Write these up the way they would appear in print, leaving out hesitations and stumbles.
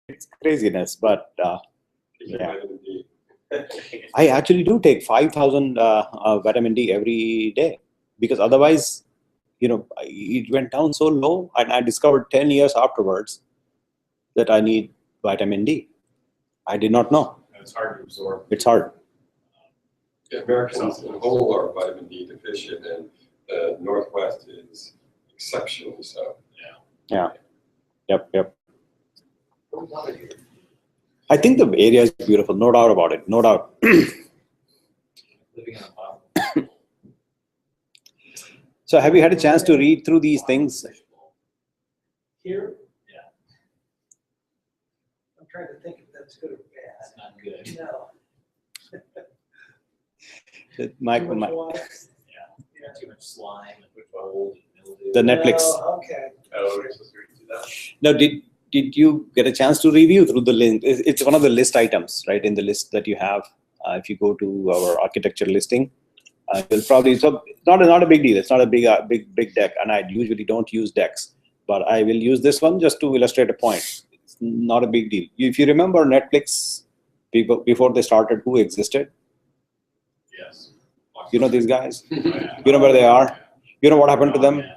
it's craziness, but yeah. I actually do take 5,000 vitamin D every day, because otherwise, it went down so low, and I discovered 10 years afterwards that I need vitamin D. I did not know. And it's hard to absorb. It's hard. Americans in whole are vitamin D deficient, and the Northwest is exceptionally so. Yeah. Yep. I think the area is beautiful, no doubt about it, no doubt. Living on a bottle. So have you had a chance to read through these things? Here, Yeah, I'm trying to think if that's good or it's bad. not good. No. My, Too much my, water? Yeah, too much slime and mold and mildew. the Netflix. Oh, okay. Oh, we're supposed to read through that. Now, did you get a chance to review through the link? It's one of the list items, right, in the list that you have. If you go to our architecture listing, you'll probably, so not a big deal. It's not a big deck, and I usually don't use decks, but I will use this one just to illustrate a point. It's not a big deal. If you remember Netflix, people before they started, who existed? Yes. You know these guys? Oh, yeah. You know where they are? You know what happened to them? Yeah.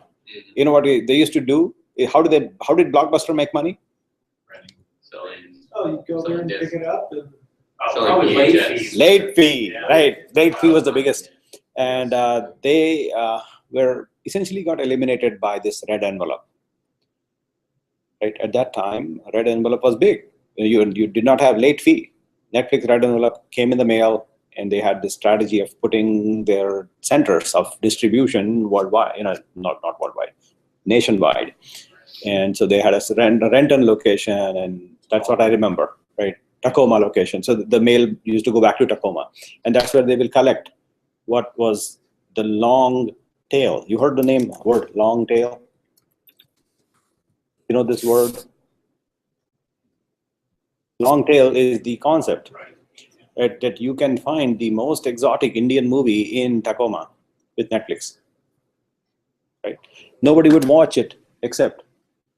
You know what they used to do? How did Blockbuster make money? Renting. Oh, you go there and pick it up and. Probably late fees. Late fee, Yeah. right? Late fee was the biggest, and they were essentially got eliminated by this red envelope. Right at that time, red envelope was big. You did not have late fee. Netflix red envelope came in the mail, and they had this strategy of putting their centers of distribution worldwide. Not worldwide, nationwide, and so they had a Renton location, and that's what I remember, right? Tacoma location. So the mail used to go back to Tacoma, and that's where they will collect what was the long tail. You heard the word long tail? You know this word? Long tail is the concept, right? That you can find the most exotic Indian movie in Tacoma with Netflix, right? Nobody would watch it except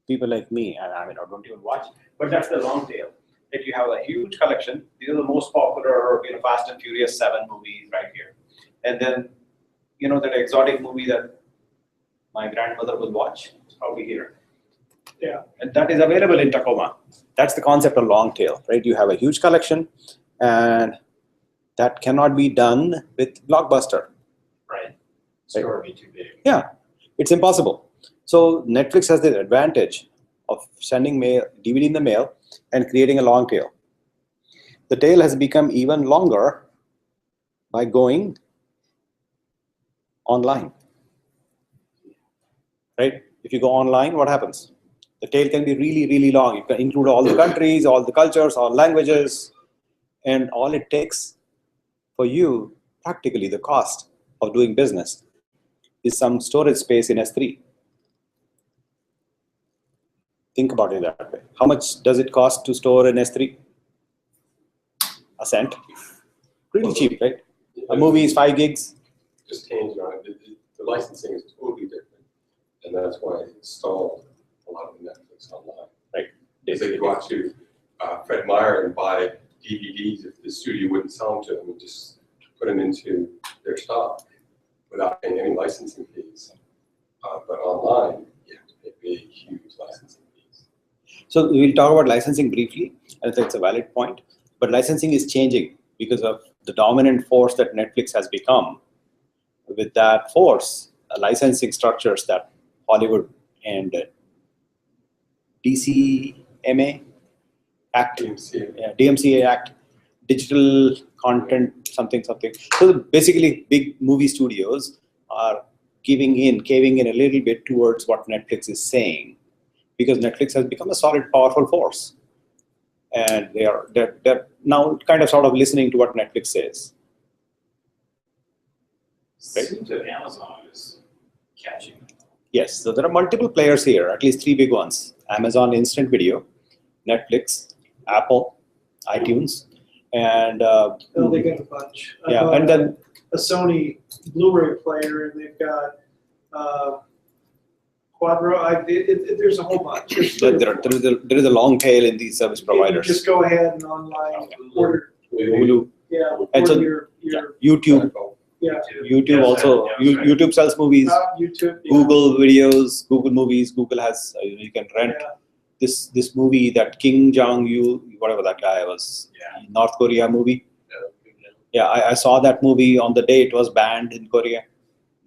people like me, and I don't even watch it. But that's the long tail. That you have a huge collection. These are the most popular, Fast and Furious 7 movies right here. And then, that exotic movie that my grandmother will watch, it's probably here. Yeah. And that is available in Tacoma. That's the concept of long tail, right? You have a huge collection, and that cannot be done with Blockbuster. Right. Store would be too big. Yeah, it's impossible. So Netflix has the advantage of sending DVD in the mail and creating a long tail. The tail has become even longer by going online, right? If you go online, what happens? The tail can be really, really long. You can include all the countries, all the cultures, all languages, and all it takes for you, practically the cost of doing business, is some storage space in S3. Think about it that way. How much does it cost to store an S3? A cent. Pretty cheap, right? A movie is 5 gigs. Just changed on it. The licensing is totally different, and that's why it stalled a lot of Netflix online. Right. They could go out to Fred Meyer and buy DVDs if the studio wouldn't sell them to them, and just put them into their stock without paying any licensing fees. But online, you have to pay big, huge licensing fees. So we'll talk about licensing briefly, and it's a valid point. But licensing is changing because of the dominant force that Netflix has become. With that force, licensing structures that Hollywood and DCMA Act, DMCA Act, digital content, something. So basically, big movie studios are caving in a little bit towards what Netflix is saying, because Netflix has become a solid, powerful force, and they're now kind of sort of listening to what Netflix says. Right. It seems that Amazon is catching. Yes, so there are multiple players here, at least 3 big ones: Amazon Instant Video, Netflix, Apple, iTunes, and Oh, they got a bunch. I yeah, bought and then a Sony Blu-ray player, and they've got Quadro, there's a whole bunch. There's There is a long tail in these service You providers. just go ahead and online order, Hulu, yeah, And so- order your, YouTube. yeah, YouTube also. YouTube sells movies. YouTube. yeah. Google videos, Google movies. Google has you can rent Yeah. this movie that Kim Jong-il, whatever that guy was, North Korea movie. Yeah, I saw that movie on the day it was banned in Korea.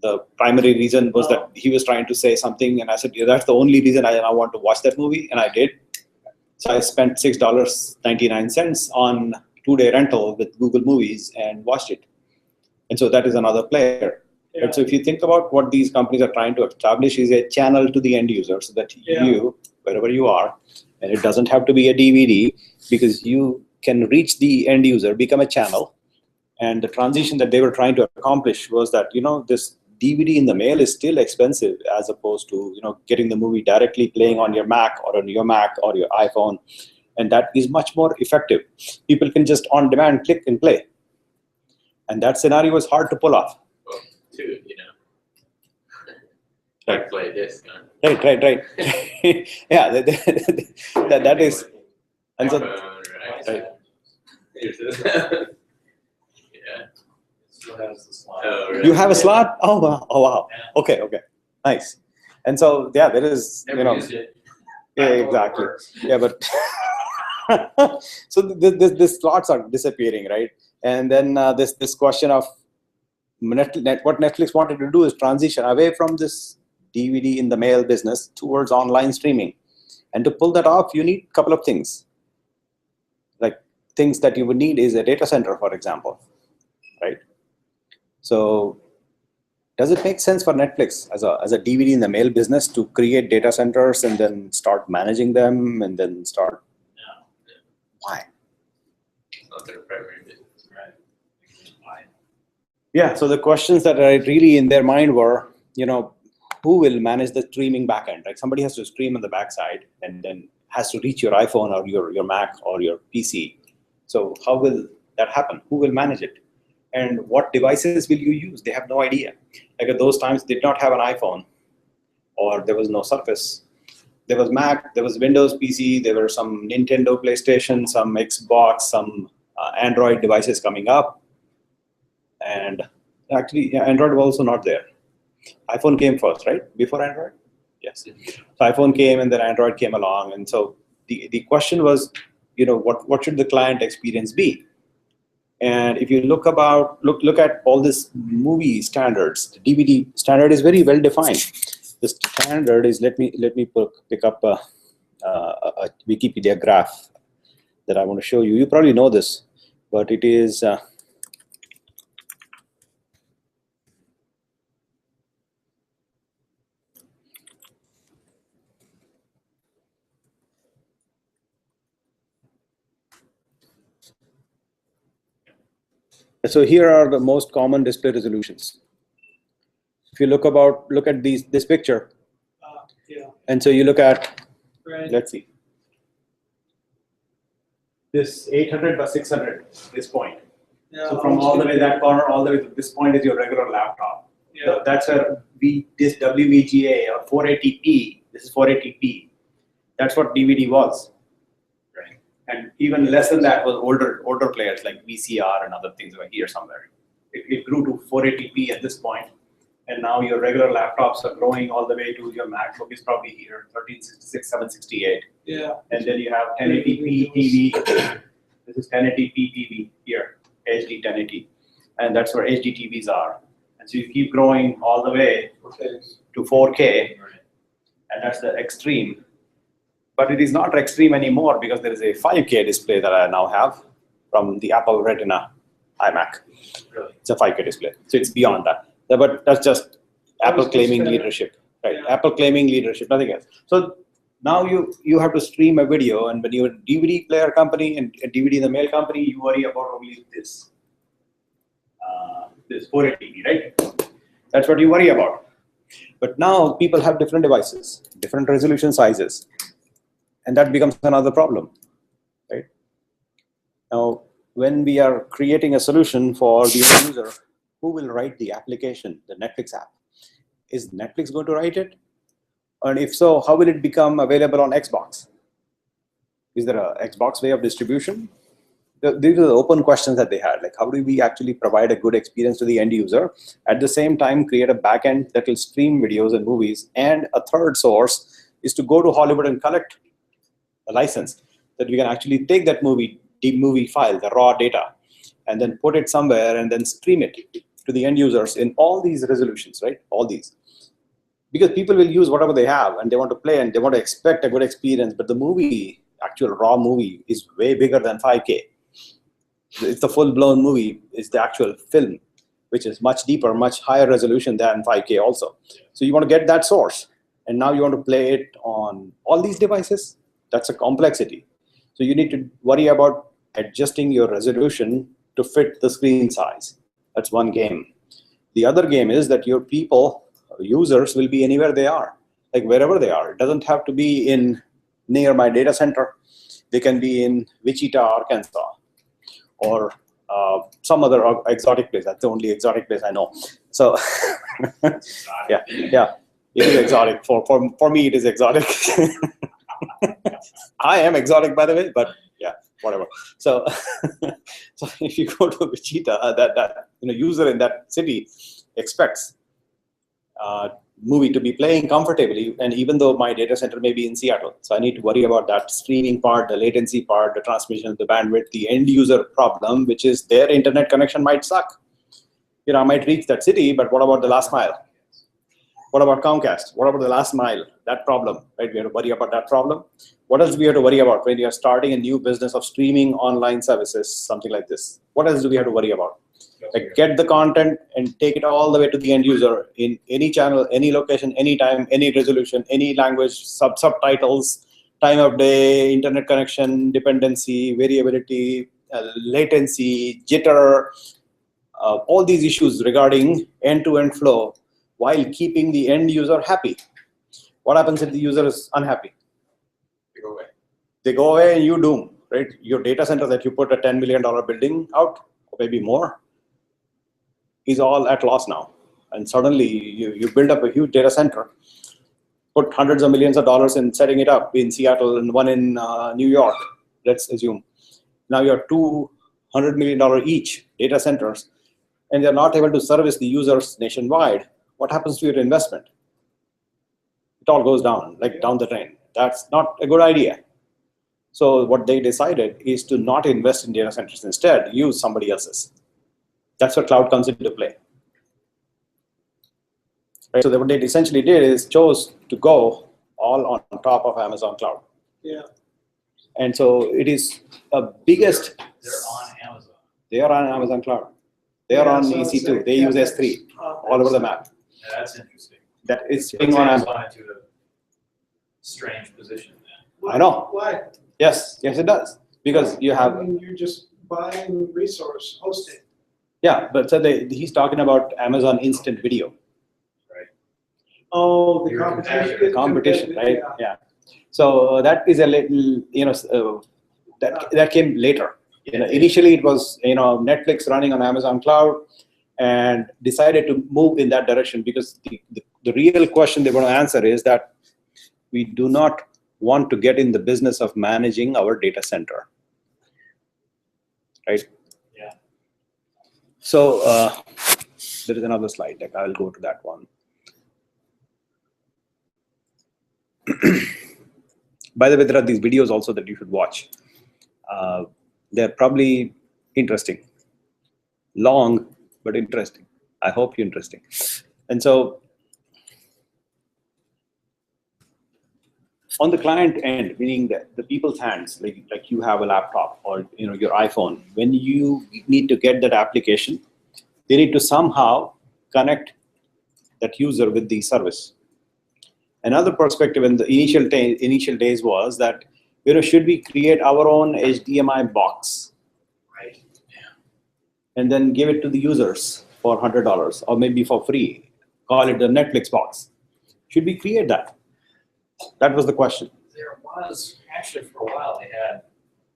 The primary reason was that he was trying to say something, and I said, yeah, that's the only reason I want to watch that movie, and I did. So I spent $6.99 on 2-day rental with Google Movies and watched it. And so that is another player. Yeah. And so if you think about what these companies are trying to establish is a channel to the end user, so that you, wherever you are, and it doesn't have to be a DVD, because you can reach the end user, become a channel. And the transition that they were trying to accomplish was that, this DVD in the mail is still expensive as opposed to, getting the movie directly playing on your Mac or on your Mac or your iPhone. And that is much more effective. People can just on demand click and play. And that scenario was hard to pull off. Well, too, like play this gun. Right. Yeah, that is. And so, Right. Yeah. Still has the slide. Oh, really? you have a slot? Oh, wow. Okay. Nice. And so, yeah, there is, Never used it. yeah, exactly. Yeah, but so the slots are disappearing, right? And then this question of what Netflix wanted to do is transition away from this DVD in the mail business towards online streaming. And to pull that off, you need a couple of things. Like things that you would need is a data center, for example, right? So does it make sense for Netflix as a DVD in the mail business to create data centers and then start managing them and then start? No. Why? It's not their primary business. Right. Why? Yeah, so the questions that are really in their mind were, who will manage the streaming backend? Like somebody has to stream on the backside and then has to reach your iPhone or your Mac or your PC. So how will that happen? Who will manage it? And what devices will you use? They have no idea. Like at those times, they did not have an iPhone, or there was no Surface. There was Mac, there was Windows PC, there were some Nintendo, PlayStation, some Xbox, some Android devices coming up. And actually, Android was also not there. iPhone came first, right? Before Android? Yes. So iPhone came and then Android came along. And so the question was, what should the client experience be? And if you look at all these movie standards, the DVD standard is very well defined. The standard is, let me pick up a Wikipedia graph that I want to show you. You probably know this, but it is so here are the most common display resolutions. If you look at this picture, Yeah, and so you look at, right. let's see, this 800 by 600, this point. Yeah, So from all the way that corner, all the way to this point is your regular laptop. Yeah, That's where this WVGA or 480p, this is 480p. That's what DVD was. Right. And even less than that was older players like VCR and other things were here somewhere. It grew to 480p at this point. And now your regular laptops are growing all the way to your MacBook is probably here, 1366, 768. yeah, And then you have 1080p TV. This is 1080p TV here, HD 1080. And that's where HD TVs are. And so you keep growing all the way to 4K. And that's the extreme. But it is not extreme anymore because there is a 5K display that I now have from the Apple Retina iMac. Really? It's a 5K display. So it's beyond that. But that's just Apple claiming leadership, right? Yeah. Apple claiming leadership, nothing else. So now you have to stream a video, and when you're a DVD player company and a DVD in the mail company, you worry about only this 480p, right? That's what you worry about. But now people have different devices, different resolution sizes, and that becomes another problem, right? Now, when we are creating a solution for the end user, who will write the application, the Netflix app? Is Netflix going to write it? And if so, how will it become available on Xbox? Is there a Xbox way of distribution? These are the open questions that they had. Like, how do we actually provide a good experience to the end user? At the same time, create a backend that will stream videos and movies. And a third source is to go to Hollywood and collect a license that we can actually take that movie, the movie file, the raw data, and then put it somewhere and then stream it to the end users in all these resolutions, right? All these. Because people will use whatever they have and they want to play and they want to expect a good experience, but the movie, actual raw movie, is way bigger than 5K. It's the full-blown movie, is the actual film, which is much deeper, much higher resolution than 5K also. So you want to get that source, and now you want to play it on all these devices. That's a complexity. So you need to worry about adjusting your resolution to fit the screen size. That's one game. The other game is that your people, users, will be anywhere they are, like wherever they are. It doesn't have to be in near my data center. They can be in Wichita, Arkansas, or some other exotic place. That's the only exotic place I know. So yeah, it is exotic. For me, it is exotic. I am exotic, by the way, but yeah, whatever. So, so if you go to Wichita, that user in that city expects movie to be playing comfortably, and even though my data center may be in Seattle, so I need to worry about that streaming part, the latency part, the transmission, the bandwidth, the end user problem, which is their internet connection might suck. I might reach that city, but what about the last mile? What about Comcast? What about the last mile? That problem, right? We have to worry about that problem. What else do we have to worry about when you're starting a new business of streaming online services, something like this? What else do we have to worry about? Like, get the content and take it all the way to the end user in any channel, any location, anytime, any resolution, any language, subtitles, time of day, internet connection, dependency, variability, latency, jitter, all these issues regarding end-to-end flow while keeping the end user happy. What happens if the user is unhappy? They go away. They go away and you doom, right? Your data center that you put a $10 million building out, or maybe more, is all at loss now. And suddenly you build up a huge data center, put hundreds of millions of dollars in setting it up in Seattle and one in New York, let's assume. Now you have $200 million each data centers, and they're not able to service the users nationwide. What happens to your investment? It all goes down, like down the drain. That's not a good idea. So what they decided is to not invest in data centers. Instead, use somebody else's. That's where cloud comes into play. Right? So what they essentially did is chose to go all on top of Amazon Cloud. Yeah. And so it is a biggest. They're on Amazon. They are on Amazon Cloud. They are Yeah, on so it's EC2. like- They use S3 all over the map. Yeah, that's interesting. That is Puts being on Amazon. Amazon into a strange position then. I know. Why? Yes, it does. Because you have. I mean, you're just buying resource, hosting. Yeah, but so he's talking about Amazon Instant Video. Oh, the Your competition. Competition, right? Yeah. Yeah. So that is a little, that came later. Initially it was Netflix running on Amazon Cloud, and decided to move in that direction because the real question they want to answer is that we do not want to get in the business of managing our data center, right? Yeah. So there is another slide. Like, I'll go to that one. By the way, there are these videos also that you should watch. They're probably interesting, long but interesting. I hope you're interesting. And so on the client end, meaning the people's hands, like you have a laptop or your iPhone, when you need to get that application, they need to somehow connect that user with the service. Another perspective in the initial days was that should we create our own HDMI box, Right. and then give it to the users for $100 or maybe for free? Call it the Netflix box. Should we create that? That was the question. There was, actually for a while, they had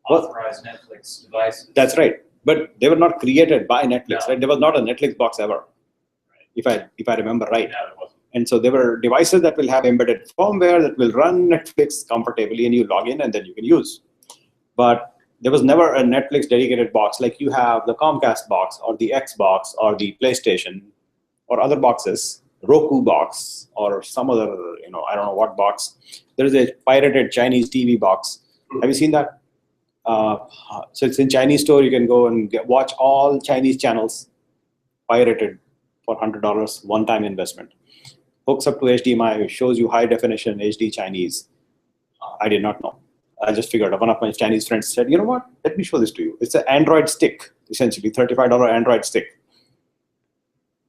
Well- authorized Netflix devices. That's right. But they were not created by Netflix, No. right? There was not a Netflix box ever, Right. if I remember right. No, it wasn't. And so there were devices that will have embedded firmware that will run Netflix comfortably, and you log in and then you can use. But there was never a Netflix dedicated box like you have the Comcast box or the Xbox or the PlayStation or other boxes, Roku box or some other, I don't know what box. There is a pirated Chinese TV box. Have you seen that? So it's in Chinese store. You can go and watch all Chinese channels pirated for $100, one-time investment. Hooks up to HDMI, shows you high definition HD Chinese. I did not know. I just figured out. One of my Chinese friends said, you know what? Let me show this to you. It's an Android stick, essentially, $35 Android stick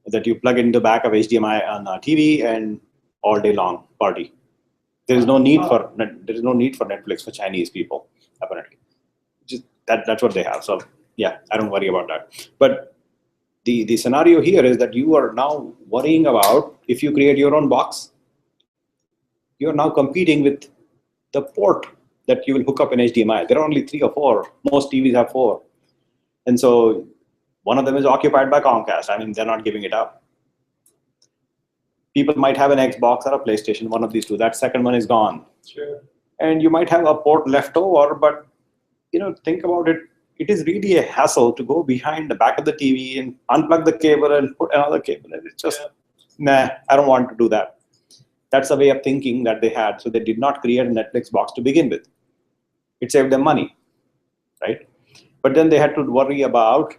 that you plug into the back of HDMI on a TV and all day long party. There is no need for Netflix for Chinese people, apparently. Just that's what they have. So yeah, I don't worry about that. But the scenario here is that you are now worrying about if you create your own box, you are now competing with the port that you will hook up in HDMI. There are only 3 or 4. Most TVs have 4. And so one of them is occupied by Comcast. I mean, they're not giving it up. People might have an Xbox or a PlayStation, one of these two. That second one is gone. Sure. And you might have a port left over, but think about it. It is really a hassle to go behind the back of the TV and unplug the cable and put another cable. And it's just, nah, I don't want to do that. That's the way of thinking that they had. So they did not create a Netflix box to begin with. It saved them money, right? But then they had to worry about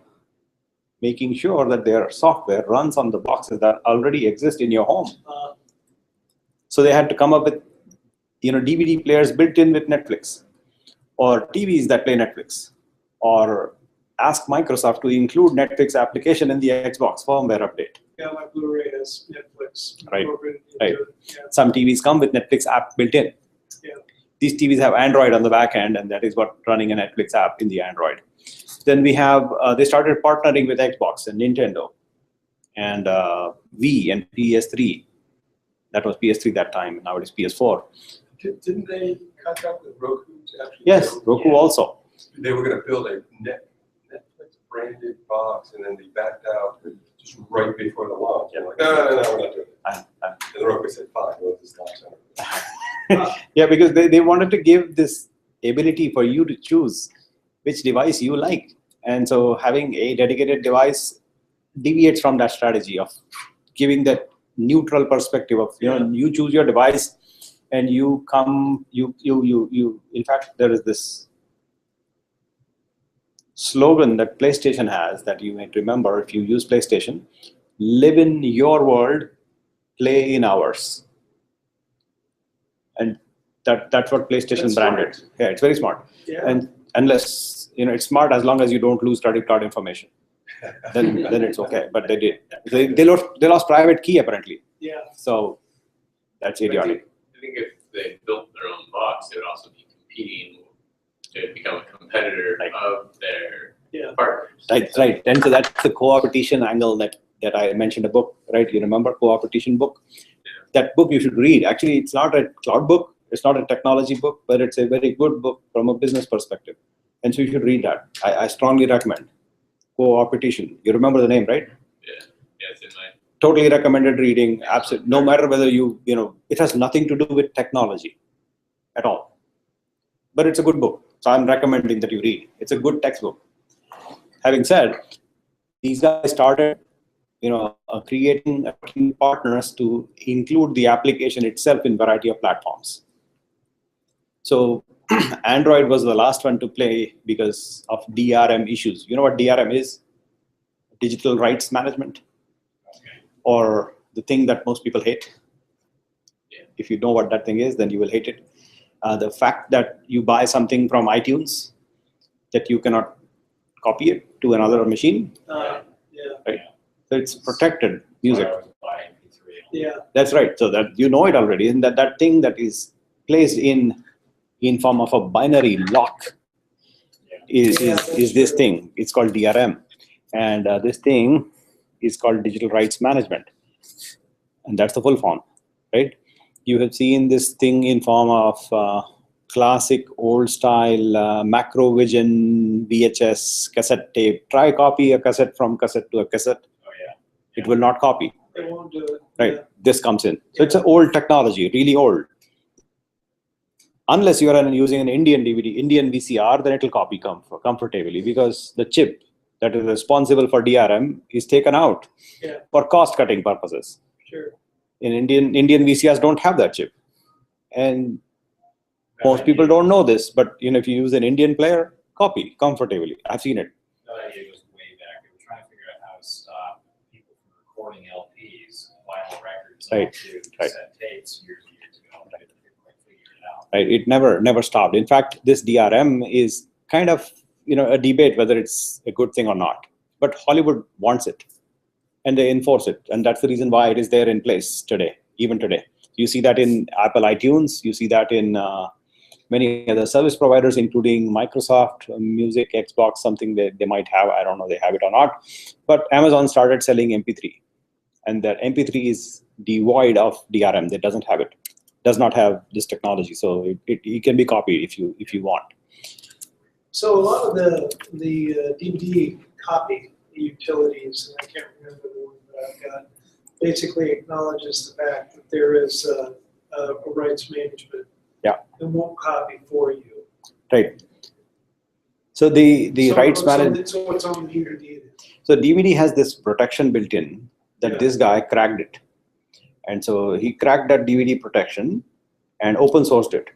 making sure that their software runs on the boxes that already exist in your home. So they had to come up with, DVD players built in with Netflix, or TVs that play Netflix, or ask Microsoft to include Netflix application in the Xbox firmware update. Yeah, my Blu-ray has Netflix. Right, incorporated into right. it. Yeah. Some TVs come with Netflix app built in. Yeah. These TVs have Android on the back end, and that is what running a Netflix app in the Android. Then we have, they started partnering with Xbox and Nintendo and Wii and PS3. That was PS3 that time, now it is PS4. Didn't they contract with Roku to actually? Yes, Roku also. They were going to build a Netflix branded box, and then they backed out just right before the launch. And like, no, we're not doing it. And the Roku said, fine, we'll just launch it. Yeah, because they wanted to give this ability for you to choose which device you like. And so having a dedicated device deviates from that strategy of giving that neutral perspective of, you choose your device and you come, in fact, there is this slogan that PlayStation has that you might remember if you use PlayStation: live in your world, play in ours. And that's what PlayStation That's branded. smart. Yeah, it's very smart. Yeah. And unless, it's smart as long as you don't lose credit card information. Then it's okay. But they did. They lost private key apparently. Yeah. So that's idiotic. I think if they built their own box, they would also be competing to become a competitor of their partners. Right. And so that's the co-opetition angle that I mentioned a book, right? You remember co-opetition book? Yeah. That book you should read. Actually, it's not a cloud book. It's not a technology book, but it's a very good book from a business perspective. And so you should read that. I strongly recommend co-opetition. You remember the name, right? Yeah, it's in my... Totally recommended reading. Absolutely. No matter whether it has nothing to do with technology at all. But it's a good book. So I'm recommending that you read. It's a good textbook. Having said, these guys started, creating partners to include the application itself in variety of platforms. So Android was the last one to play because of DRM issues. You know what DRM is? Digital rights management, or the thing that most people hate. Yeah. If you know what that thing is, then you will hate it. The fact that you buy something from iTunes, that you cannot copy it to another machine. Yeah. Right. So it's protected music. Yeah. That's right. So that you know it already, and that thing that is placed in form of a binary lock is this thing. It's called DRM, and this thing is called digital rights management, and that's the full form, right? You have seen this thing in form of classic old style Macrovision VHS cassette tape. Try copy a cassette from cassette to a cassette. Oh yeah. It will not copy. They won't do it. right? Yeah. This comes in. So it's an old technology, really old. Unless you are using an Indian DVD, Indian VCR, then it will copy comfortably, because the chip that is responsible for DRM is taken out for cost-cutting purposes. Sure. In Indian VCRs don't have that chip, and most people don't know this. But if you use an Indian player, copy comfortably. I've seen it. That idea goes way back. They were trying to figure out how to stop people from recording LPs, vinyl records, Right, onto right. cassette tapes years and years ago. They couldn't figure it out. Right? It never stopped. In fact, this DRM is kind of a debate whether it's a good thing or not. But Hollywood wants it, and they enforce it, and that's the reason why it is there in place today, even today. You see that in Apple iTunes. You see that in many other service providers, including Microsoft Music, Xbox, something they might have. I don't know they have it or not. But Amazon started selling MP3, and that MP3 is devoid of DRM. That doesn't have it. Does not have this technology, so it can be copied if you want. So a lot of the DVD copy utilities, and I can't remember the one that I've got, basically acknowledges the fact that there is a rights management. Yeah. And won't copy for you. Right. So the rights management. So what's on the DVD? So DVD has this protection built in that Yeah. this guy cracked it, and so he cracked that DVD protection and open sourced it.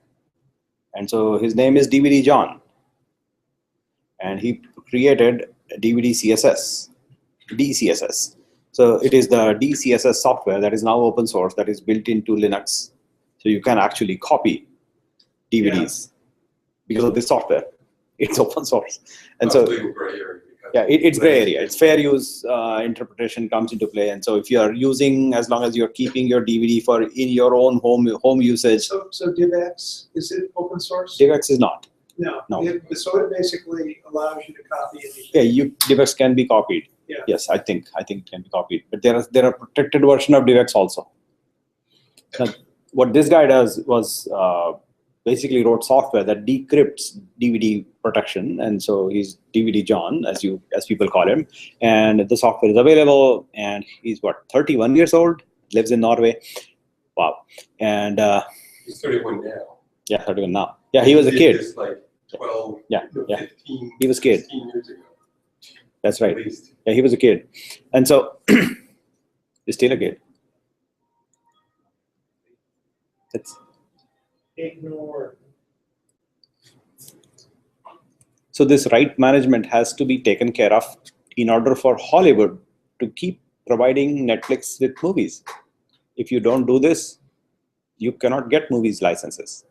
And so his name is DVD John, and he created DVD CSS, DCSS. So it is the DCSS software that is now open source, that is built into Linux. So you can actually copy DVDs because of this software. It's open source, and so Legal gray area because yeah, it's gray area. It's fair use interpretation comes into play, and so if you are using, as long as you're keeping your DVD for in your own home usage, So DivX, is it open source? DivX is not. No. No. So it basically allows you to copy anything. Yeah, DivX can be copied. Yeah. Yes, I think it can be copied, but there are protected version of DivX also. Now, what this guy does was basically wrote software that decrypts DVD protection, and so he's DVD John, as people call him, and the software is available. And he's 31 years old, lives in Norway. Wow, and he's 31 now. yeah, 31 now. Yeah, he was a kid. It's like 12, Yeah, yeah. 15, He was a kid. 16 years ago. That's right. At least. Yeah, he was a kid, and so he's still a kid. That's Ignore. so this right management has to be taken care of in order for Hollywood to keep providing Netflix with movies. If you don't do this, you cannot get movies licenses.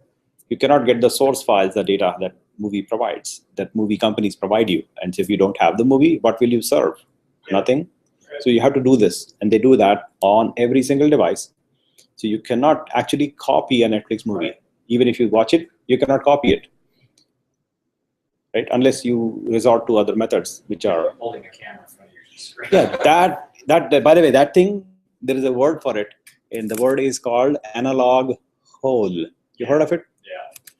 You cannot get the source files, the data that movie provides, that movie companies provide you. And so if you don't have the movie, what will you serve? Yeah. Nothing. So you have to do this, and they do that on every single device. So you cannot actually copy a Netflix movie. Right. Even if you watch it, you cannot copy it, right? Unless you resort to other methods, which are Holding a camera in front of your screen. yeah. That by the way, that thing, there is a word for it, and the word is called analog hole. You heard of it?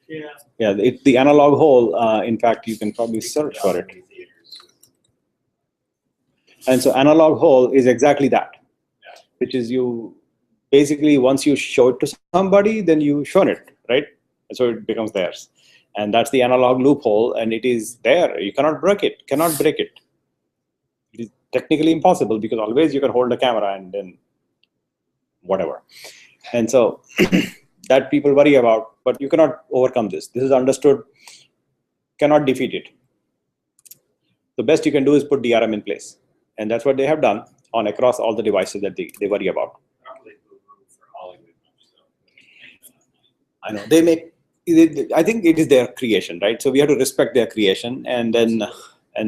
Yeah. Yeah. Yeah, it's the analog hole. In fact, you can probably search for it. And so analog hole is exactly that, Yeah. which is you basically, once you show it to somebody, then you show it, right? And so it becomes theirs. And that's the analog loophole, and it is there. You cannot break it. It is technically impossible, because always you can hold a camera and then whatever. And so that people worry about, but you cannot overcome this. This is understood, cannot defeat it. The best you can do is put DRM in place. And that's what they have done on across all the devices that they worry about. Probably for Hollywood. I know they make. I think it is their creation, right? So we have to respect their creation, and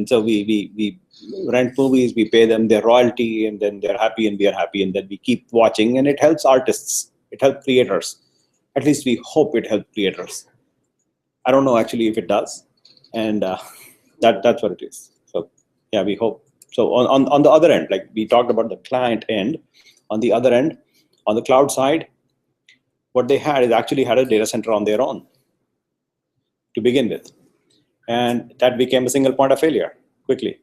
so we rent movies, we pay them their royalty, and then they're happy and we are happy, and then we keep watching, and it helps artists, it helps creators. At least we hope it helps creators. I don't know actually if it does, and that's what it is. So yeah, we hope. So on the other end, like we talked about the client end, on the other end, on the cloud side, what they had is actually had a data center on their own to begin with. And that became a single point of failure quickly.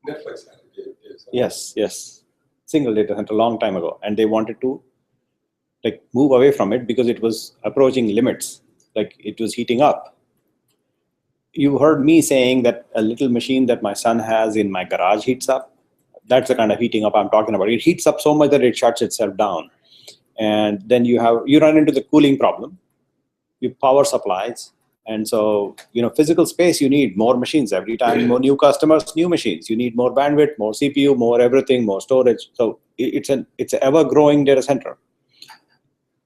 Netflix had it. Yes. single data center a long time ago, and they wanted to like move away from it because it was approaching limits, like it was heating up. You heard me saying that a little machine that my son has in my garage heats up. That's the kind of heating up I'm talking about. It heats up so much that it shuts itself down. And then you run into the cooling problem. You power supplies. And so, physical space, you need more machines every time, more new customers, new machines. You need more bandwidth, more CPU, more everything, more storage. So it's an ever growing data center.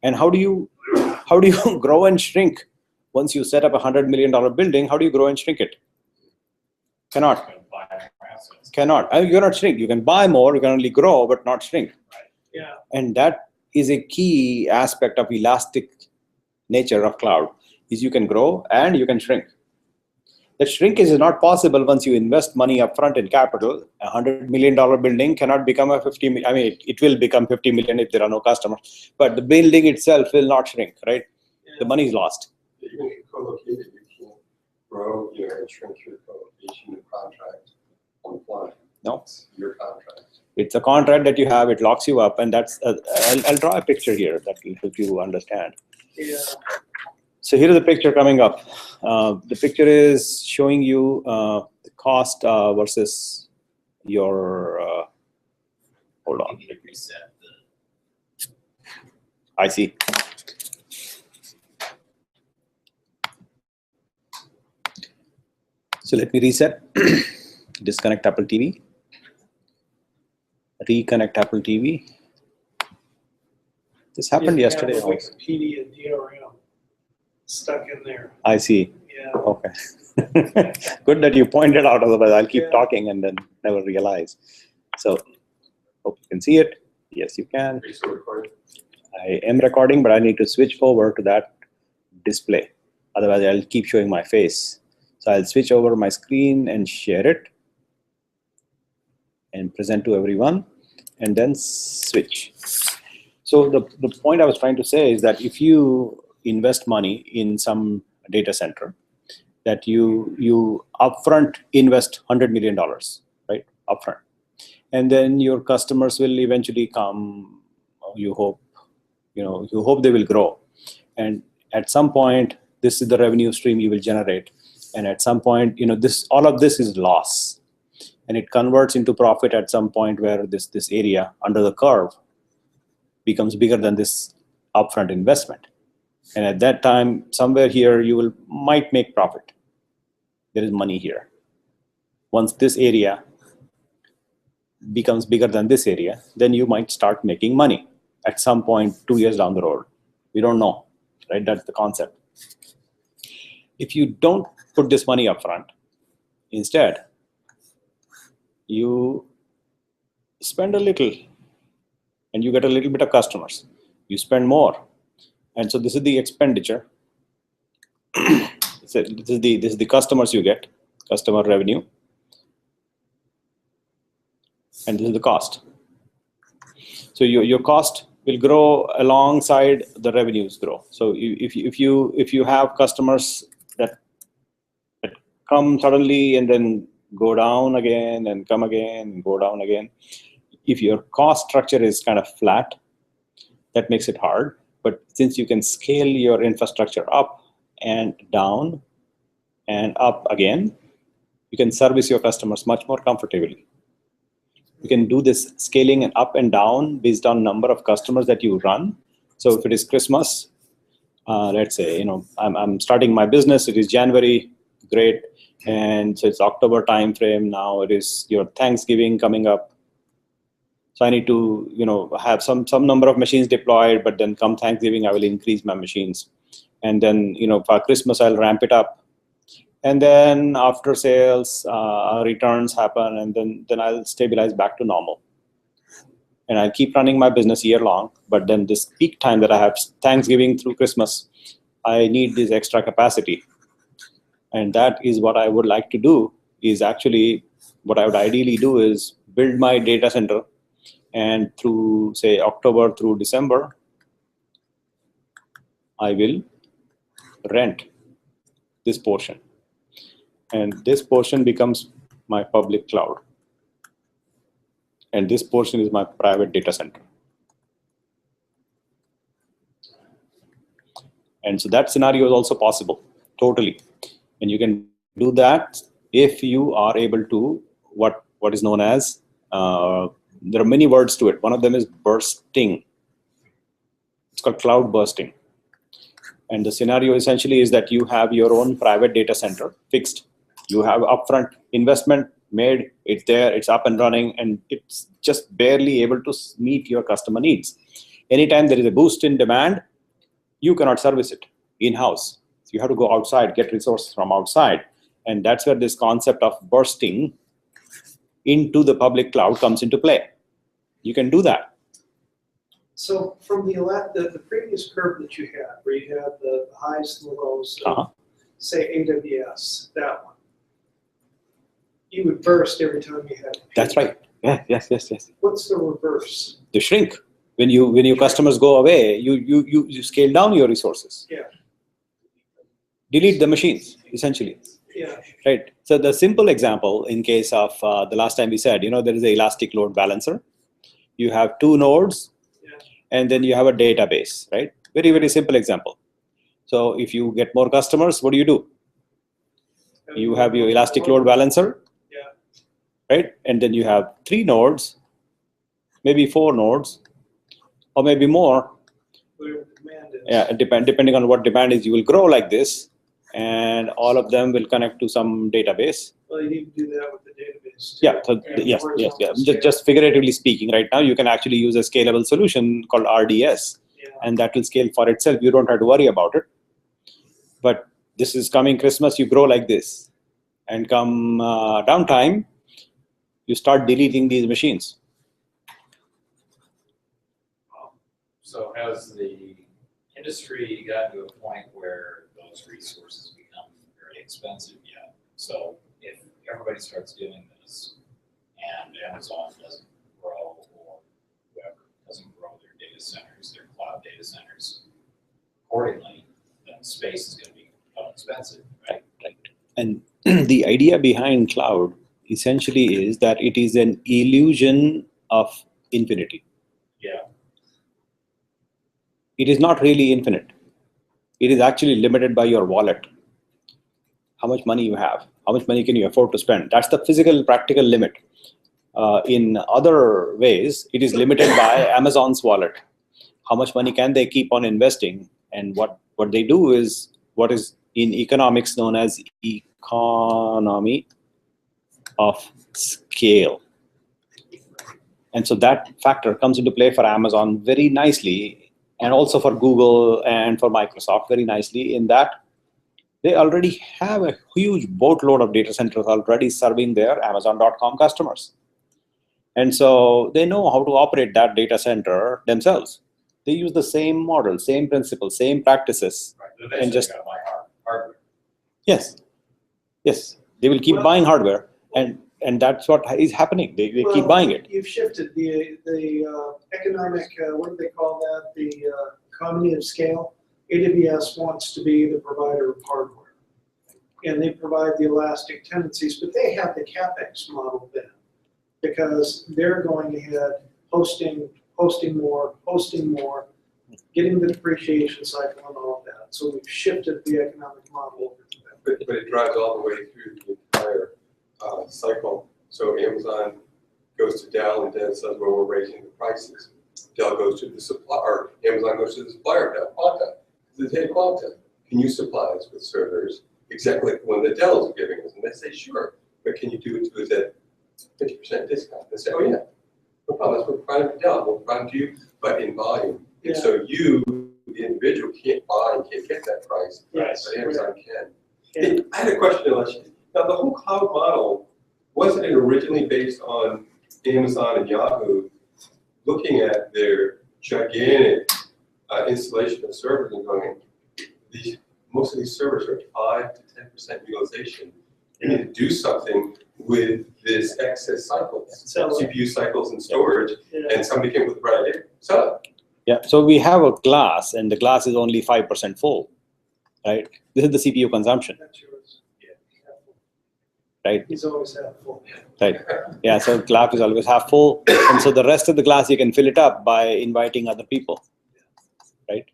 And how do you grow and shrink? Once you set up $100 million building, how do you grow and shrink it? Cannot. Cannot. You cannot shrink. You can buy more, you can only grow, but not shrink. Yeah. And that is a key aspect of elastic nature of cloud, is you can grow and you can shrink. The shrinkage is not possible once you invest money upfront in capital. A $100 million building cannot become a 50 million. I mean, it will become 50 million if there are no customers, but the building itself will not shrink, right? Yeah. The money is lost. Even co-located, you can't grow, and shrink your co-location contract on the fly. No. It's your contract. It's a contract that you have, it locks you up, and that's, I'll draw a picture here that will help you understand. Yeah. So here is the picture coming up. The picture is showing you the cost versus your, hold on. Maybe reset the I see. So let me reset. Disconnect Apple TV. Reconnect Apple TV. This happened yesterday Yeah, also. Wikipedia DRM stuck in there. I see. Yeah. Okay. Good that you pointed out, otherwise I'll keep Yeah. talking and then never realize. So hope you can see it. Yes, you can. Are you still recording? I am recording, but I need to switch over to that display. Otherwise, I'll keep showing my face. So I'll switch over my screen and share it and present to everyone and then switch. So the point I was trying to say is that if you invest money in some data center, that you upfront invest $100 million, right? Upfront. And then your customers will eventually come, you hope they will grow. And at some point, this is the revenue stream you will generate. And at some point, all of this is loss. And it converts into profit at some point where this area under the curve becomes bigger than this upfront investment. And at that time, somewhere here, you might make profit. There is money here. Once this area becomes bigger than this area, then you might start making money at some point 2 years down the road. We don't know, right? That's the concept. If you don't put this money up front, instead, you spend a little and you get a little bit of customers. You spend more. And so this is the expenditure. So this is the customers you get, customer revenue. And this is the cost. So your cost will grow alongside the revenues grow. So if you have customers that come suddenly and then go down again and come again and go down again, if your cost structure is kind of flat, that makes it hard. But since you can scale your infrastructure up and down and up again, you can service your customers much more comfortably. You can do this scaling and up and down based on number of customers that you run. So if it is Christmas, let's say, I'm starting my business, it is January, great. And so it's October timeframe now, it is your Thanksgiving coming up. So I need to, have some number of machines deployed, but then come Thanksgiving, I will increase my machines. And then, for Christmas, I'll ramp it up. And then after sales, returns happen, and then I'll stabilize back to normal. And I'll keep running my business year long. But then this peak time that I have, Thanksgiving through Christmas, I need this extra capacity. And that is what I would like to do, is actually what I would ideally do is build my data center. And through, say, October through December, I will rent this portion. And this portion becomes my public cloud. and this portion is my private data center. And so that scenario is also possible, totally. And you can do that if you are able to, what is known as, there are many words to it. One of them is bursting. It's called cloud bursting. And the scenario essentially is that you have your own private data center fixed. You have upfront investment made, it's there, it's up and running, and it's just barely able to meet your customer needs. Anytime there is a boost in demand, you cannot service it in-house. So you have to go outside, get resources from outside. And that's where this concept of bursting into the public cloud comes into play. You can do that. So from the previous curve that you had, where you had the highs and the lows, say AWS, that one, you would burst every time you had. That's right. Yeah, yes. What's the reverse? The shrink. When your customers go away, you scale down your resources. Yeah. Delete the machines, essentially. Yeah. Right. So the simple example, in case of the last time we said, there is an elastic load balancer. You have 2 nodes, and then you have a database, right? Very, very simple example. So if you get more customers, what do? You have your elastic load balancer, right? And then you have 3 nodes, maybe 4 nodes, or maybe more. Whatever the demand is. Yeah, depending on what demand is, you will grow like this, and all of them will connect to some database. Well, you need to do that with the database too. Yeah, so yes. Just figuratively speaking, right now you can actually use a scalable solution called RDS, and that will scale for itself. You don't have to worry about it. But this is coming Christmas, you grow like this, and come downtime, you start deleting these machines. So has the industry gotten to a point where those resources become very expensive yet? So if everybody starts doing this and Amazon doesn't grow, or whoever doesn't grow their data centers, their cloud data centers accordingly, then space is going to become expensive, right? Right. And the idea behind cloud essentially is that it is an illusion of infinity. Yeah. It is not really infinite. It is actually limited by your wallet. How much money you have, how much money can you afford to spend? That's the physical, practical limit. In other ways, it is limited by Amazon's wallet. How much money can they keep on investing? And what they do is what is in economics known as economy of scale. And so that factor comes into play for Amazon very nicely, and also for Google and for Microsoft very nicely, in that they already have a huge boatload of data centers already serving their Amazon.com customers. And so they know how to operate that data center themselves. They use the same model, same principles, same practices. Right. And just buy hardware. Yes. They will keep buying hardware, and that's what is happening. They keep buying it. You've shifted the economic, what do they call that? The economy of scale. AWS wants to be the provider of hardware, and they provide the elastic tendencies, but they have the CapEx model then, because they're going ahead, hosting more, getting the depreciation cycle and all of that. So we've shifted the economic model over to that. But it drives all the way through the entire cycle. So Amazon goes to Dell, and Dell says, well, we're raising the prices. Dell goes to the supplier, or Amazon goes to the supplier, Dell, Quanta. They say, Quanta, can you supply us with servers exactly like the one that Dell is giving us? And they say, sure, but can you do it to us at 50% discount? They say, oh yeah, no problem, that's what we're providing to Dell, we'll provide to you, but in volume. Yeah. And so you, the individual, can't buy and can't get that price, Yes. but Amazon can. Yeah. Hey, I had a question, Alicia. Now, the whole cloud model, wasn't it originally based on Amazon and Yahoo looking at their gigantic installation of servers and going, most of these servers are at 5 to 10% utilization. You need to do something with this excess cycles, Sell it. CPU cycles and storage, Yeah. and somebody came up with the right idea. Sell it. Yeah. So we have a glass, and the glass is only 5% full, right? This is the CPU consumption. That's yours. right? He's always half full. Right. Yeah, so class is always half full. And so the rest of the class, you can fill it up by inviting other people, right?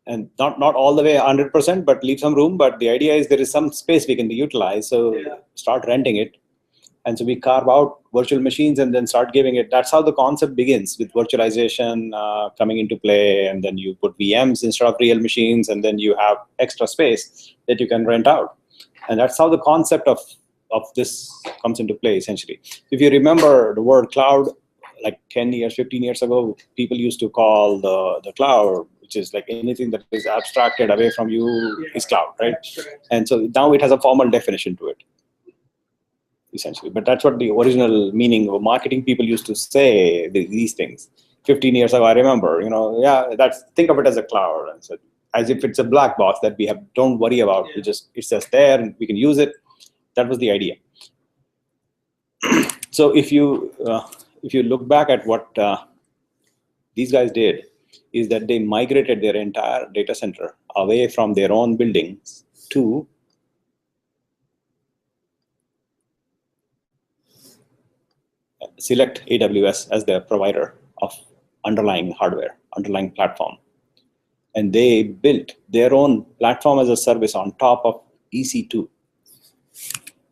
And not all the way 100%, but leave some room. But the idea is there is some space we can utilize. So Yeah. start renting it. And so we carve out virtual machines and then start giving it. That's how the concept begins, with virtualization coming into play. And then you put VMs instead of real machines. And then you have extra space that you can rent out. And that's how the concept of this comes into play, essentially. If you remember the word cloud, like 10 years, 15 years ago, people used to call the cloud, which is like anything that is abstracted away from you is cloud, right? Abstract. And so now it has a formal definition to it, essentially. But that's what the original meaning of marketing people used to say, these things. 15 years ago, I remember, think of it as a cloud. And so as if it's a black box that we don't worry about. Yeah. It's just there and we can use it. That was the idea. So if you look back at what these guys did, is that they migrated their entire data center away from their own buildings to select AWS as their provider of underlying hardware, underlying platform. And they built their own platform as a service on top of EC2.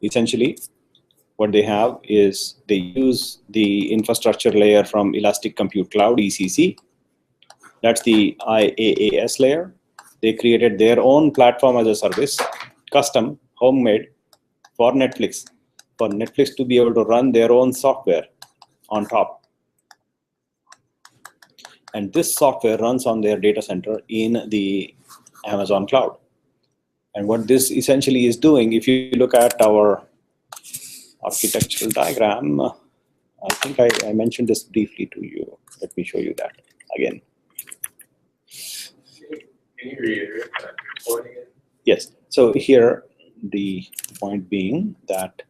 Essentially, what they have is they use the infrastructure layer from Elastic Compute Cloud, ECC. That's the IaaS layer. They created their own platform as a service, custom, homemade for Netflix to be able to run their own software on top. And this software runs on their data center in the Amazon cloud. And what this essentially is doing, if you look at our architectural diagram, I think I mentioned this briefly to you. Let me show you that again. Can you reiterate that point again? Yes. So here, the point being that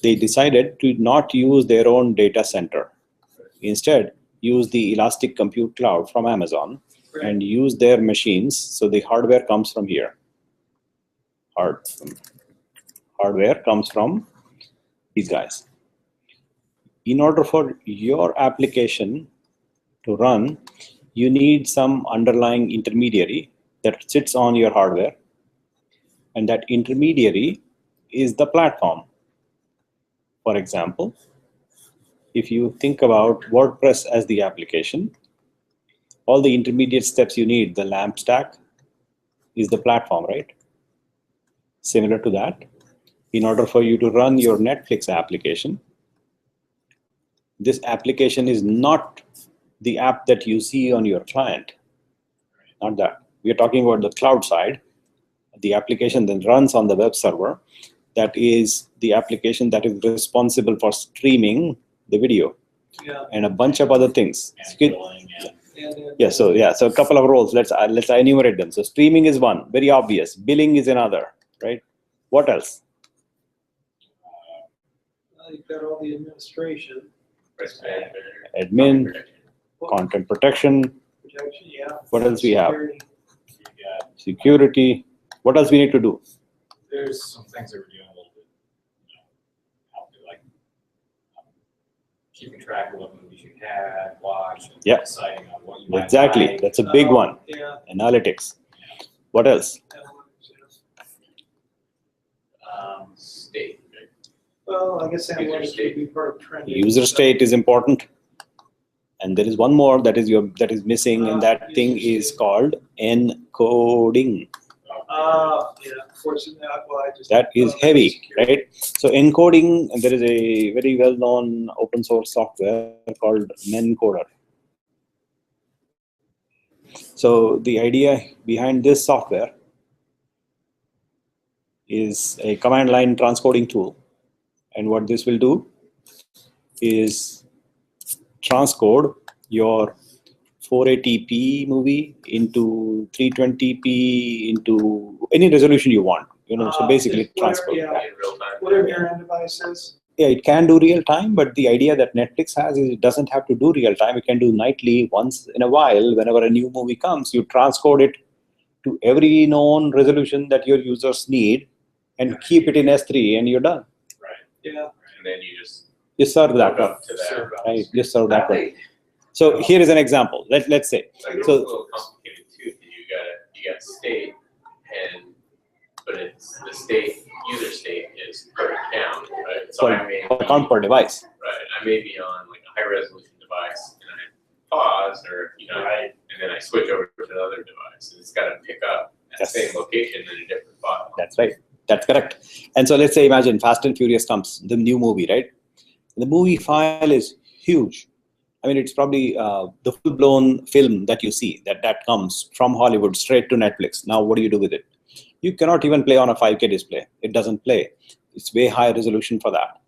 they decided to not use their own data center. Instead, use the Elastic Compute Cloud from Amazon and use their machines. So the hardware comes from here. Hardware comes from these guys. In order for your application to run, you need some underlying intermediary that sits on your hardware. And that intermediary is the platform. For example, if you think about WordPress as the application, all the intermediate steps you need, the LAMP stack is the platform, right? Similar to that, in order for you to run your Netflix application, this application is not the app that you see on your client. Not that. We are talking about the cloud side. The application that runs on the web server, that is the application that is responsible for streaming the video and a bunch of other things. So a couple of roles. Let's enumerate them. So streaming is one, very obvious. Billing is another, right? What else? You've got all the administration. Risk management. Admin, Protection. content protection. Protection, yeah. What else we have? Security. You got, Security. What else we need to do? there's some things that we're doing a little bit, help you, like keeping track of what movies you had, watched, and Yeah. deciding on what you might Exactly. like. That's a big one. Yeah. Analytics. What else? State. Right? Well, I guess analytics would state. be part of trending. User state is important. And there is one more that is missing, and that thing is called encoding. Yeah, unfortunately, well, I just. That is heavy, right? So encoding, there is a very well-known open source software called Mencoder. So the idea behind this software is a command line transcoding tool. And what this will do is transcode your 480p movie into 320p into any resolution you want. So basically transcode. Yeah. In real time. Whatever your end device is. Yeah, it can do real time, but the idea that Netflix has is it doesn't have to do real time. It can do nightly, once in a while. Whenever a new movie comes, you transcode it to every known resolution that your users need and keep it in S3 and you're done. Yeah. and then you just serve that hook one, up to that. right? You serve that one. So here is an example. Let's say. Like, it's So- a little complicated too, because you got state, but it's the state, user state is per account, right? So I may account per device. Right, I may be on like a high resolution device and I pause or, Right. and then I switch over to another device and it's gotta pick up that Yes. same location in a different file. That's right. That's correct. And so let's say, imagine Fast and Furious comes, the new movie, right? The movie file is huge. I mean, it's probably the full-blown film that you see that comes from Hollywood straight to Netflix. Now, what do you do with it? You cannot even play on a 5K display. It doesn't play. It's way high resolution for that.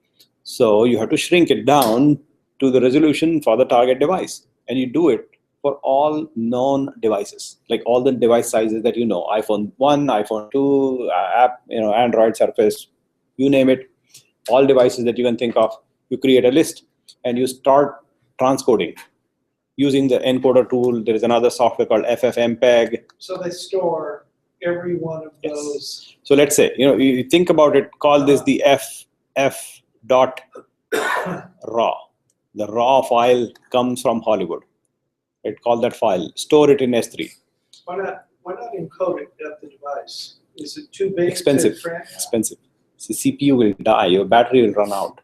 So you have to shrink it down to the resolution for the target device. And you do it for all known devices, like all the device sizes that you know, iPhone 1, iPhone 2, app, Android, Surface, you name it, all devices that you can think of. You create a list and you start transcoding using the encoder tool. There is another software called FFmpeg. So they store every one of Yes. those. So let's say, you think about it, call this the f.raw. The raw file comes from Hollywood. Right? Call that file, store it in S3. Why not encode it at the device? Is it too big? Expensive. To print? Expensive. So CPU will die, your battery will run out.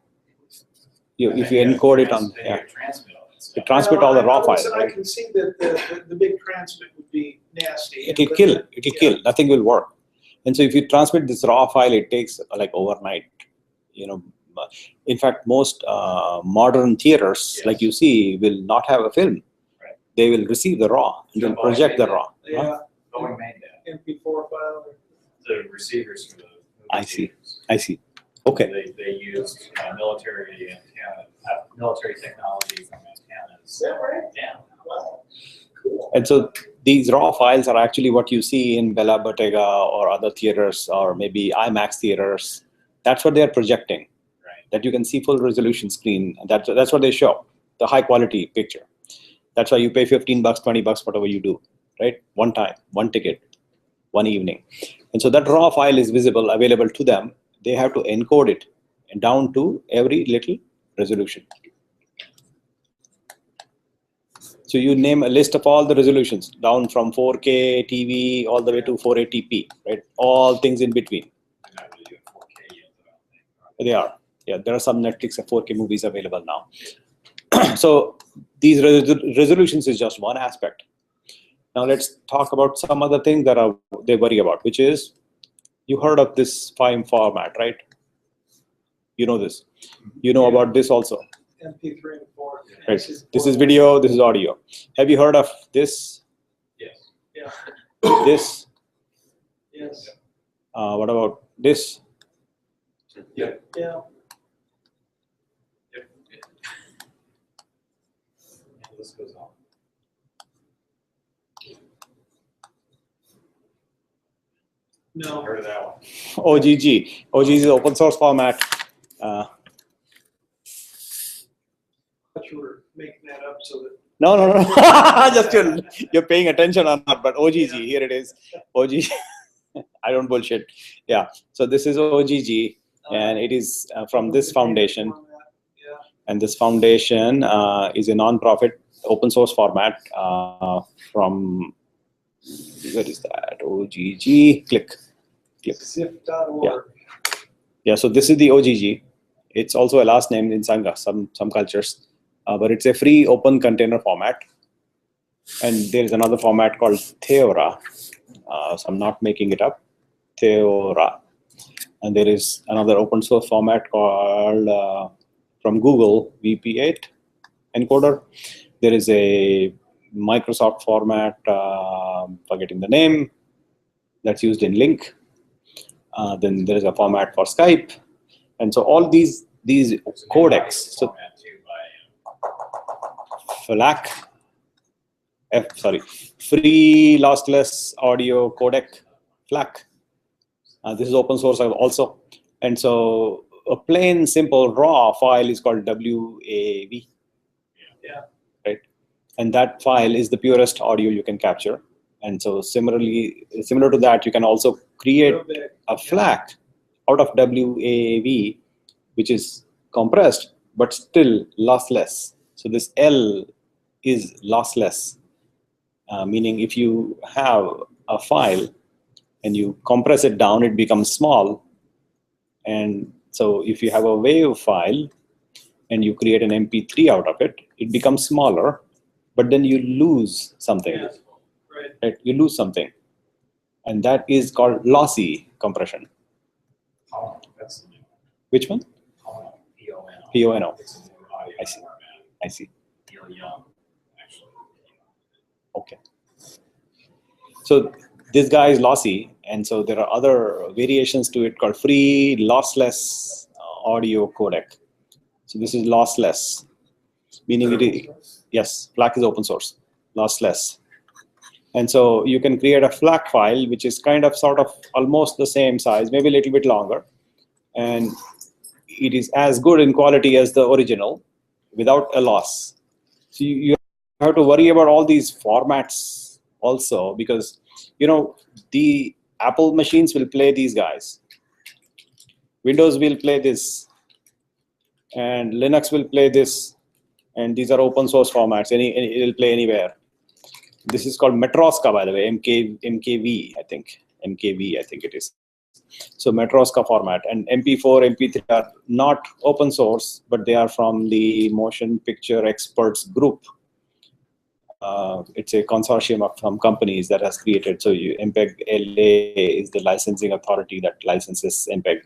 If you encode it on, Then you transmit all that you stuff. transmit all the raw I files, I right? can see that the big transmit would be nasty. It'll but- kill, yeah. nothing will work. And so if you transmit this raw file, it takes like overnight. In fact, most modern theaters, Yes. like you see, will not have a film. Right. They will receive the raw and then Jump project the on it. raw. Yeah, Boeing made that. MP4 file. The receivers for the movie I see. theaters. I see. Okay. They used military antenna, military technology from antennas. Is that right? Yeah. Wow. Cool. And so these raw files are actually what you see in Bella Bottega or other theaters or maybe IMAX theaters. That's what they're projecting. Right. That you can see full resolution screen. That's what they show, the high quality picture. That's why you pay $15, $20, whatever you do, right? One time, one ticket, one evening. And so that raw file is visible, available to them. They have to encode it down to every little resolution. So you name a list of all the resolutions down from 4K TV all the way to 480p, right? All things in between. They're not really doing 4K yet, but I don't think. They are. Yeah, there are some Netflix and 4K movies available now. So these resolutions is just one aspect. Now let's talk about some other things that they worry about, which is, you heard of this file format, right? You know this. You know about this also. MP3 and 4. Right. This is video, this is audio. Have you heard of this? Yes. Yeah. This? Yes. What about this? Yeah. Yep. The list goes on. No. Heard of that one? OGG. OGG is open source format. I thought you were making that up so that. No. Just you're paying attention or not, but OGG, here it is. OGG. I don't bullshit. Yeah. So this is OGG, and it is from this foundation. Yeah. And this foundation is a non-profit open source format from, where is that? OGG. Click. Zip.org. Yeah, so this is the OGG. It's also a last name in Sangha, some cultures, but it's a free open container format. And there is another format called Theora. So I'm not making it up. Theora. And there is another open source format called from Google, VP8 encoder. There is a Microsoft format, forgetting the name, that's used in Link. Then there is a format for Skype. And so all these There's an codecs, audio so format too by, FLAC, free lossless audio codec, FLAC. This is open source also. And so a plain simple raw file is called WAV. Yeah. Right. And that file is the purest audio you can capture. And so similar to that, you can also create Real big. a FLAC out of WAV which is compressed but still lossless. So this L is lossless, meaning if you have a file and you compress it down, it becomes small. And so if you have a WAV file and you create an MP3 out of it, it becomes smaller, but then you lose something. Yeah. Right? You lose something. And that is called lossy compression. Oh, that's the new one. Which one? Oh, PONO. PONO. It's a new audio I see. format. I see. Neil Young, actually. Okay. So this guy is lossy, and so there are other variations to it called free lossless audio codec. So this is lossless, meaning it is, yes, FLAC is open source, lossless. And so you can create a FLAC file, which is kind of sort of almost the same size, maybe a little bit longer. And it is as good in quality as the original without a loss. So you have to worry about all these formats also, because, you know, the Apple machines will play these guys. Windows will play this. And Linux will play this. And these are open source formats. It will play anywhere. This is called Matroska, by the way, MKV, I think. MKV, I think it is. So Matroska format. And MP4, MP3 are not open source, but they are from the Motion Picture Experts group. It's a consortium of some companies that has created. So MPEG LA is the licensing authority that licenses MPEG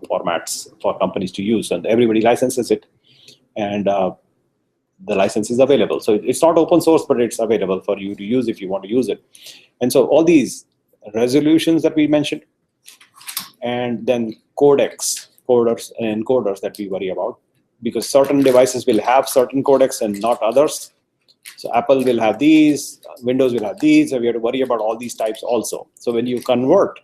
formats for companies to use. And everybody licenses it. And the license is available. So it's not open source, but it's available for you to use if you want to use it. And so all these resolutions that we mentioned, and then codecs, coders and encoders that we worry about, because certain devices will have certain codecs and not others. So Apple will have these, Windows will have these, and we have to worry about all these types also. So when you convert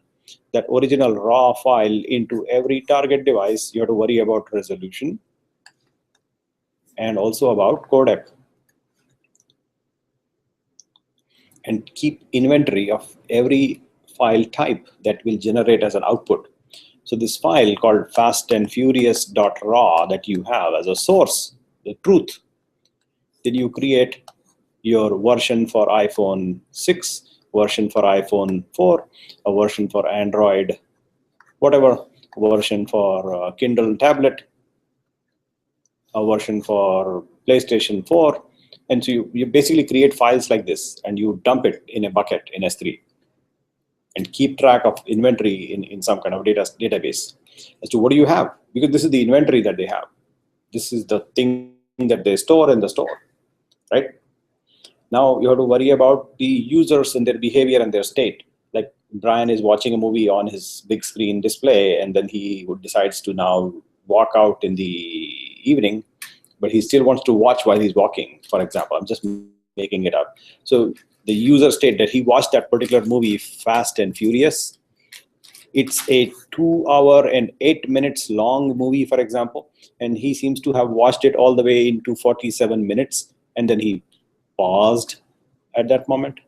that original raw file into every target device, you have to worry about resolution and also about codec. And keep inventory of every file type that will generate as an output. So this file called fastandfurious.raw that you have as a source, the truth, then you create your version for iPhone 6, version for iPhone 4, a version for Android, whatever, version for Kindle tablet, a version for PlayStation 4. And so you basically create files like this and you dump it in a bucket in S3 and keep track of inventory in some kind of database as to what do you have, because this is the inventory that they have. This is the thing that they store in the store, right? Now you have to worry about the users and their behavior and their state. Like Brian is watching a movie on his big screen display, and then he decides to now walk out in the evening, but he still wants to watch while he's walking, for example. I'm just making it up. So the user state that he watched that particular movie, Fast and Furious, it's a 2 hour and 8 minutes long movie, for example, and he seems to have watched it all the way into 47 minutes, and then he paused at that moment.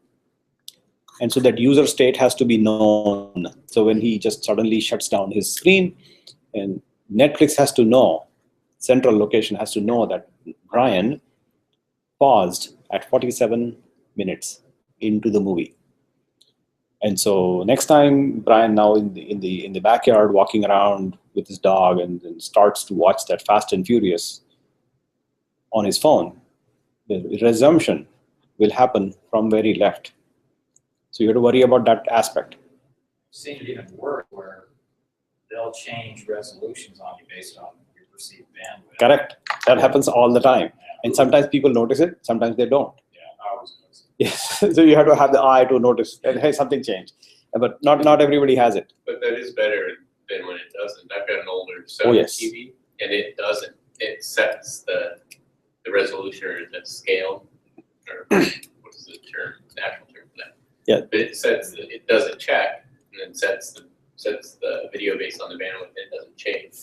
And so that user state has to be known. So when he just suddenly shuts down his screen, and Netflix has to know, central location has to know that Brian paused at 47 minutes into the movie. And so next time Brian now in the backyard walking around with his dog and starts to watch that Fast and Furious on his phone, the resumption will happen from where he left. So you have to worry about that aspect. I've seen it even work where they'll change resolutions on you based on your perceived bandwidth. Correct. That happens all the time. And sometimes people notice it, sometimes they don't. Yeah, I always notice it. Yes. So you have to have the eye to notice that, hey, something changed. But not everybody has it. But that is better than when it doesn't. I've got an older Oh, Sony yes. TV, and it doesn't. It sets the resolution or the scale, or what is the term, natural term for that? Yeah. But it doesn't check, and then sets the video based on the bandwidth. And it doesn't change.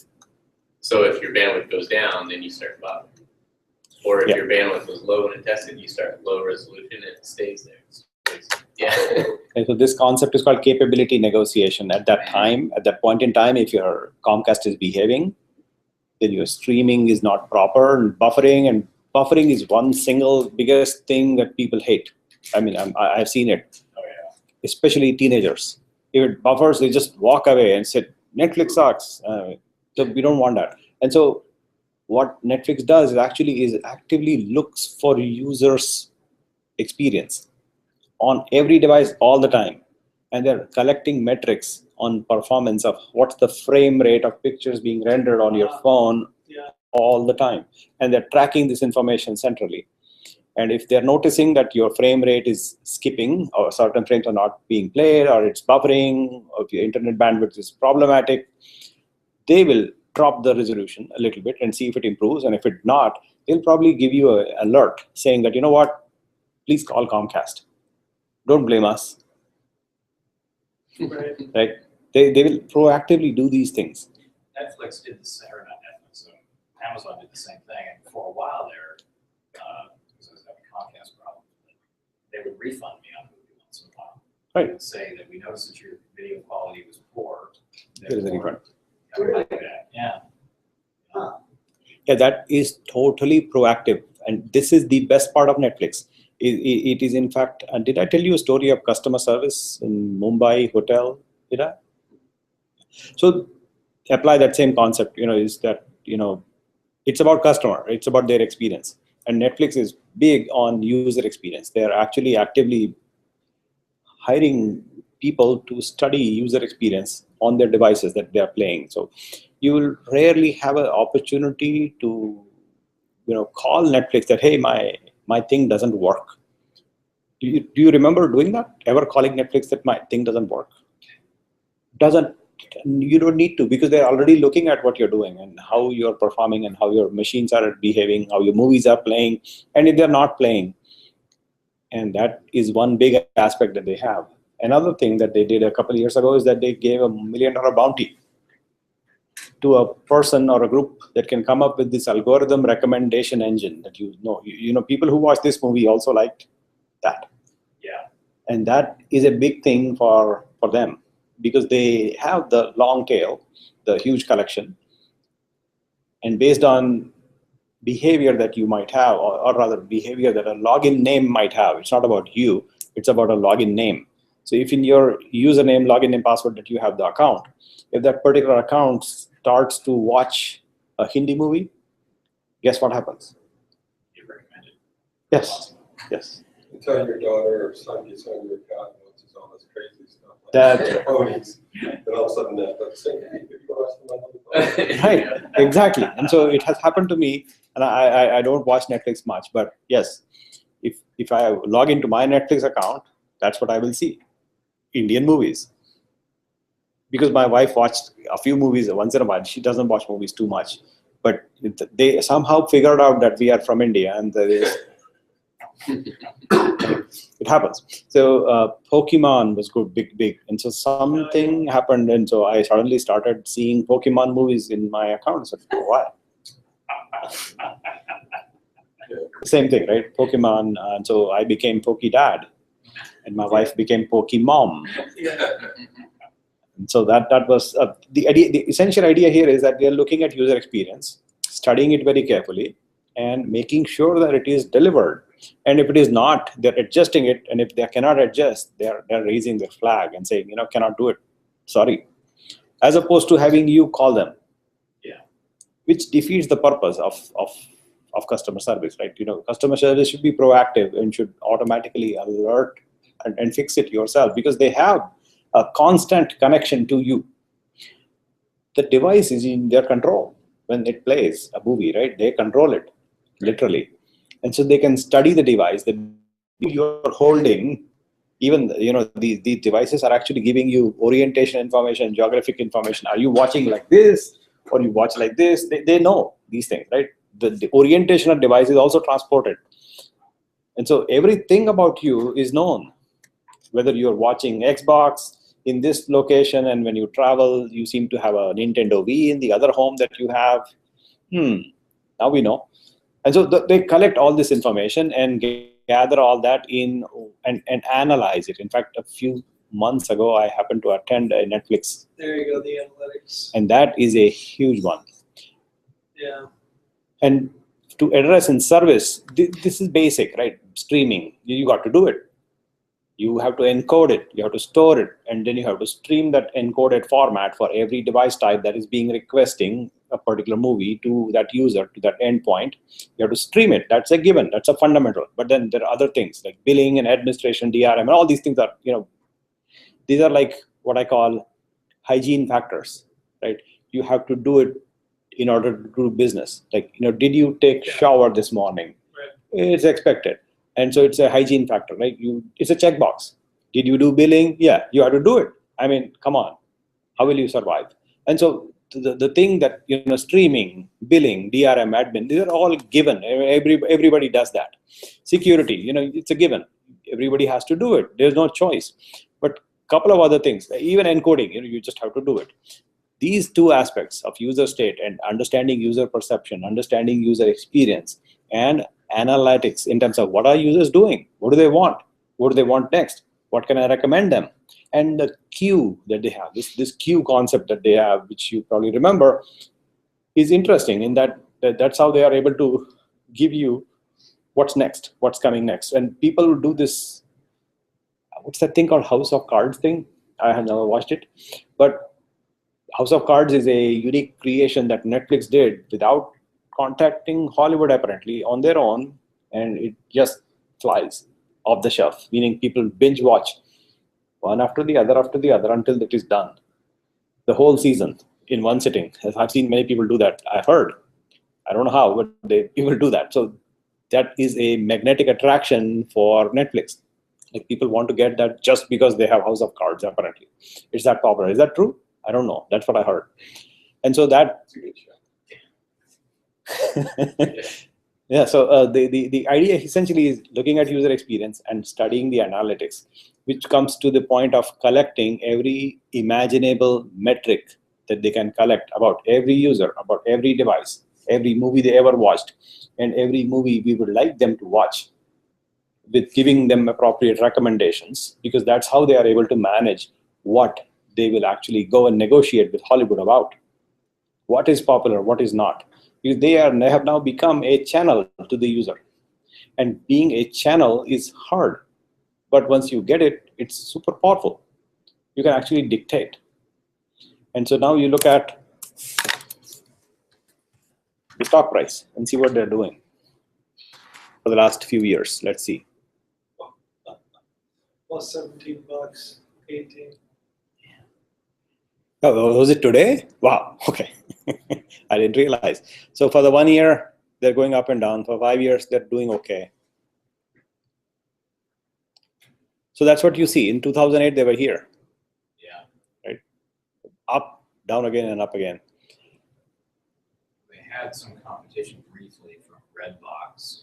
So if your bandwidth goes down, then you start buffering. Or if Yeah. your bandwidth was low and it tested, you start low resolution and it stays there. Yeah. And so this concept is called capability negotiation. At that time, at that point in time, if your Comcast is behaving, then your streaming is not proper, and buffering is one single biggest thing that people hate. I mean, I've seen it, Oh, yeah. especially teenagers. If it buffers, they just walk away and say, Netflix sucks. So we don't want that. And so what Netflix does is actively looks for users' experience on every device all the time. And they're collecting metrics on performance of what's the frame rate of pictures being rendered on your phone Yeah. all the time. And they're tracking this information centrally. And if they're noticing that your frame rate is skipping, or certain frames are not being played, or it's buffering, or if your internet bandwidth is problematic, they will drop the resolution a little bit and see if it improves. And if it not, they'll probably give you an alert saying that, you know what, please call Comcast. Don't blame us, Right. right? They will proactively do these things. Netflix did the same, or not Netflix, Amazon did the same thing, and for a while there, because I was having Comcast problems, they would refund me on a movie once in a while. Right. They would say that we noticed that your video quality was poor. There is a refund. Everybody did that, yeah. Yeah, that is totally proactive. And this is the best part of Netflix. It is, in fact, did I tell you a story of customer service in Mumbai hotel? Did I? So apply that same concept, is that, it's about customer, it's about their experience. And Netflix is big on user experience. They're actually actively hiring people to study user experience on their devices that they're playing. So you will rarely have an opportunity to, call Netflix that, hey, my thing doesn't work. Do you remember doing that? Ever calling Netflix that my thing doesn't work? You don't need to, because they're already looking at what you're doing and how you're performing and how your machines are behaving, how your movies are playing, and if they're not playing. And that is one big aspect that they have. Another thing that they did a couple of years ago is that they gave $1 million bounty to a person or a group that can come up with this algorithm recommendation engine that people who watch this movie also liked that. Yeah. And that is a big thing for them, because they have the long tail, the huge collection, and based on behavior that you might have, or rather behavior that a login name might have, it's not about you, it's about a login name. So if in your username, login name, password that you have the account, if that particular account starts to watch a Hindi movie, guess what happens? You recommend it. Yes, yes. Until your daughter or son gets on your account and watches all this crazy stuff. Like That- ponies, then all of a sudden Netflix saying, hey, could you watch the Right, exactly. And so it has happened to me, and I don't watch Netflix much, but yes, if I log into my Netflix account, that's what I will see, Indian movies. Because my wife watched a few movies once in a while. She doesn't watch movies too much, but they somehow figured out that we are from India, and there is it happens. So Pokemon was good, big, and so something happened, and so I suddenly started seeing Pokemon movies in my account. So why? Same thing, right? Pokemon, and so I became Pokedad, and my wife became Pokemom. Yeah. And so that was the idea. The essential idea here is that we are looking at user experience, studying it very carefully, and making sure that it is delivered. And if it is not, they're adjusting it. And if they cannot adjust, they're raising their flag and saying, cannot do it. Sorry. As opposed to having you call them. Yeah. Which defeats the purpose of customer service, right? Customer service should be proactive and should automatically alert and fix it yourself, because they have a constant connection to you. The device is in their control when it plays a movie, right? They control it, literally. And so they can study the device that you're holding. Even, these devices are actually giving you orientation information, geographic information. Are you watching like this, or you watch like this? They know these things, right? The orientation of device is also transported. And so everything about you is known. Whether you're watching Xbox in this location, and when you travel, you seem to have a Nintendo Wii in the other home that you have. Now we know. And so they collect all this information and gather all that in and analyze it. In fact, a few months ago, I happened to attend a Netflix. There you go, the analytics. And that is a huge one. Yeah. And to address in service, this is basic, right? Streaming, you got to do it. You have to encode it, you have to store it, and then you have to stream that encoded format for every device type that is being requesting a particular movie to that user, to that endpoint. You have to stream it. That's a given. That's a fundamental. But then there are other things like billing and administration, DRM, and all these things are, these are like what I call hygiene factors, right? You have to do it in order to do business. Like, did you take shower this morning? Right. It's expected. And so it's a hygiene factor, right? It's a checkbox. Did you do billing? Yeah, you have to do it. I mean, come on, how will you survive? And so the thing that, streaming, billing, DRM, admin, these are all given. Everybody does that. Security, it's a given. Everybody has to do it. There's no choice. But couple of other things, even encoding, you just have to do it. These two aspects of user state and understanding user perception, understanding user experience, and analytics in terms of what are users doing, what do they want, what do they want next, what can I recommend them, and the queue that they have, this queue concept that they have, which you probably remember, is interesting in that's how they are able to give you what's next, what's coming next. And people do this, what's that thing called House of Cards thing? I have never watched it, but House of Cards is a unique creation that Netflix did without contacting Hollywood, apparently, on their own, and it just flies off the shelf, meaning people binge watch one after the other until it is done. The whole season in one sitting. I've seen many people do that. I've heard. I don't know how, but people do that. So that is a magnetic attraction for Netflix. Like, people want to get that just because they have House of Cards, apparently. It's that popular. Is that true? I don't know. That's what I heard. And so It's a good show. yeah, so the idea essentially is looking at user experience and studying the analytics, which comes to the point of collecting every imaginable metric that they can collect about every user, about every device, every movie they ever watched, and every movie we would like them to watch, with giving them appropriate recommendations, because that's how they are able to manage what they will actually go and negotiate with Hollywood about. What is popular, what is not. Because they have now become a channel to the user. And being a channel is hard. But once you get it, it's super powerful. You can actually dictate. And so now you look at the stock price and see what they're doing for the last few years. Let's see. Plus $17, 18. Oh, was it today? Wow, okay. I didn't realize. So for the 1 year, they're going up and down. For 5 years, they're doing okay. So that's what you see. In 2008, they were here. Yeah. Right? Up, down again, and up again. They had some competition briefly from Redbox.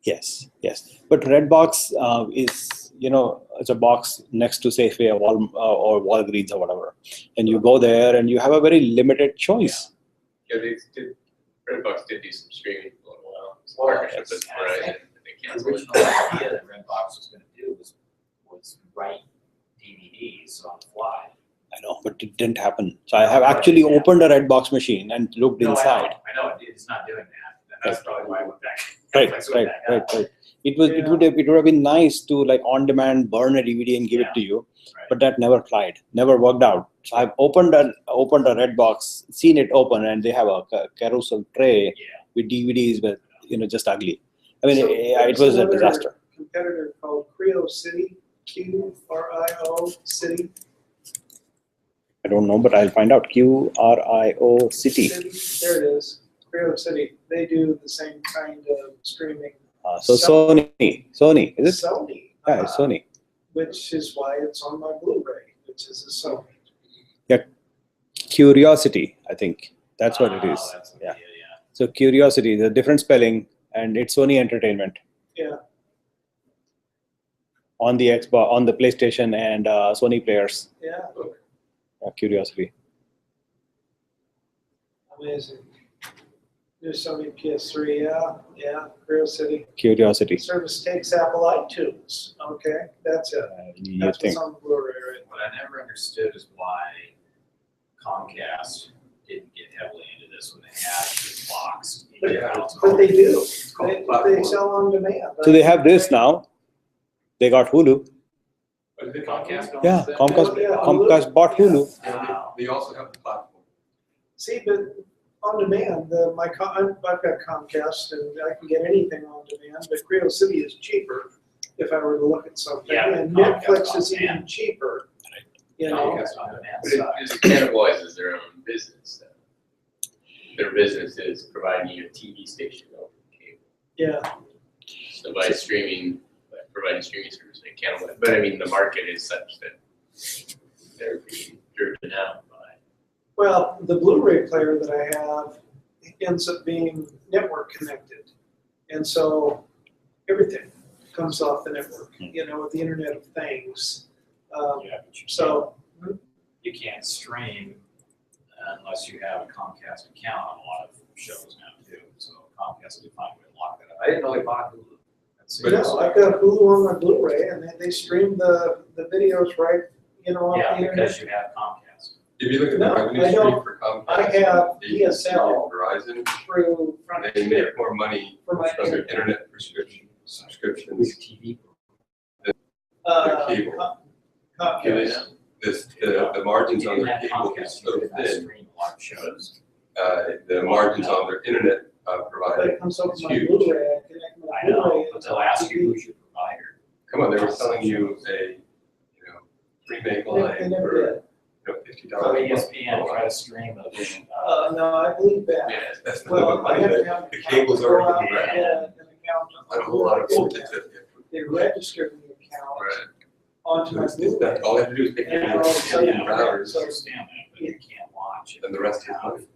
Yes, yes. But Redbox is, it's a box next to Safeway or Walgreens or whatever. And you go there and you have a very limited choice. Yeah, Redbox did do some streaming for a while. It's a partnership with Verizon. They The canceled it. original idea that Redbox was going to do was write DVDs on the fly. I know, but it didn't happen. So I have actually opened a Redbox machine and looked No, inside. I know it's not doing that. And that's probably why I went back. Right. It Yeah. would have been nice to like on demand burn a DVD and give it to you, Right. but that never worked out. So I've opened a Redbox, seen it open, and they have a carousel tray Yeah. with DVDs, but just ugly. I mean, So it there's was a another disaster. Competitor called Creo City, QRIO City. I don't know, but I'll find out. QRIO City. There it is, Creo City. They do the same kind of streaming. So Sony, is it? Sony. Yeah, it's Sony. Which is why it's on my Blu-ray, which is a Sony. Curiosity, I think that's what it is. Oh, that's Yeah. yeah. So Curiosity, the different spelling, and it's Sony Entertainment Yeah, on the Xbox, on the PlayStation, and Sony players. yeah, Curiosity. amazing. There's Sony PS3, yeah, Creo City. Curiosity. Service takes Apple iTunes. Okay, that's it. You That's think? what's on Blu-ray right What I never understood is why Comcast didn't get heavily into this when they had the But they do. It's called They platform. sell on demand. So they have this now. They got Hulu. What is it? Comcast owns Yeah, that? Comcast, Yeah, Comcast bought Hulu. Yeah, they also have the platform. See, but on demand, I've got Comcast and I can get anything on demand, but Creo City is cheaper if I were to look at something. Yeah, And Comcast Netflix on is even demand. cheaper. You know, Comcast on demand But side. it cannibalizes their own business. Though. Their business is providing you a TV station over cable. yeah, So by providing streaming service, they cannibalize. But I mean, the market is such that they're being driven out by. well, the Blu-ray player that I have ends up being network connected. And so everything comes off the network, you know, with the Internet of Things. Yeah, but you So, you can't stream unless you have a Comcast account on a lot of shows now too. So Comcast would find a way to lock that up. I didn't know they bought Hulu. That's But it's- no, I've got Hulu on my Blu-ray and they stream the videos right, you know, off Yeah, the Internet. because you have Comcast. If you look at the No, revenue I stream don't. for Comcast, I have AT&T, DSL. and Verizon, Through they Frontier make more money for my from their internet. internet subscriptions TV. Uh, cable. Comcast. The margins on You their have cable is Comcast, so you can thin, stream a lot of shows. the margins on their internet But provider it comes up is with my huge. Blu-ray, I connect my I know, Blu-ray. but they'll ask you who's your provider. Come on, they were selling you a, 3 meg line They never for, did. $50. Go to a month. ESPN, try to stream a vision. No, I believe that. Yeah, That's not Well, what I money have is. to have. The cable's go already out and been get an account on A whole lot of Blu-ray. voltage that They registered the account right. onto my it's Blu-ray. not, all they have to do is pick And your all of a sudden, routers, I understand that, but you can't watch it. and the rest is without- money.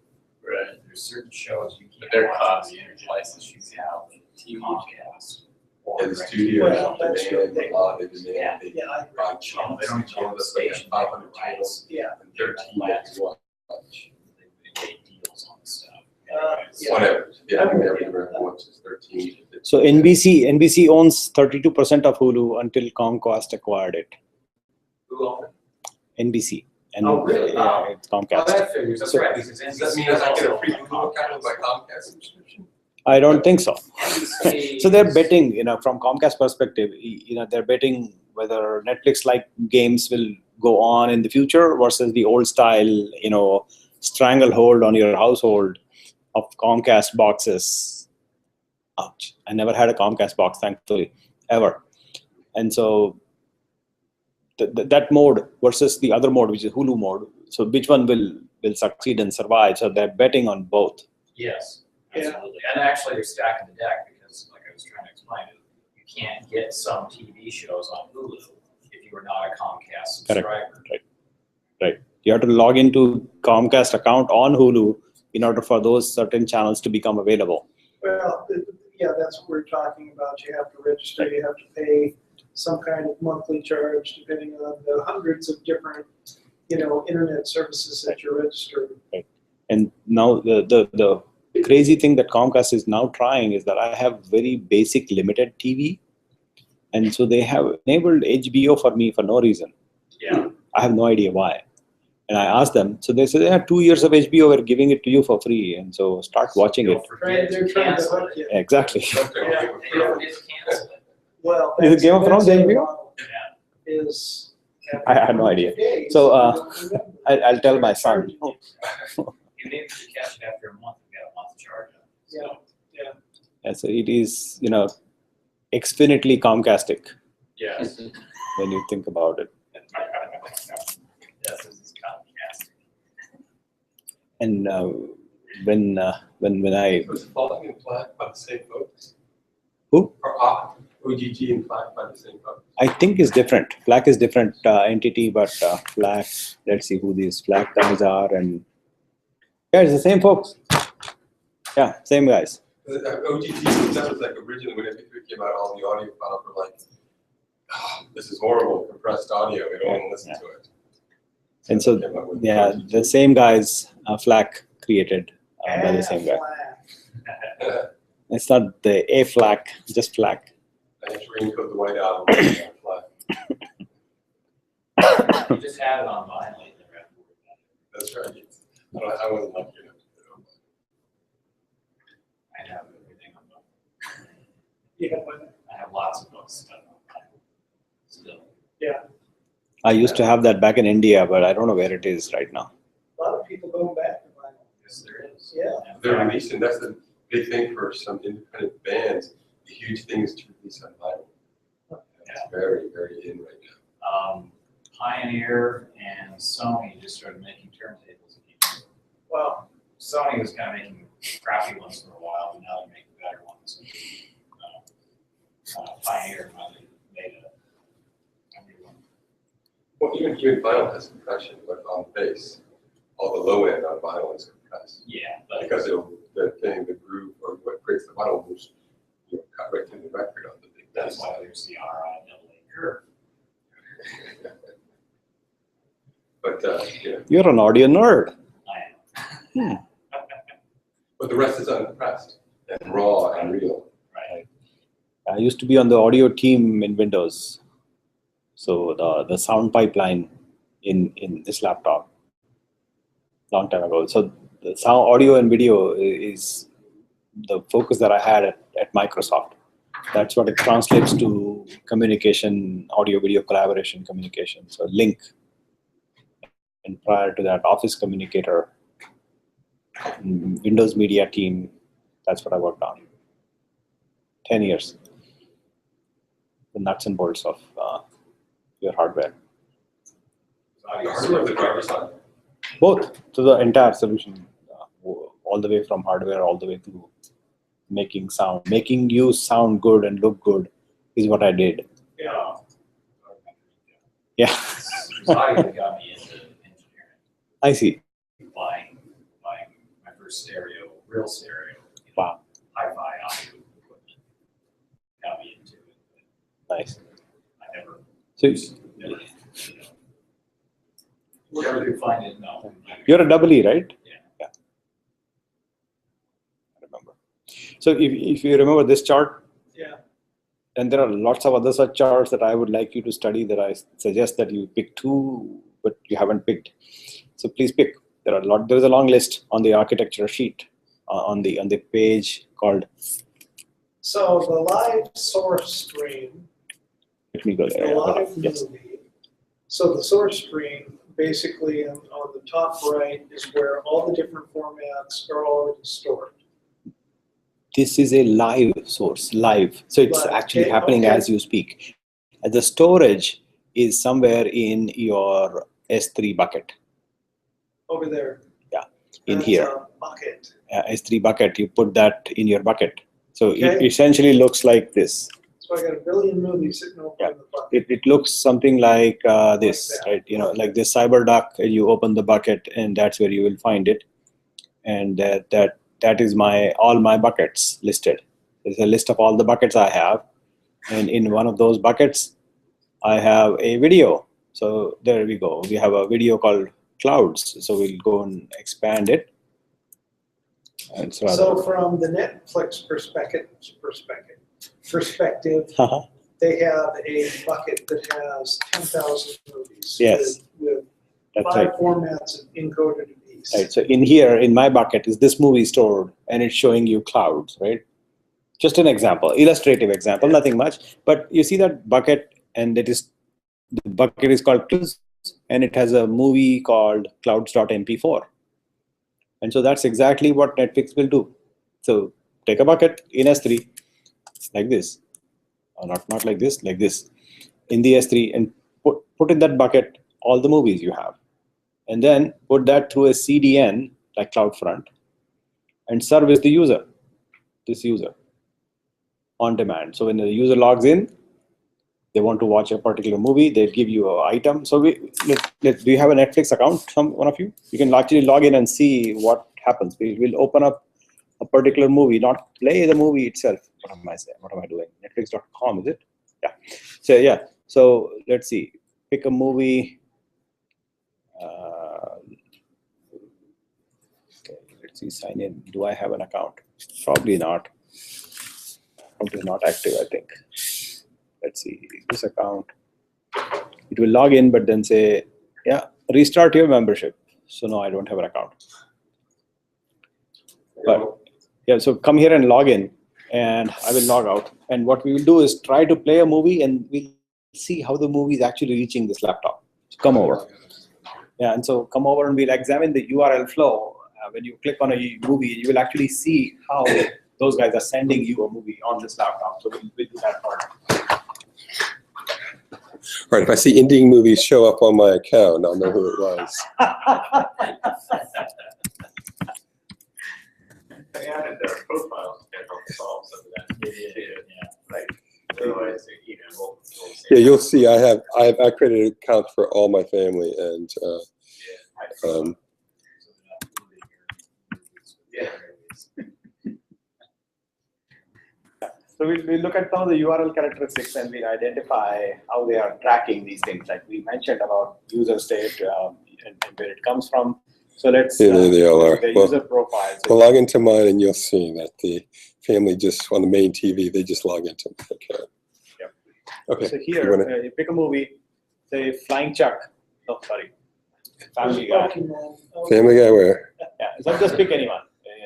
Right. There's certain shows you But can't their watch cost on the internet license unless you have TV. Comcast. or And the direct- studios Well, that's true. demand a lot, they Yeah. demand, they Yeah, I agree. buy You know, channels, they don't even have a that's like station. 500 channels Yeah. and 13 megs watch. They make deals on the stuff. Yeah. Whatever, yeah, I think I'm with everywhere you. once is 13. So NBC owns 32% of Hulu until Comcast acquired it. Who owns it? NBC. And Oh, really? yeah, it's Well, Comcast. that figures, that's So- right, because Does that NBC mean I get a also free owns Hulu account with my Comcast. Comcast subscription? I don't think so. NBC So they're betting, from Comcast perspective, they're betting whether Netflix-like games will go on in the future versus the old style, stranglehold on your household of Comcast boxes. Ouch! I never had a Comcast box, thankfully, ever. And so that mode versus the other mode, which is Hulu mode. So which one will succeed and survive? So they're betting on both. Yes, Yeah. absolutely. And actually, they're stacking the deck because, like I was trying to explain, you can't get some TV shows on Hulu if you are not a Comcast subscriber. You have to log into Comcast account on Hulu in order for those certain channels to become available. Well, yeah, that's what we're talking about. You have to register, you have to pay some kind of monthly charge depending on the hundreds of different, internet services that you're registered. And now the crazy thing that Comcast is now trying is that I have very basic limited TV. And so they have enabled HBO for me for no reason. Yeah, I have no idea why. And I asked them, so they said, yeah, 2 years of HBO, we're giving it to you for free. And so start watching it. don't forget They're to trying to cancel hook it. you. Exactly. Don't Yeah. forget They don't forget to cancel it. Well, Is it Game of Thrones that's the HBO? model Is. I had no idea. Days, So, you don't remember. I'll tell my son. Even if you catch it after a month, you got a month charge on it. Yeah. Yeah, so it is, exfinitely Comcastic Yes. when you think about it. Yes, this is Comcast. And when I Was Falling and Flat by the same folks? Who? Or OGG and Flat by the same folks? I think is different. Flack is different entity, but Flack. Let's see who these Flack guys are, and yeah, it's the same folks. Yeah, same guys. OGG, that was like originally when it came out, all the audio files were like, this is horrible, compressed audio, we don't want to listen to it. And so, Came up with yeah, OGG. the same guys Flack created by the same guy. Flat. It's not the A Flack, just Flack. I have to re-encode the white album. Flat. You just had it on vinyl. You never had to worry about it. That's right. I wasn't lucky enough to do I You have one? I have lots of books, but still. I used to have that back in India, but I don't know where it is right now. A lot of people going back to vinyl. Yes, there is. Yeah. In They're fact, releasing, that's the big thing for some independent bands. The huge thing is to release on vinyl. It's very, very in right now. Pioneer and Sony just started making turntables again. Wow. Sony was kind of making crappy ones for a while, but now they're making better ones. Pioneer finally made a new one. Well, even vinyl has compression, but on bass, all the low end on vinyl is compressed. Yeah, but Because the groove, or what creates the vinyl moves, cut right through the record on the big that's bass. why there's the RI curve. But, You're an audio nerd. I am. but the rest is uncompressed and raw and real. Right. I used to be on the audio team in Windows. So the sound pipeline in this laptop, long time ago. So the sound, audio and video is the focus that I had at Microsoft. That's what it translates to: communication, audio, video, collaboration, communication. So Link. And prior to that, Office Communicator, Windows Media Team. That's what I worked on. 10 years. The nuts and bolts of your hardware. The hardware of the driver's side. Both, to the entire solution, all the way from hardware, all the way to making sound. Making you sound good and look good is what I did. Yeah. Yeah, It's audio that got me into engineering. I see. Buying my first stereo, real stereo. Wow. Hi-fi audio equipment. Got me into it. Nice. I never, So never, wherever you find it, no. you're a double E, right? Yeah. I remember. So if you remember this chart, Yeah. and there are lots of other such charts that I would like you to study, that I suggest that you pick two, but you haven't picked. So please pick. There is a long list on the architecture sheet on the page called. So the live source stream, Let me go the there. live Yes. movie. So the source stream, basically on the top right is where all the different formats are already stored. This is a live source, live. So it's Live. actually Okay, happening okay. as you speak. And the storage is somewhere in your S3 bucket. Over there. In That's here. a bucket. S3 bucket, you put that in your bucket. So it Okay. essentially looks like this. So I got a billion movies sitting over Yeah. in the bucket. It looks something like this, Like that. right? You know, like this CyberDuck, you open the bucket and that's where you will find it. And that is all my buckets listed. There's a list of all the buckets I have. And in one of those buckets, I have a video. So there we go. We have a video called Clouds. So we'll go and expand it. And it's rather, So from the Netflix perspective, they have a bucket that has 10,000 movies. Yes. With that's 5 right. formats encoded a piece. Right. So in here, in my bucket, is this movie stored, and it's showing you clouds, right? Just an example, illustrative example, nothing much. But you see that bucket, and the bucket is called Clouds, and it has a movie called Clouds.mp4. And so that's exactly what Netflix will do. So take a bucket in S3, like this, or not like this, like this, in the S3, and put in that bucket all the movies you have. And then put that through a CDN, like CloudFront, and service the user, this user, on demand. So when the user logs in, they want to watch a particular movie, they give you an item. So do you have a Netflix account, one of you? You can actually log in and see what happens. We will open up a particular movie, not play the movie itself. What am I saying? What am I doing? Netflix.com, is it? Yeah. So let's see. Pick a movie. Okay, let's see. Sign in. Do I have an account? Probably not. Account is not active, I think. Let's see. This account. It will log in, but then say, yeah, restart your membership. So no, I don't have an account. But yeah, so come here and log in, and I will log out. And what we will do is try to play a movie, and we'll see how the movie is actually reaching this laptop. So come over. Yeah, and so come over and we'll examine the URL flow. When you click on a movie, you will actually see how those guys are sending you a movie on this laptop. So we'll do that part. All right, if I see Indian movies show up on my account, I'll know who it was. They added their profiles to help solve some of that. Yeah. Like, otherwise, we'll say, Yeah, you'll see. I created an account for all my family, and yeah. So we'll look at some of the URL characteristics, and we'll identify how they are tracking these things. Like we mentioned about user state and where it comes from. So let's yeah, there they all are. the Well, user profile. So Well, log into mine, and you'll see that the family just on the main TV, they just log into my account. Yep. Okay. So you here, wanna- you pick a movie, say Flying Chuck. Oh, sorry, Family Guy. Pokemon. Oh, Family Guy, where? Yeah, so just pick anyone.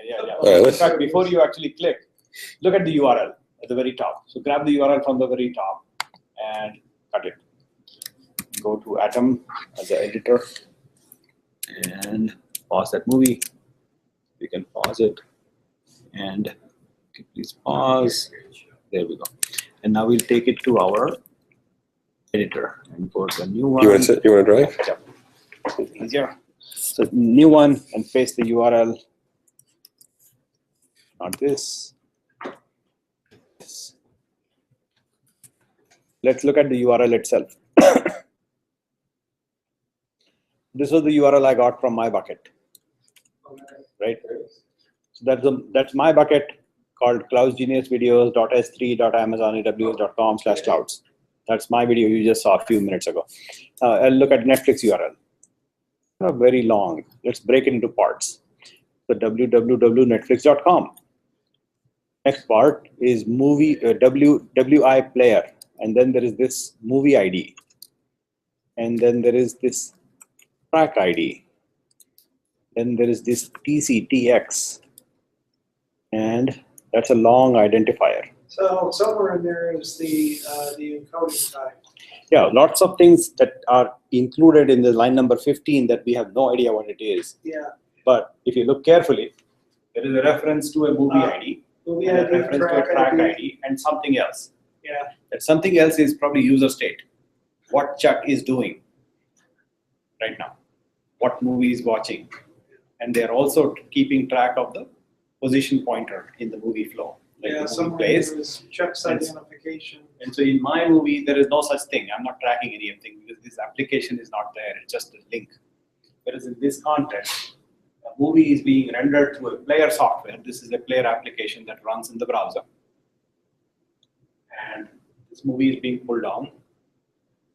Yeah. All right, In let's- fact, before you actually click, look at the URL at the very top. So grab the URL from the very top and cut it. Go to Atom as the editor and pause that movie. You can pause it and please pause. There we go. And now we'll take it to our editor and go to a new one. You want to drive? Easier. So new one and paste the URL. Not this. This. Let's look at the URL itself. This was the URL I got from my bucket, right? So that's my bucket called cloudsgeniusvideos.s3.amazonaws.com/clouds. That's my video you just saw a few minutes ago. I'll look at Netflix URL. Very long. Let's break it into parts. So www.netflix.com. Next part is movie WI player, and then there is this movie ID, and then there is this track ID, then there is this TCTX, and that's a long identifier. So somewhere in there is the encoding time. Yeah, lots of things that are included in the line number 15 that we have no idea what it is. Yeah. But if you look carefully, there is a reference to a movie ID, Movie and a ID, reference to a track ID, and something else. Yeah. That something else is probably user state. What Chuck is doing right now, what movie is watching, and they're also keeping track of the position pointer in the movie flow. Like Yeah, the movie somewhere plays. there is Chuck's identification. And so in my movie, there is no such thing. I'm not tracking anything because this application is not there. It's just a link. Whereas in this context, a movie is being rendered through a player software. This is a player application that runs in the browser. And this movie is being pulled down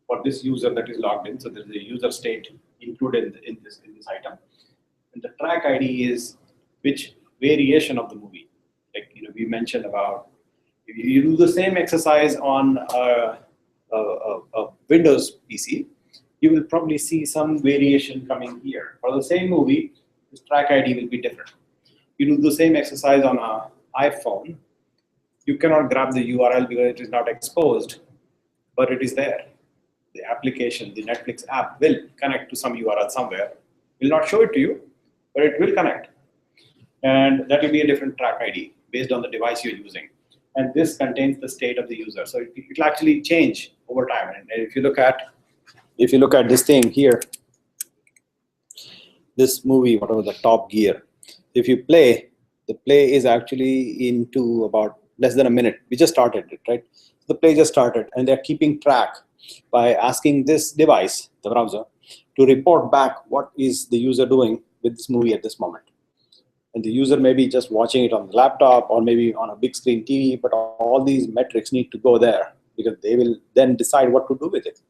for this user that is logged in. So there's a user state included in this item. And the track ID is which variation of the movie. Like we mentioned about, if you do the same exercise on a Windows PC, you will probably see some variation coming here. For the same movie, this track ID will be different. You do the same exercise on an iPhone, you cannot grab the URL because it is not exposed, but it is there. The application, the Netflix app will connect to some URL somewhere. Will not show it to you, but it will connect. And that will be a different track ID based on the device you're using. And this contains the state of the user. So it will actually change over time. And if you look at this thing here, this movie, whatever the Top Gear, if you play, the play is actually into about less than a minute. We just started it, right? The play just started, and they're keeping track by asking this device, the browser, to report back what is the user doing with this movie at this moment. And the user may be just watching it on the laptop or maybe on a big screen TV, but all these metrics need to go there because they will then decide what to do with it.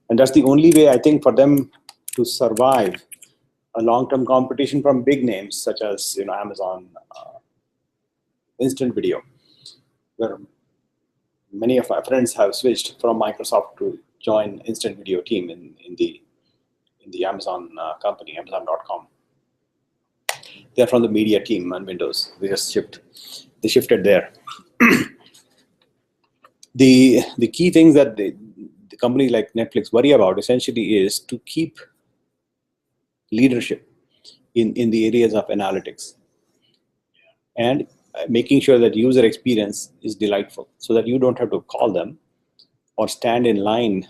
And that's the only way, I think, for them to survive a long-term competition from big names such as Amazon Instant Video, where many of my friends have switched from Microsoft to join Instant Video team in the Amazon company, Amazon.com. They're from the media team on Windows. They just shipped they shifted there. The key things that the companies like Netflix worry about essentially is to keep leadership in the areas of analytics and making sure that user experience is delightful so that you don't have to call them or stand in line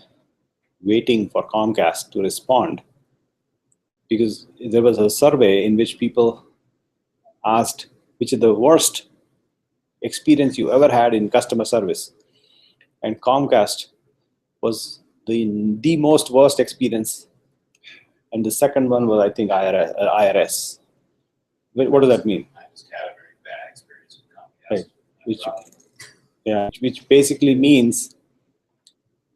waiting for Comcast to respond. Because there was a survey in which people asked which is the worst experience you ever had in customer service, and Comcast was the most worst experience, and the second one was, I think, IRS. What does that mean? I just had a very bad experience with Comcast. Right. Which basically means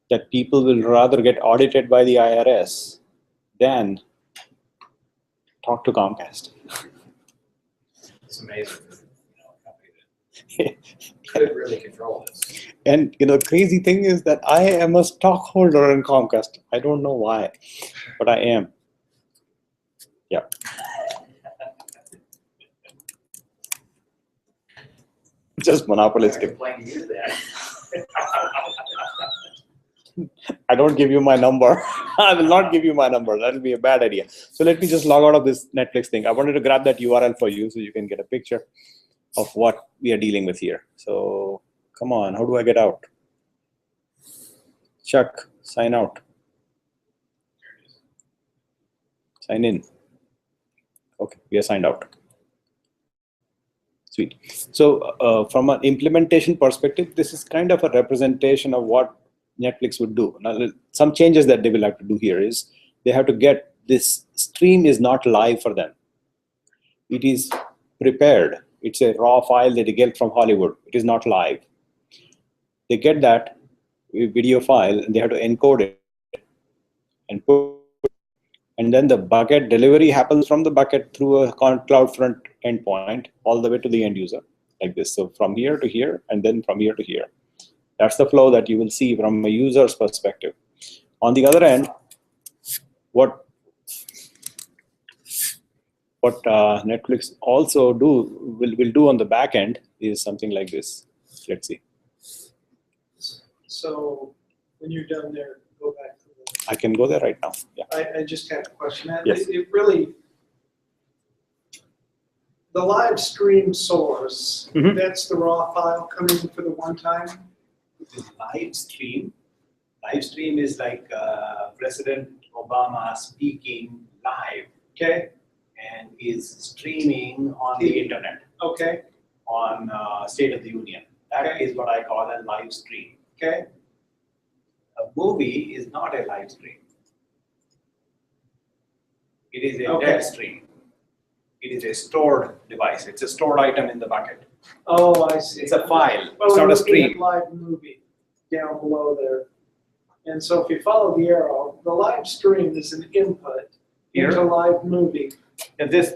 that people will rather get audited by the IRS than talk to Comcast. It's amazing that, a company that could really control this. And crazy thing is that I am a stockholder in Comcast. I don't know why, but I am. Yeah. Just monopolistic. Playing you that. I don't give you my number. I will not give you my number. That will be a bad idea. So let me just log out of this Netflix thing. I wanted to grab that URL for you so you can get a picture of what we are dealing with here. So come on, how do I get out? Chuck, sign out. Sign in. Okay, we are signed out. Sweet. So from an implementation perspective, this is kind of a representation of what Netflix would do. Now, some changes that they will have to do here is they have to get this stream is not live for them. It is prepared. It's a raw file that they get from Hollywood. It is not live. They get that video file and they have to encode it and put, and then the bucket delivery happens from the bucket through a CloudFront endpoint all the way to the end user like this. So from here to here and then from here to here. That's the flow that you will see from a user's perspective. On the other end, what Netflix also will do on the back end is something like this. Let's see. So when you're done there, go back to the. I can go there right now. Yeah. I just had a question. Yes. It really, the live stream source, Mhm. that's the raw file coming for the one time? The live stream is like President Obama speaking live Okay, and is streaming on the internet okay, on State of the Union. That is what I call a live stream. okay, A movie is not a live stream. It is a Okay. dead stream. It is a stored device. It's a stored item in the bucket. oh, I see. It's a file. Well, It's we're not a looking at stream. live movie down below there. And so if you follow the arrow, the live stream is an input Here? into live movie. And this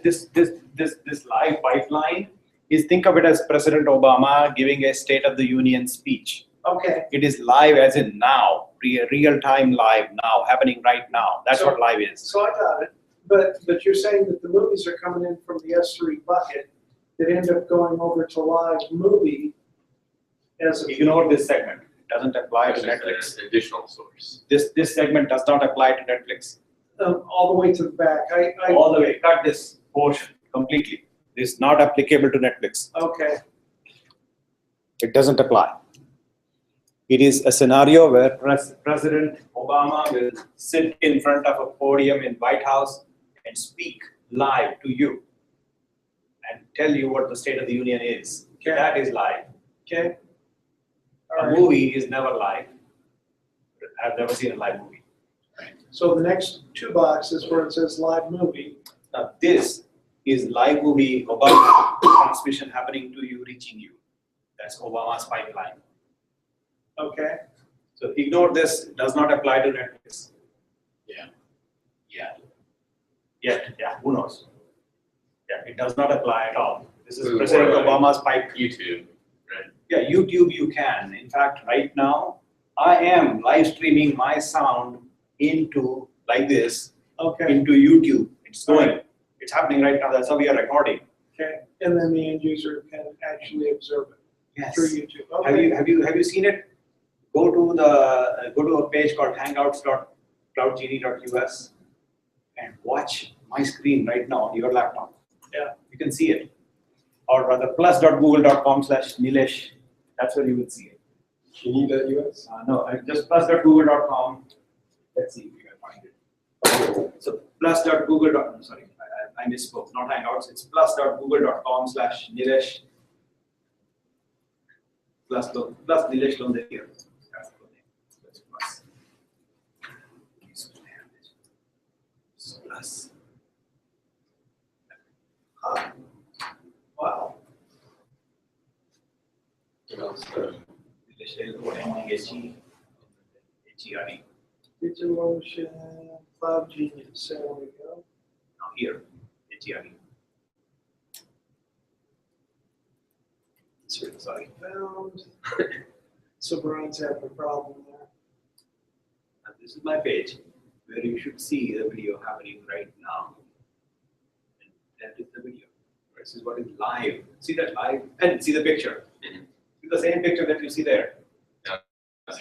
live pipeline is, think of it as President Obama giving a State of the Union speech. Okay, It is live as in now, real time live now, happening right now. That's So- what live is. so I got it. But you're saying that the movies are coming in from the S3 bucket that end up going over to live movie as a. Ignore this segment. It doesn't apply Which to is Netflix. an additional source. This segment does not apply to Netflix. All the way to the back. All the way, cut this portion completely. It's not applicable to Netflix. Okay, It doesn't apply. It is a scenario where President Obama will sit in front of a podium in White House and speak live to you and tell you what the State of the Union is. Okay. That is live. okay. All A right. movie is never live. I've never seen a live movie. So the next two boxes where it says live movie. Now this is live movie Obama transmission happening to you, reaching you. That's Obama's pipeline. Okay, So ignore this, it does not apply to Netflix. Yeah. Yet, who knows? Yeah, it does not apply at all. This is Ooh, President or like Obama's pipe. YouTube, right? Yeah, YouTube you can. In fact, right now, I am live streaming my sound into, like this, okay, into YouTube. It's going. It's happening right now. That's how we are recording. okay. And then the end user can actually observe it Yes. through YouTube. Have Okay. you seen it? Go to a page called hangouts.cloudgenie.us and watch my screen right now on your laptop. Yeah. You can see it. Or rather plus.google.com/Nilesh. That's where you will see it. Genie.us? No, just plus.google.com. Let's see if you can find it. So plus.google. Sorry, I misspoke. Not Hangouts. It's plus.google.com/Nilesh. Plus Nilesh Londeria. That's the name. That's plus. So plus. Wow. What else? Nilesh L-O-N-D-H-E-R-E. DigitalOcean, Cloud Genius, there we go. Now here, H-E-R-E. Sorry. Found. So Brian's having a problem there. And this is my page where you should see the video happening right now. And that is the video. This is what is live. See that live? And see the picture. Mhm. See the same picture that you see there. So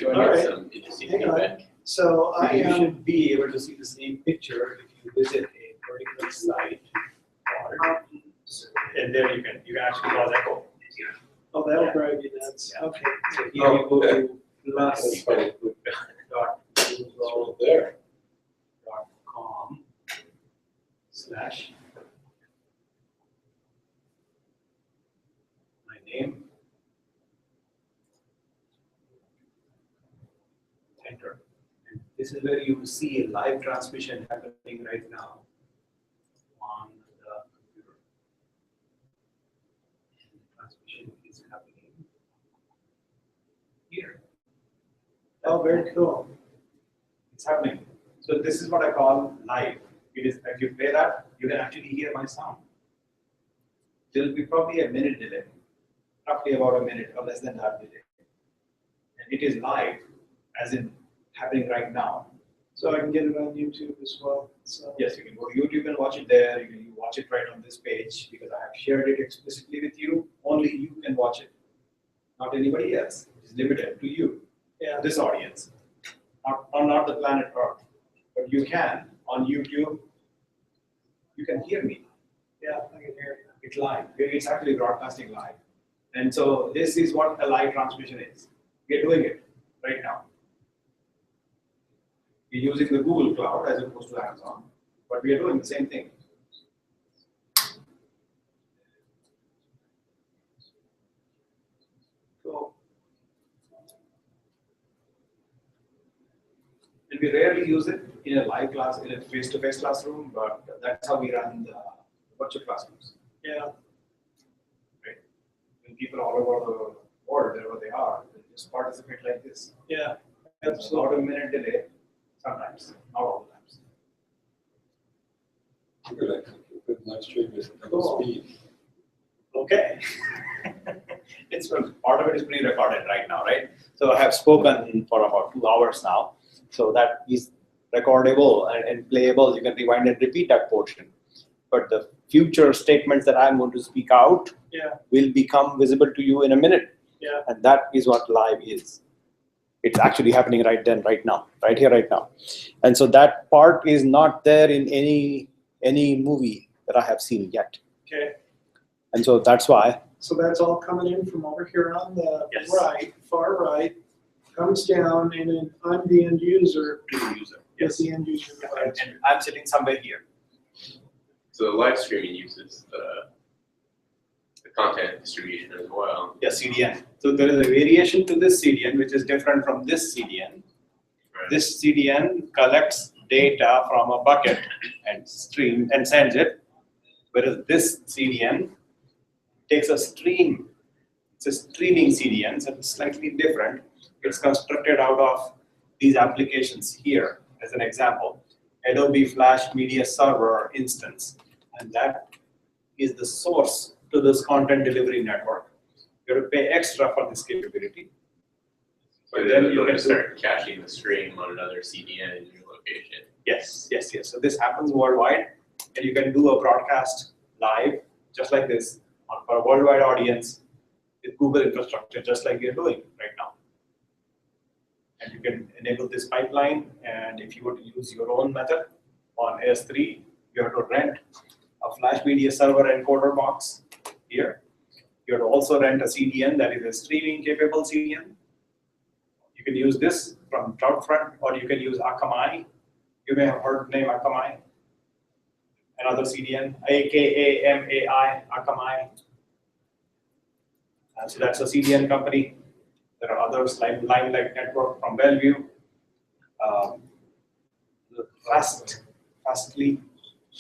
you All get right. some interesting Hang on. feedback. So I You am, should be able to see the same picture if you visit a particular site. And there you can actually cause echo. oh, that'll drive you nuts. Yeah. Okay. So here you go to That's funny. plus.google.com/ my name. Enter. And this is where you will see a live transmission happening right now on the computer. And the transmission is happening here. Oh, very cool. It's happening. So this is what I call live. It is, if you play that, you can actually hear my sound. There will be probably a minute delay, roughly about a minute or less than that delay. And it is live, as in happening right now. So I can get it on YouTube as well. So Yes, you can go to YouTube and watch it there. You can watch it right on this page because I have shared it explicitly with you. Only you can watch it, not anybody else. It's limited to you, yeah, this audience, not the planet Earth. But you can on YouTube. You can hear me. yeah, I can hear you. It's live. It's actually broadcasting live. And so this is what a live transmission is. We're doing it right now. We're using the Google Cloud as opposed to Amazon, but we are doing the same thing. Cool. And we rarely use it in a live class, in a face-to-face classroom, but that's how we run the virtual classrooms. Yeah, Right? When people all over the world, wherever they are, they just participate like this. yeah, It's absolutely. about a minute delay, sometimes, not all the times. Good, I think. Good live stream is double Cool. speed. Okay. It's part of it is pre-recorded right now, right? So I have spoken for about 2 hours now. So that is recordable and playable. You can rewind and repeat that portion. But the future statements that I'm going to speak out Yeah, will become visible to you in a minute. yeah, And that is what live is. It's actually happening right then, right now, right here, right now. And so that part is not there in any movie that I have seen yet. okay. And so that's why. So that's all coming in from over here on the Yes. right, far right, comes down, and then I'm the end user, To the user. is the end user And, device. and I'm sitting somewhere here. So the live streaming uses the content distribution as well. Yeah, CDN. So there is a variation to this CDN, which is different from this CDN. Right. This CDN collects data from a bucket and sends it, whereas this CDN takes a stream. It's a streaming CDN, so it's slightly different. It's constructed out of these applications here, as an example. Adobe Flash Media Server instance, and that is the source to this content delivery network. You have to pay extra for this capability. But then then you you're can gonna start caching the stream on another CDN in your location. Yes, yes, yes. So this happens worldwide, and you can do a broadcast live, just like this, for a worldwide audience with Google infrastructure, just like you're doing right now. And you can enable this pipeline, and if you were to use your own method on AS3, you have to rent a Flash Media server encoder box here. You have to also rent a CDN that is a streaming capable CDN. You can use this from CloudFront, or you can use Akamai. You may have heard the name Akamai. Another CDN, AKAMAI, Akamai. So that's a CDN company. There are others like Limelight Network from Bellevue, Fastly,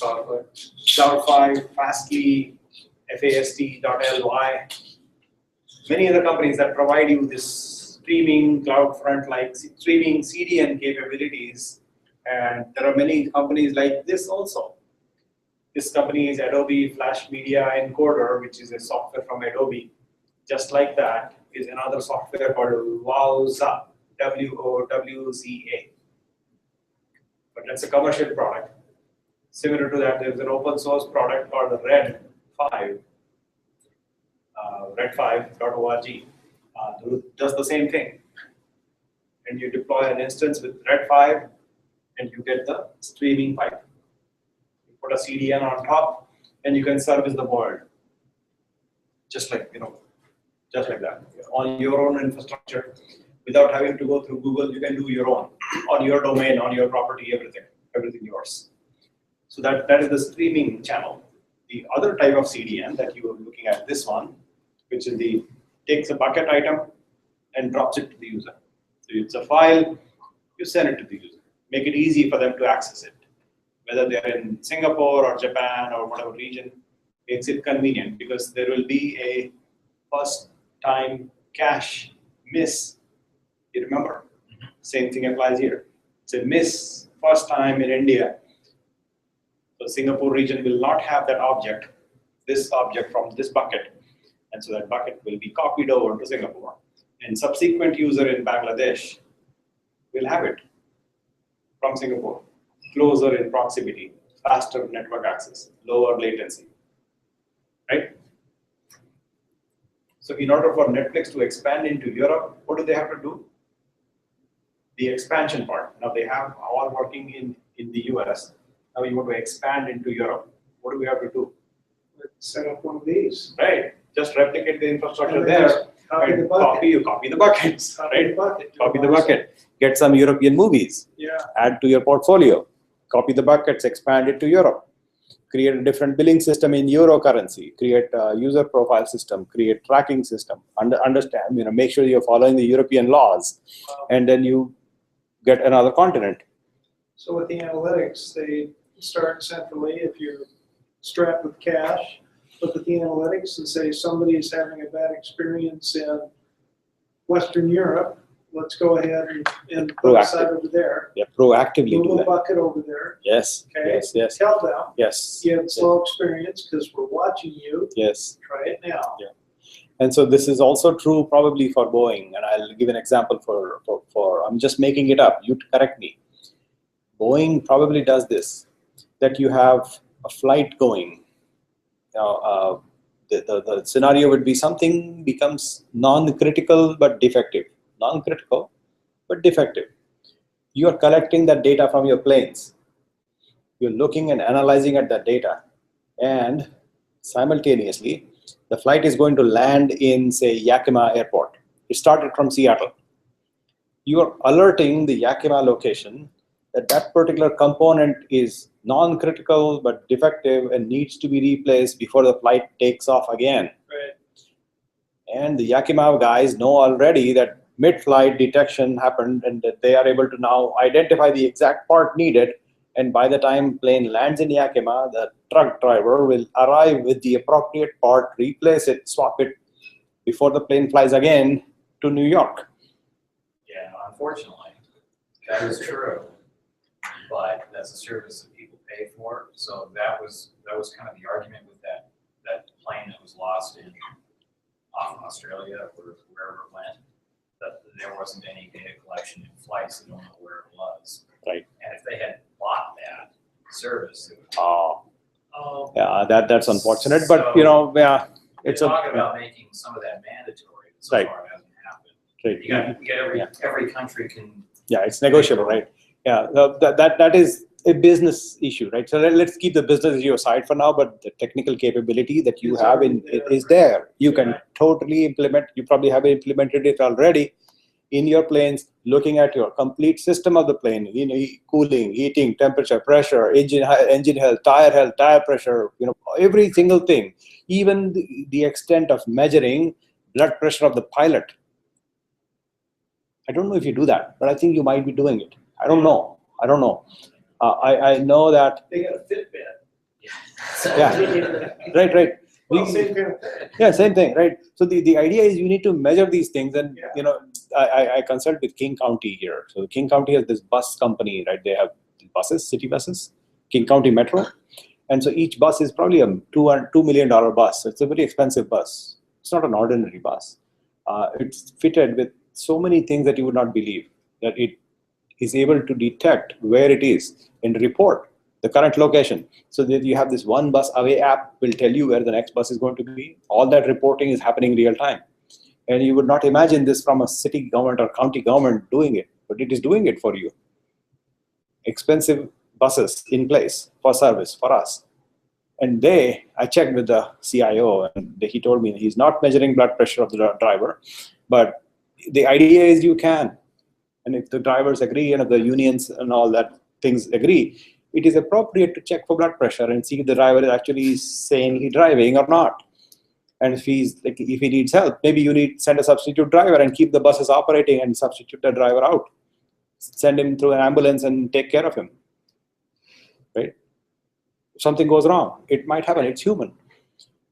Cloud5, Fastly, Fast.ly. Many other companies that provide you this streaming CloudFront like streaming CDN capabilities, and there are many companies like this also. This company is Adobe Flash Media Encoder, which is a software from Adobe. Just like that is another software called Wowza, W-O-W-Z-A. But that's a commercial product. Similar to that, there's an open source product called Red 5, red5.org. Does the same thing. And you deploy an instance with Red 5, and you get the streaming pipe. You put a CDN on top, and you can service the world. Just like that. On your own infrastructure, without having to go through Google, you can do your own. On your domain, on your property, everything yours. So that is the streaming channel. The other type of CDN that you are looking at, this one, which is takes a bucket item and drops it to the user. So it's a file, you send it to the user. Make it easy for them to access it. Whether they're in Singapore or Japan or whatever region, makes it convenient because there will be a first time cache miss. You remember? Same thing applies here. It's a miss first time in India. So Singapore region will not have that object, this object from this bucket. And so that bucket will be copied over to Singapore. And subsequent user in Bangladesh will have it from Singapore, closer in proximity, faster network access, lower latency, right? So in order for Netflix to expand into Europe, what do they have to do? The expansion part. Now they have all working in the US. Now you want to expand into Europe. What do we have to do? Set up one of these. Right. Just replicate the infrastructure And there. just copy the bucket. Copy the buckets, Copy right? the bucket. Copy the bucket. Get some European movies. Yeah. Add to your portfolio. Copy the buckets. Expand it to Europe. Create a different billing system in euro currency. Create a user profile system. Create tracking system. Understand. Make sure you're following the European laws, and then you get another continent. So with the analytics, they start centrally. If you're strapped with cash, look at the analytics and say somebody's having a bad experience in Western Europe. Let's go ahead and put a site over there. Yeah, proactively Move do a that. bucket over there. Yes. Okay. Yes. Tell them Yes. you have a slow experience because we're watching you. Yes. Try it now. Yeah. And so this is also true probably for Boeing. And I'll give an example for I'm just making it up. You correct me. Boeing probably does this, that you have a flight going. Now, the scenario would be something becomes non-critical but defective. Non-critical but defective. You are collecting that data from your planes. You're looking and analyzing at that data. And simultaneously, the flight is going to land in, say, Yakima Airport. It started from Seattle. You are alerting the Yakima location that that particular component is non-critical but defective and needs to be replaced before the flight takes off again. Right. And the Yakima guys know already that mid-flight detection happened and that they are able to now identify the exact part needed. And by the time plane lands in Yakima, the truck driver will arrive with the appropriate part, replace it, swap it before the plane flies again to New York. Yeah, unfortunately, that is true, but that's a service that people pay for. So that was kind of the argument with that plane that was lost in Australia or wherever it went, that there wasn't any data collection in flights. They don't know where it was. Right. And if they had bought that service, it would Oh, Oh, yeah, that's unfortunate. But So- yeah, They're It's talking a about making some of that mandatory, but so Right. far it hasn't happened. right. You got every country can. Yeah, it's negotiable, right? Yeah, that is a business issue, right? So let's keep the business issue aside for now, but the technical capability that you have is there. You can totally implement. You probably have implemented it already in your planes, looking at your complete system of the plane, cooling, heating, temperature, pressure, engine health, tire pressure, every single thing, even the extent of measuring blood pressure of the pilot. I don't know if you do that, but I think you might be doing it. I don't know. I know that. They got a Fitbit. Yeah. Right. Well, same kind of thing. Yeah, same thing, right? So the idea is you need to measure these things, and I consult with King County here. So King County has this bus company, right? They have buses, city buses, King County Metro, and so each bus is probably a $2 million bus. It's a very expensive bus. It's not an ordinary bus. It's fitted with so many things that you would not believe, that it is able to detect where it is and report the current location. So that you have this one bus away app will tell you where the next bus is going to be. All that reporting is happening real time. And you would not imagine this from a city government or county government doing it, but it is doing it for you. Expensive buses in place for service for us. And I checked with the CIO, and he told me he's not measuring blood pressure of the driver, but the idea is you can. And if the drivers agree, and if the unions and all that things agree, it is appropriate to check for blood pressure and see if the driver is actually sanely driving or not. And if he needs help, maybe you send a substitute driver and keep the buses operating and substitute the driver out. Send him through an ambulance and take care of him. Right? If something goes wrong, it might happen. It's human.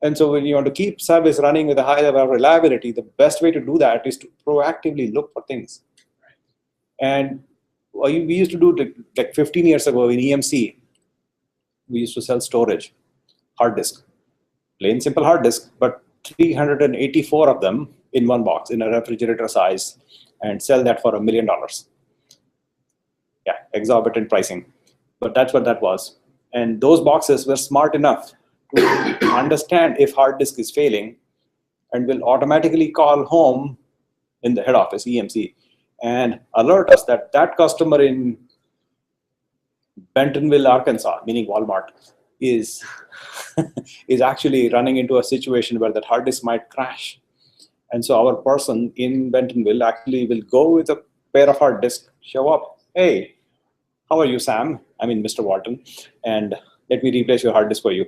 And so when you want to keep service running with a high level of reliability, the best way to do that is to proactively look for things. And we used to do like 15 years ago in EMC, we used to sell storage, hard disk, plain simple hard disk, but 384 of them in one box in a refrigerator size, and sell that for $1 million. Yeah, exorbitant pricing, but that's what that was. And those boxes were smart enough to understand if hard disk is failing, and will automatically call home in the head office, EMC, and alert us that that customer in Bentonville, Arkansas, meaning Walmart, is actually running into a situation where that hard disk might crash. And so our person in Bentonville actually will go with a pair of hard disks, show up, hey, how are you, Sam? I mean, Mr. Walton, and let me replace your hard disk for you.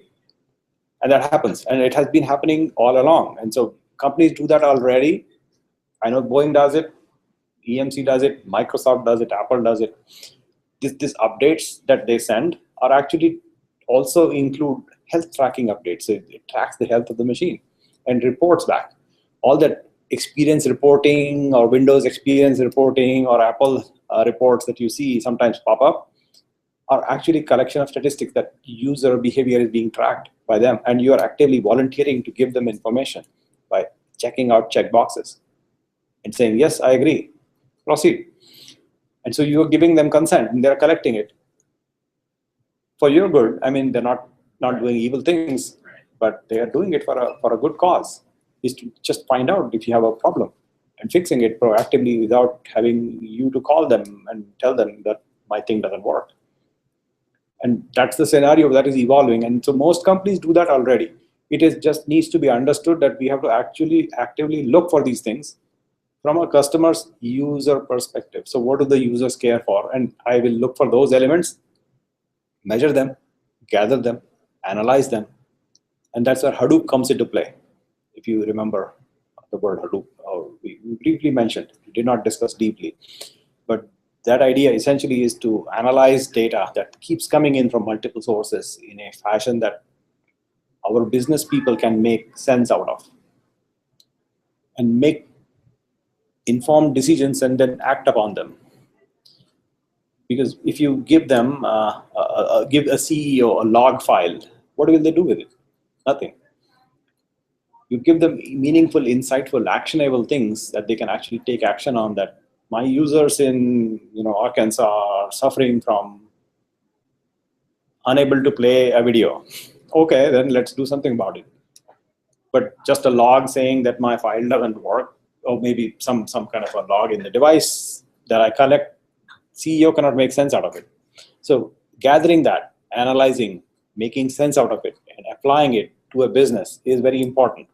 And that happens, and it has been happening all along. And so companies do that already. I know Boeing does it, EMC does it, Microsoft does it, Apple does it. These updates that they send are actually also include health tracking updates. So it tracks the health of the machine and reports back. All that experience reporting or Windows experience reporting or Apple reports that you see sometimes pop up are actually collection of statistics that user behavior is being tracked by them, and you are actively volunteering to give them information by checking out checkboxes and saying, yes, I agree, proceed. And so you are giving them consent, and they're collecting it for your good. I mean, they're not doing evil things, but they are doing it for a good cause, is to just find out if you have a problem and fixing it proactively without having you to call them and tell them that my thing doesn't work. And that's the scenario that is evolving. And so most companies do that already. It is just needs to be understood that we have to actually actively look for these things from a customer's user perspective. So what do the users care for? And I will look for those elements, measure them, gather them, analyze them. And that's where Hadoop comes into play. If you remember the word Hadoop, we briefly mentioned, we did not discuss deeply. But that idea essentially is to analyze data that keeps coming in from multiple sources in a fashion that our business people can make sense out of and make informed decisions and then act upon them. Because if you give them, give a CEO a log file, what will they do with it? Nothing. You give them meaningful, insightful, actionable things that they can actually take action on, that my users in Arkansas are suffering from unable to play a video. Okay, then let's do something about it. but just a log saying that my file doesn't work, or maybe some kind of a log in the device that I collect, CEO cannot make sense out of it. So gathering that, analyzing, making sense out of it, and applying it to a business is very important,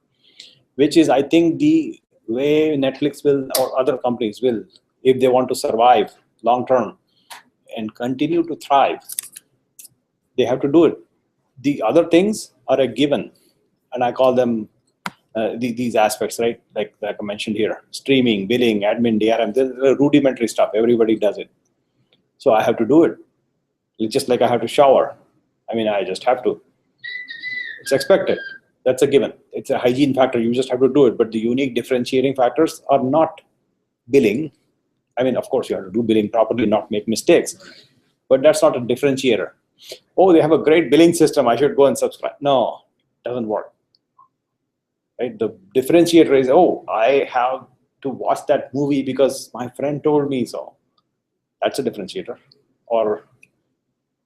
which is, I think, the way Netflix will, or other companies will, if they want to survive long term and continue to thrive, they have to do it. The other things are a given, and I call them these aspects, right? Like I mentioned here, streaming, billing, admin, DRM, the rudimentary stuff. Everybody does it. So I have to do it. It's just like I have to shower. I mean, I just have to. It's expected. That's a given. It's a hygiene factor. You just have to do it. But the unique differentiating factors are not billing. I mean, of course, you have to do billing properly, not make mistakes. But that's not a differentiator. Oh, they have a great billing system. I should go and subscribe. No, it doesn't work. Right? The differentiator is, oh, I have to watch that movie because my friend told me so. That's a differentiator. Or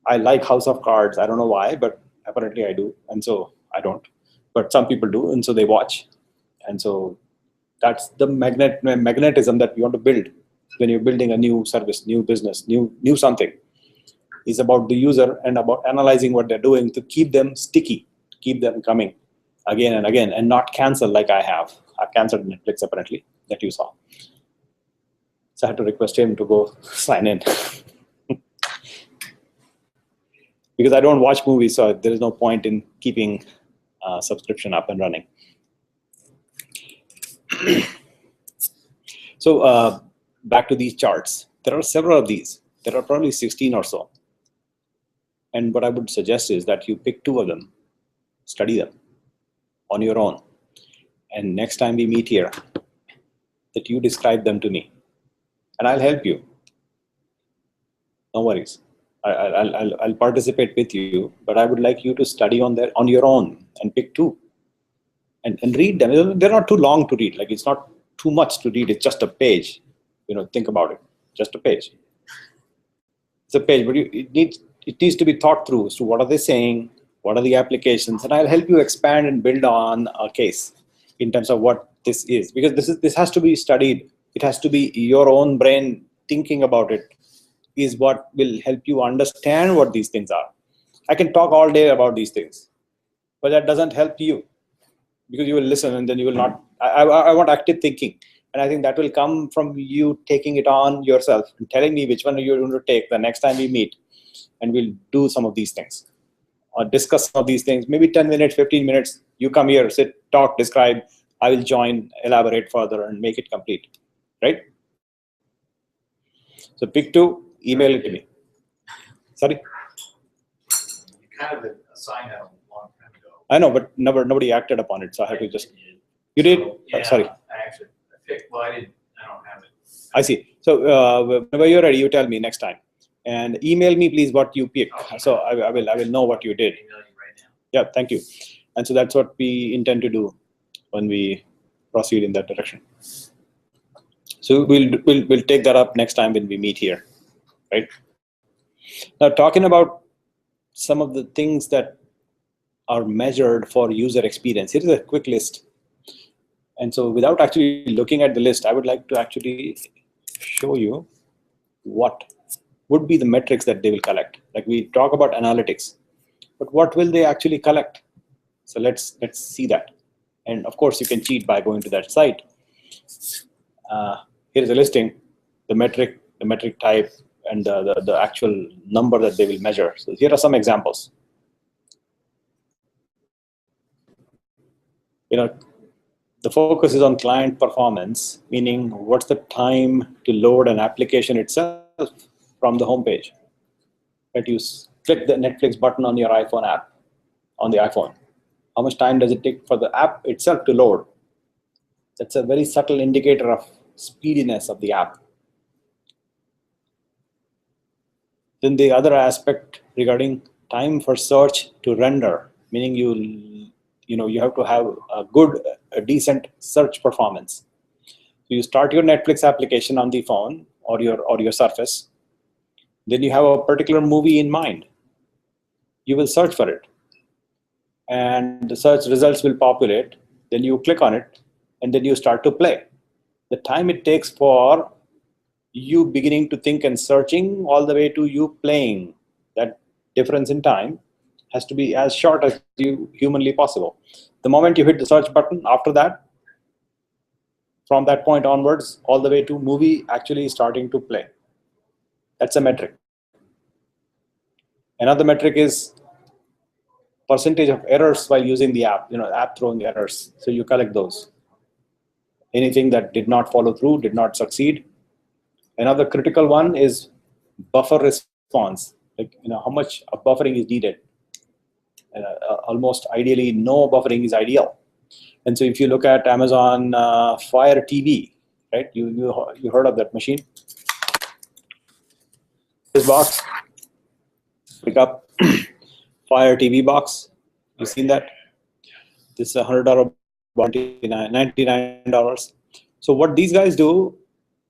I like House of Cards. I don't know why, but apparently I do. And so I don't. But some people do, and so they watch. And so that's the magnetism that you want to build when you're building a new service, new business, new something. Is about the user and about analyzing what they're doing to keep them sticky, keep them coming again and again, and not cancel like I have. I've canceled Netflix apparently, that you saw. So I had to request him to go sign in. Because I don't watch movies, so there is no point in keeping subscription up and running. So back to these charts. There are several of these. There are probably 16 or so. And what I would suggest is that you pick 2 of them, study them on your own. And next time we meet here, that you describe them to me. And I'll help you. No worries. I'll participate with you, but I would like you to study on your own and pick 2 and read them. They're not too long to read. Like, it's not too much to read. It's just a page. Think about it. Just a page. It's a page, but it needs to be thought through as to what are they saying, what are the applications, and I'll help you expand and build on a case in terms of what this is, because this has to be studied. It has to be your own brain thinking about it is what will help you understand what these things are. I can talk all day about these things, but that doesn't help you, because you will listen and then you will not. I want active thinking, and I think that will come from you taking it on yourself and telling me which one you're going to take the next time we meet. And we'll do some of these things or discuss some of these things. Maybe 10 minutes, 15 minutes. You come here, sit, talk, describe. I will join, elaborate further, and make it complete. Right? So pick 2, email it to me. Sorry? You kind of assigned that a long time ago. I know, but nobody acted upon it. So I have to just. You did? So, yeah, Sorry. I picked, well, I don't have it. I see. So whenever you're ready, you tell me next time. And email me, please, what you pick. Okay. So I will know what you did. I'll email you right now. Yeah, thank you. And so that's what we intend to do when we proceed in that direction. So we'll take that up next time when we meet here, right? Now, talking about some of the things that are measured for user experience. Here is a quick list. And so without actually looking at the list, I would like to actually show you what would be the metrics that they will collect. Like, we talk about analytics, but what will they actually collect? So let's see that. And of course, you can cheat by going to that site. Here's a listing, the metric type, and the actual number that they will measure. So here are some examples. The focus is on client performance, meaning what's the time to load an application itself from the home page. That you click the Netflix button on your iPhone app, on the iPhone. How much time does it take for the app itself to load? That's a very subtle indicator of speediness of the app. Then the other aspect regarding time for search to render, meaning you have to have a decent search performance. So you start your Netflix application on the phone or your Surface. Then you have a particular movie in mind. You will search for it, and the search results will populate. then you click on it, and then you start to play. The time it takes for you beginning to think and searching all the way to you playing, that difference in time has to be as short as humanly possible. The moment you hit the search button, after that, from that point onwards, all the way to movie actually starting to play. That's a metric. Another metric is percentage of errors while using the app, app throwing errors. So you collect those. Anything that did not follow through, did not succeed. Another critical one is buffer response, like how much buffering is needed. Almost ideally, no buffering is ideal. And so if you look at Amazon Fire TV, right? You heard of that machine? This box, pick up Fire TV box. You seen that? This is $100, $99. So what these guys do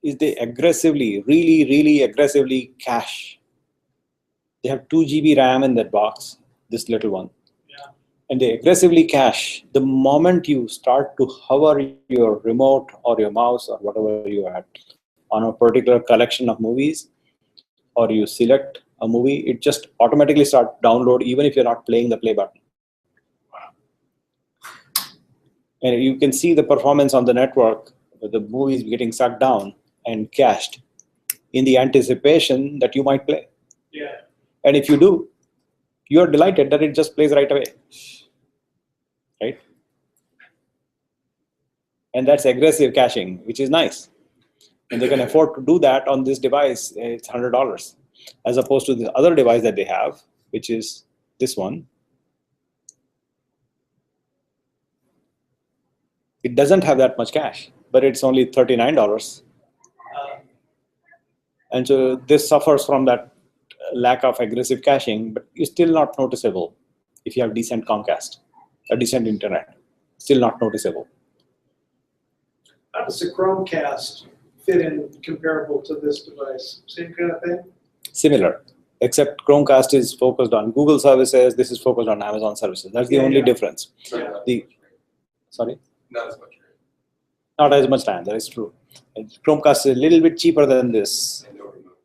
is they aggressively, really aggressively cache. They have 2 GB RAM in that box, this little one. And they aggressively cache. The moment you start to hover your remote or your mouse or whatever you have on a particular collection of movies, or you select a movie, it just automatically starts download even if you're not playing the play button. And you can see the performance on the network, the movie is getting sucked down and cached in the anticipation that you might play. Yeah. And if you do, you're delighted that it just plays right away. Right? And that's aggressive caching, which is nice. And they can afford to do that on this device. It's $100, as opposed to the other device that they have, which is this one. It doesn't have that much cache, but it's only $39. And so this suffers from that lack of aggressive caching, but it's still not noticeable if you have decent Comcast, a decent internet. Still not noticeable. How does the Chromecast fit in comparable to this device? Same kind of thing? Similar, except Chromecast is focused on Google services. This is focused on Amazon services. That's the only difference. Sorry? Not as much. Not as much time, that is true. And Chromecast is a little bit cheaper than this. And no remote.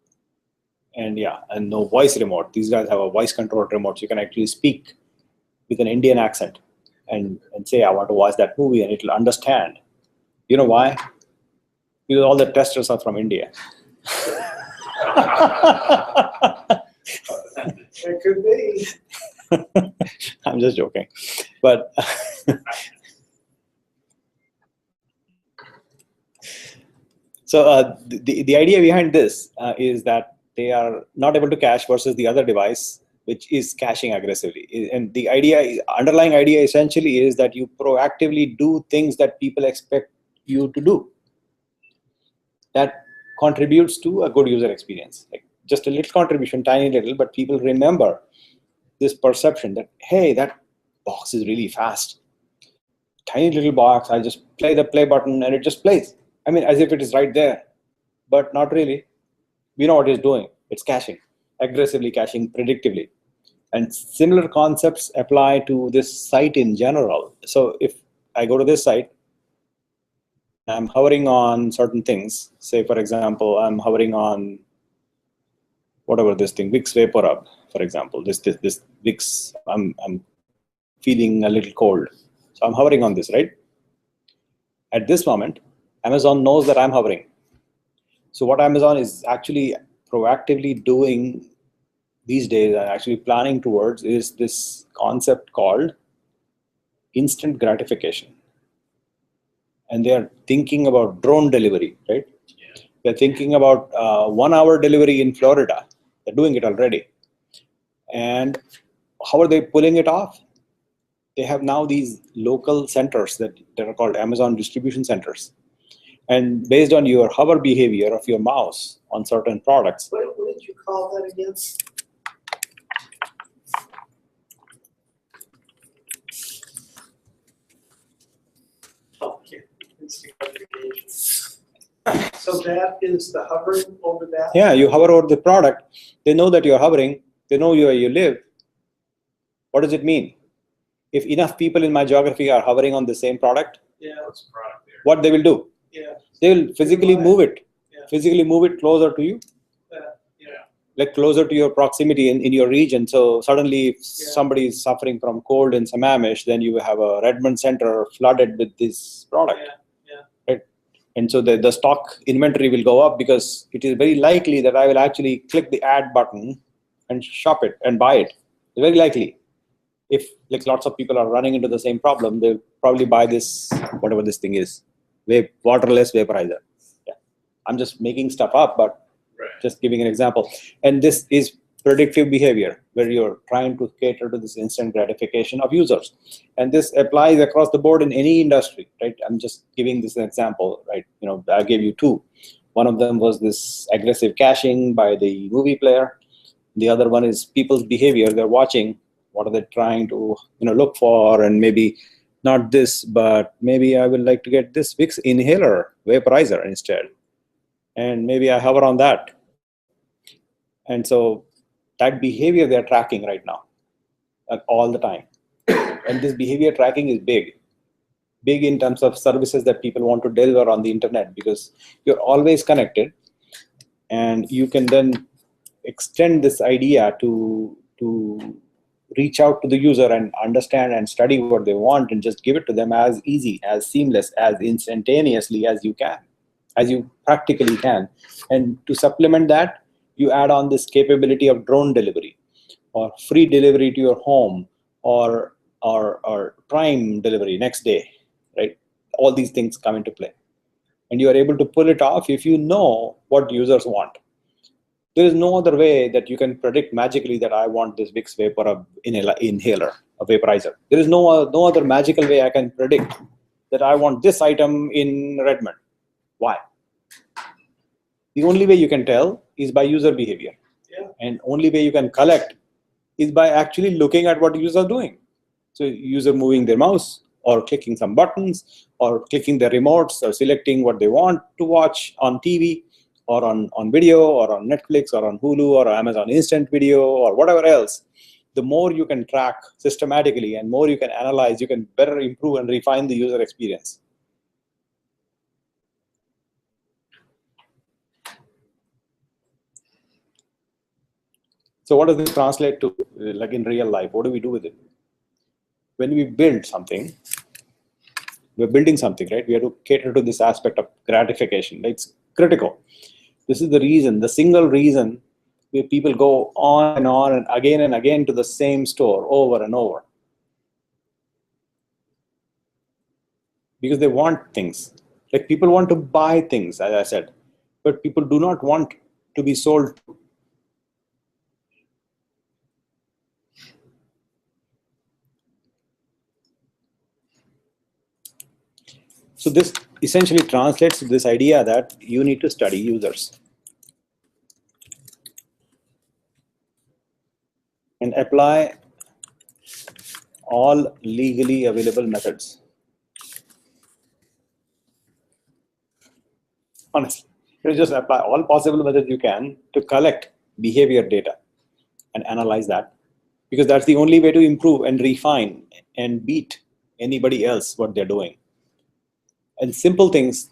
And and no voice remote. These guys have a voice controlled remote. So you can actually speak with an Indian accent and say, I want to watch that movie, and it'll understand. You know why? Because all the testers are from India. It could be. I'm just joking. But so the idea behind this is that they are not able to cache versus the other device, which is caching aggressively. And the underlying idea essentially is that you proactively do things that people expect you to do. That contributes to a good user experience. Like just a little contribution, tiny little, but people remember this perception that, hey, that box is really fast. Tiny little box, I just play the play button and it just plays. I mean, as if it is right there, but not really. We know what it's doing. It's caching, aggressively caching, predictively. And similar concepts apply to this site in general. So if I go to this site, I'm hovering on certain things. Say, for example, I'm hovering on whatever this thing, Vicks VapoRub, for example. This Vicks, I'm feeling a little cold. So I'm hovering on this, right? At this moment, Amazon knows that I'm hovering. So what Amazon is actually proactively doing these days and actually planning towards is this concept called instant gratification. And they are thinking about drone delivery, right? Yeah. They're thinking about 1 hour delivery in Florida. They're doing it already. And how are they pulling it off? They have now these local centers that are called Amazon distribution centers. And based on your hover behavior of your mouse on certain products. What did you call that again? Oh, yeah. Instant gratification. So that is the hovering over that? Yeah, you hover over the product. They know that you're hovering. They know where you live. What does it mean? if enough people in my geography are hovering on the same product, Yeah, What's the product there? what they will do? yeah, They will physically move it, Yeah. physically move it closer to you, like closer to your proximity in your region. So suddenly, if somebody is suffering from cold in Sammamish, then you have a Redmond Center flooded with this product. Right? And so the stock inventory will go up because it is very likely that I will actually click the add button and shop it and buy it. Very likely. If like lots of people are running into the same problem, they'll probably buy this, whatever this thing is, waterless vaporizer. Yeah. I'm just making stuff up, but just giving an example. And this is predictive behavior, where you're trying to cater to this instant gratification of users. And this applies across the board in any industry, right? I'm just giving this an example, right? I gave you two. One of them was this aggressive caching by the movie player. The other one is people's behavior. They're watching. What are they trying to look for? And maybe not this, but maybe I would like to get this Vicks inhaler vaporizer instead. And maybe I hover on that. And so that behavior they're tracking right now, all the time. And this behavior tracking is big in terms of services that people want to deliver on the internet, because you're always connected, and you can then extend this idea to reach out to the user and understand and study what they want and just give it to them as easy, as seamless, as instantaneously as you can, as you practically can. And to supplement that, you add on this capability of drone delivery or free delivery to your home or prime delivery next day, right? All these things come into play. And you are able to pull it off if you know what users want. There is no other way that you can predict magically that I want this Vicks vapor inhaler, a vaporizer. There is no other magical way I can predict that I want this item in Redmond. Why? The only way you can tell is by user behavior. Yeah. And only way you can collect is by actually looking at what users are doing. So user moving their mouse or clicking some buttons or clicking their remotes or selecting what they want to watch on TV or on video or on Netflix or on Hulu or Amazon Instant Video or whatever else. The more you can track systematically and more you can analyze, you can better improve and refine the user experience. So what does this translate to, like in real life? What do we do with it? When we build something, we're building something, right? We have to cater to this aspect of gratification. It's critical. This is the reason, the single reason where people go on and again to the same store over and over. Because they want things. Like people want to buy things, as I said, but people do not want to be sold. So this essentially translates to this idea that you need to study users and apply all legally available methods. Honestly, you just apply all possible methods you can to collect behavior data and analyze that, because that's the only way to improve and refine and beat anybody else what they're doing. And simple things,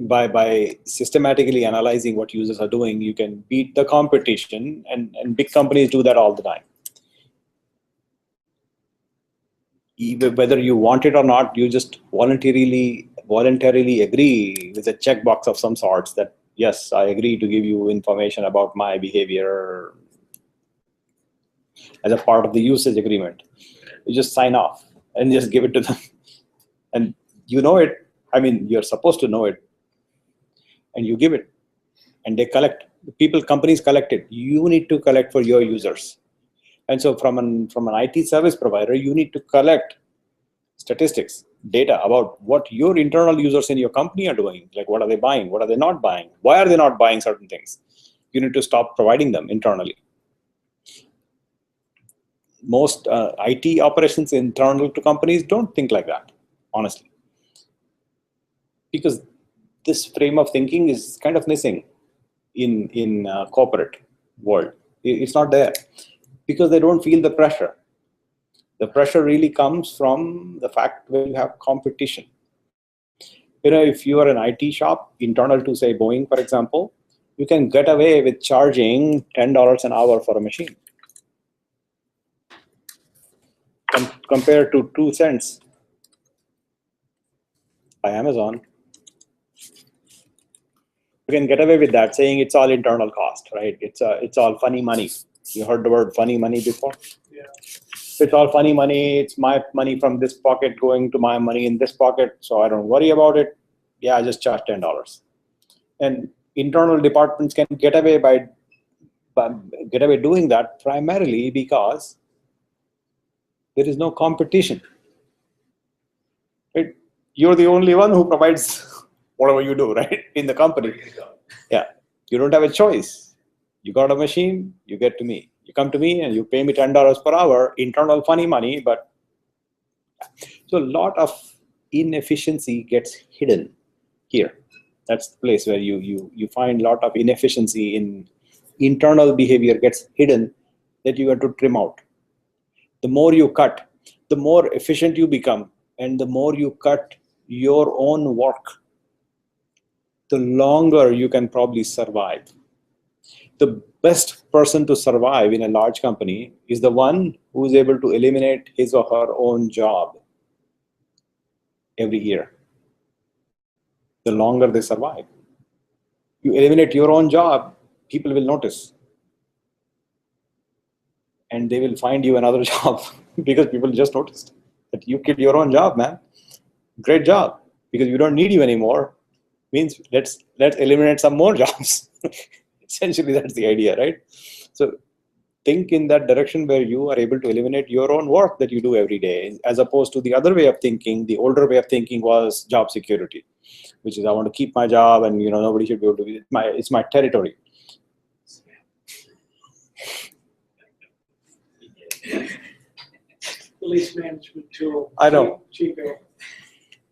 by systematically analyzing what users are doing, you can beat the competition, and big companies do that all the time. Even whether you want it or not, you just voluntarily agree with a checkbox of some sorts that, yes, I agree to give you information about my behavior as a part of the usage agreement. You just sign off and just give it to them. And you know it. I mean, you're supposed to know it. And you give it. And they collect. Companies collect it. You need to collect for your users. And so from an IT service provider, you need to collect statistics, data about what your internal users in your company are doing. Like, what are they buying? What are they not buying? Why are they not buying certain things? You need to stop providing them internally. Most IT operations internal to companies don't think like that, honestly. Because this frame of thinking is kind of missing in corporate world. It's not there because they don't feel the pressure. The pressure really comes from the fact when you have competition. If you are an IT shop, internal to say Boeing, for example, you can get away with charging $10 an hour for a machine. Compared to 2 cents by Amazon. You can get away with that, saying it's all internal cost, right? It's all funny money. You heard the word funny money before? Yeah. It's all funny money. It's my money from this pocket going to my money in this pocket, so I don't worry about it. Yeah, I just charge $10. And internal departments can get away doing that primarily because there is no competition. Right? You're the only one who provides whatever you do, right, in the company. Yeah, you don't have a choice. You got a machine, you get to me. You come to me and you pay me $10 per hour, internal funny money, but so a lot of inefficiency gets hidden here. That's the place where you find a lot of inefficiency in internal behavior gets hidden that you have to trim out. The more you cut, the more efficient you become, and the more you cut your own work, the longer you can probably survive. The best person to survive in a large company is the one who is able to eliminate his or her own job every year. The longer they survive. You eliminate your own job, people will notice. And they will find you another job because people just noticed that you killed your own job, man. Great job. Because we don't need you anymore. Means let's eliminate some more jobs. Essentially, that's the idea, right? So think in that direction where you are able to eliminate your own work that you do every day, as opposed to the other way of thinking. The older way of thinking was job security, which is I want to keep my job and nobody should be able to. It's my territory. Police management tool. I know. Chico.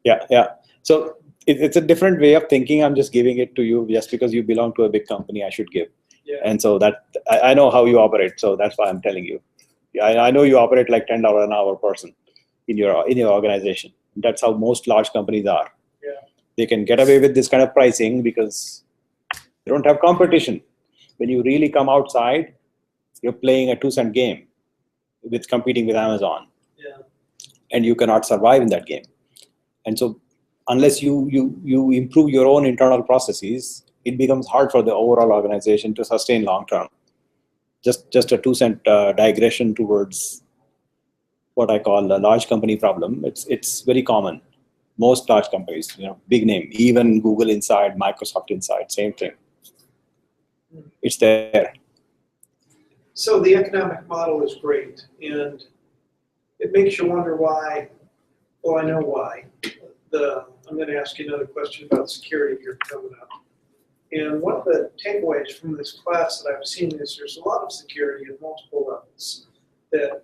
Yeah. So it's a different way of thinking. I'm just giving it to you just because you belong to a big company. I should give. Yeah. And so that I know how you operate. So that's why I'm telling you. I know you operate like $10 an hour person in your organization. That's how most large companies are. Yeah. They can get away with this kind of pricing because they don't have competition. When you really come outside, you're playing a 2-cent game with competing with Amazon. Yeah. And you cannot survive in that game. And so unless you improve your own internal processes, it becomes hard for the overall organization to sustain long term. Just a 2-cent digression towards what I call a large company problem. It's very common. Most large companies, big name, even Google inside, Microsoft inside, same thing. It's there. So the economic model is great, and it makes you wonder why. Well, I know why. I'm going to ask you another question about security here coming up. And one of the takeaways from this class that I've seen is there's a lot of security at multiple levels that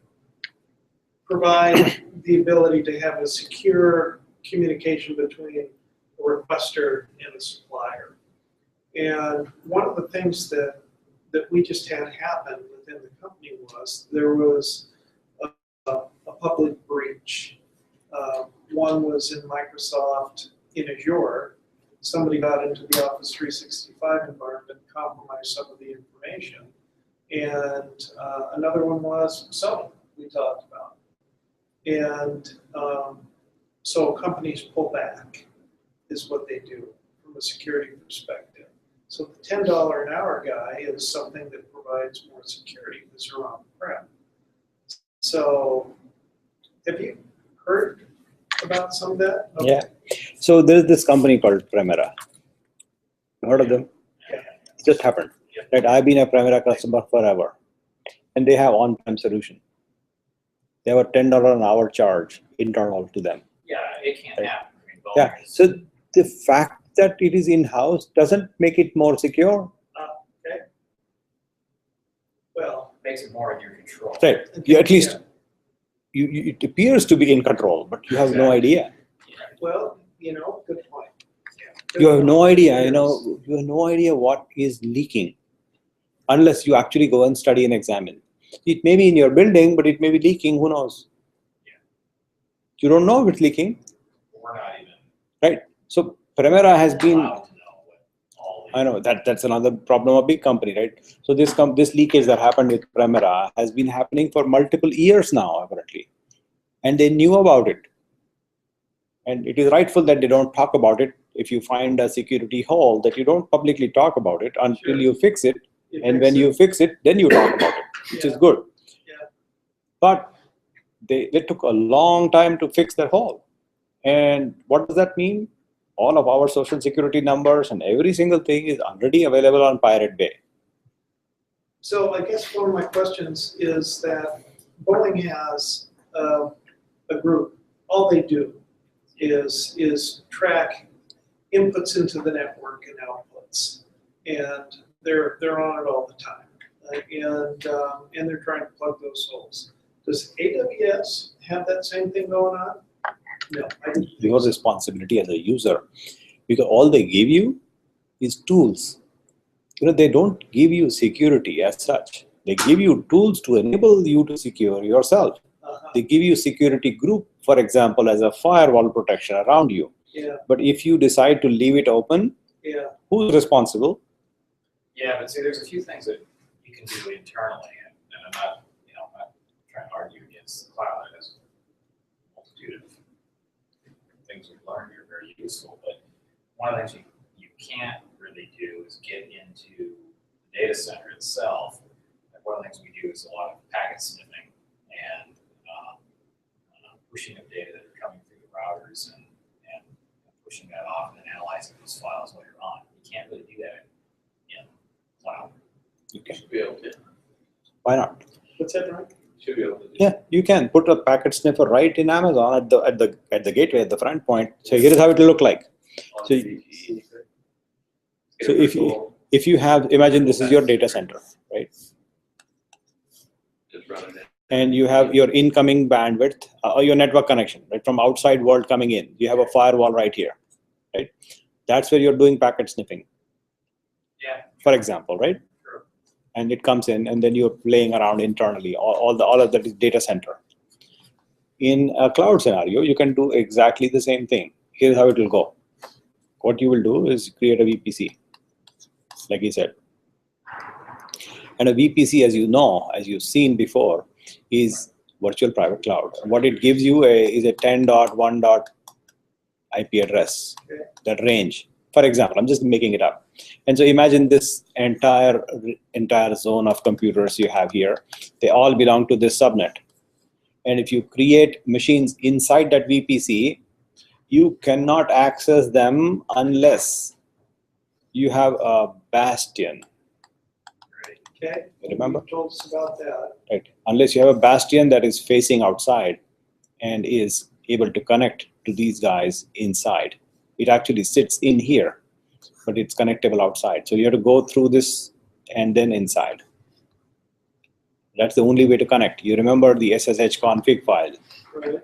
provide the ability to have a secure communication between a requester and a supplier. And one of the things that we just had happen within the company was there was a public breach. One was in Microsoft in Azure. Somebody got into the Office 365 environment, compromised some of the information. And another one was Sony, we talked about. And so companies pull back is what they do from a security perspective. So the $10 an hour guy is something that provides more security because they're on-prem. So have you heard about some of that? Okay. Yeah. So there's this company called Premera. Heard of them? Yeah. It just happened. Right? I've been a Premera customer forever. And they have on-prem solution. They have a $10 an hour charge internal to them. Yeah, it can't Right. happen. I mean, Yeah. So the fact that it is in-house doesn't make it more secure. Okay. Well, makes it more in your control. Right. You at least it appears to be in control, but you have no idea. well, good point. You have no idea, you have no idea what is leaking unless you actually go and study and examine. It may be in your building, but it may be leaking, who knows? You don't know if it's leaking, We're not even right? So Premera has been, allowed to know what all the. I know that's another problem of big company, right? So this leakage that happened with Premera has been happening for multiple years now, apparently, and they knew about it. And it is rightful that they don't talk about it. If you find a security hole, that you don't publicly talk about it until Sure. you fix it. You And fix when it. you fix it, then you talk about it, which is Yeah. good. Yeah. But they took a long time to fix that hole. And what does that mean? All of our social security numbers and every single thing is already available on Pirate Bay. So I guess one of my questions is that Boeing has a group. All they do is track inputs into the network and outputs, and they're on it all the time, and they're trying to plug those holes. Does AWS have that same thing going on? No, I didn't think Your so. responsibility as a user, because all they give you is tools. They don't give you security as such. They give you tools to enable you to secure yourself. They give you security group, for example, as a firewall protection around you. Yeah, But if you decide to leave it open, yeah, who's responsible? Yeah, but see, there's a few things that you can do internally, and I'm not, I'm not trying to argue against the cloud. It has a multitude of things we've learned are very useful, but one of the things you can't really do is get into the data center itself. And one of the things we do is a lot of packet sniffing and pushing of data that are coming through the routers and pushing that off and then analyzing those files later on. You can't really do that in cloud. You You can. should be able to. Why not? what's that, right? Should be able to. Yeah, you can put a packet sniffer right in Amazon at the gateway, at the front point. So here is how it will look like. On So- the VPC. Get So a if you- virtual, If you have, imagine this is your data center, right? just run it in. And you have your incoming bandwidth, or your network connection, right, from outside world coming in. You have a firewall right here, right? That's where you're doing packet sniffing, Yeah. for example, right? Sure. And it comes in, and then you're playing around internally. All of that is data center. In a cloud scenario, you can do exactly the same thing. Here's how it will go. What you will do is create a VPC, like you said. And a VPC, as you know, as you've seen before, is virtual private cloud. What it gives you is a 10.1. IP address, Okay. that range. For example, I'm just making it up. And so imagine this entire zone of computers you have here. They all belong to this subnet. And if you create machines inside that VPC, you cannot access them unless you have a bastion. Okay. Remember? You told us about that. Right? Unless you have a bastion that is facing outside and is able to connect to these guys inside. It actually sits in here, but it's connectable outside. So you have to go through this and then inside. That's the only way to connect. You remember the SSH config file. Right.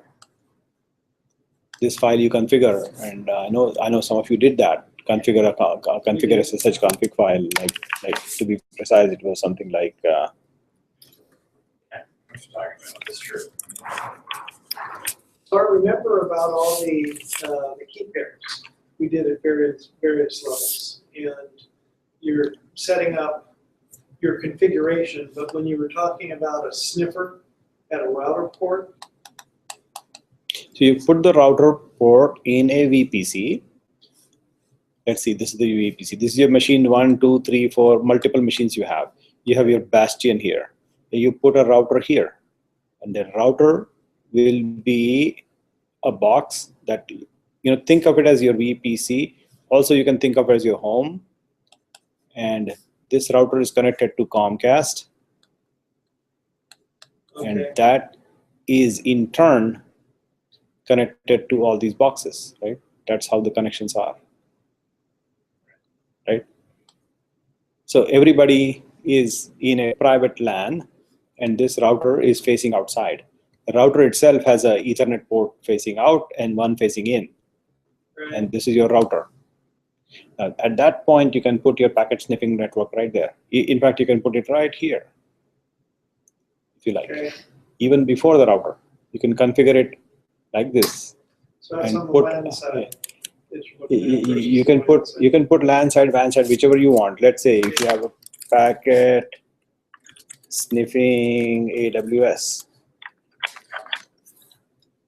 This file you configure, and I know some of you did that. Configure SSH config file. Like to be precise, it was something like. What you're talking about, that's true. So I remember about all the key pairs we did at various levels, and you're setting up your configuration. But when you were talking about a sniffer at a router port, So you put the router port in a VPC. Let's see, this is the VPC. This is your machine 1, 2, 3, 4, multiple machines you have. You have your bastion here. And you put a router here. And the router will be a box that, think of it as your VPC. Also, you can think of it as your home. And this router is connected to Comcast. And okay, that is in turn connected to all these boxes, right? That's how the connections are, right? So everybody is in a private LAN, and this router is facing outside. The router itself has an Ethernet port facing out and one facing in, right, and this is your router. At that point, you can put your packet sniffing network right there. In fact, you can put it right here, if you like. okay, Even before the router, you can configure it like this. So that's And on the put- land side. that you're looking at You versus you the can put land side. you can put land side, van side, whichever you want. Let's say if you have a packet sniffing AWS.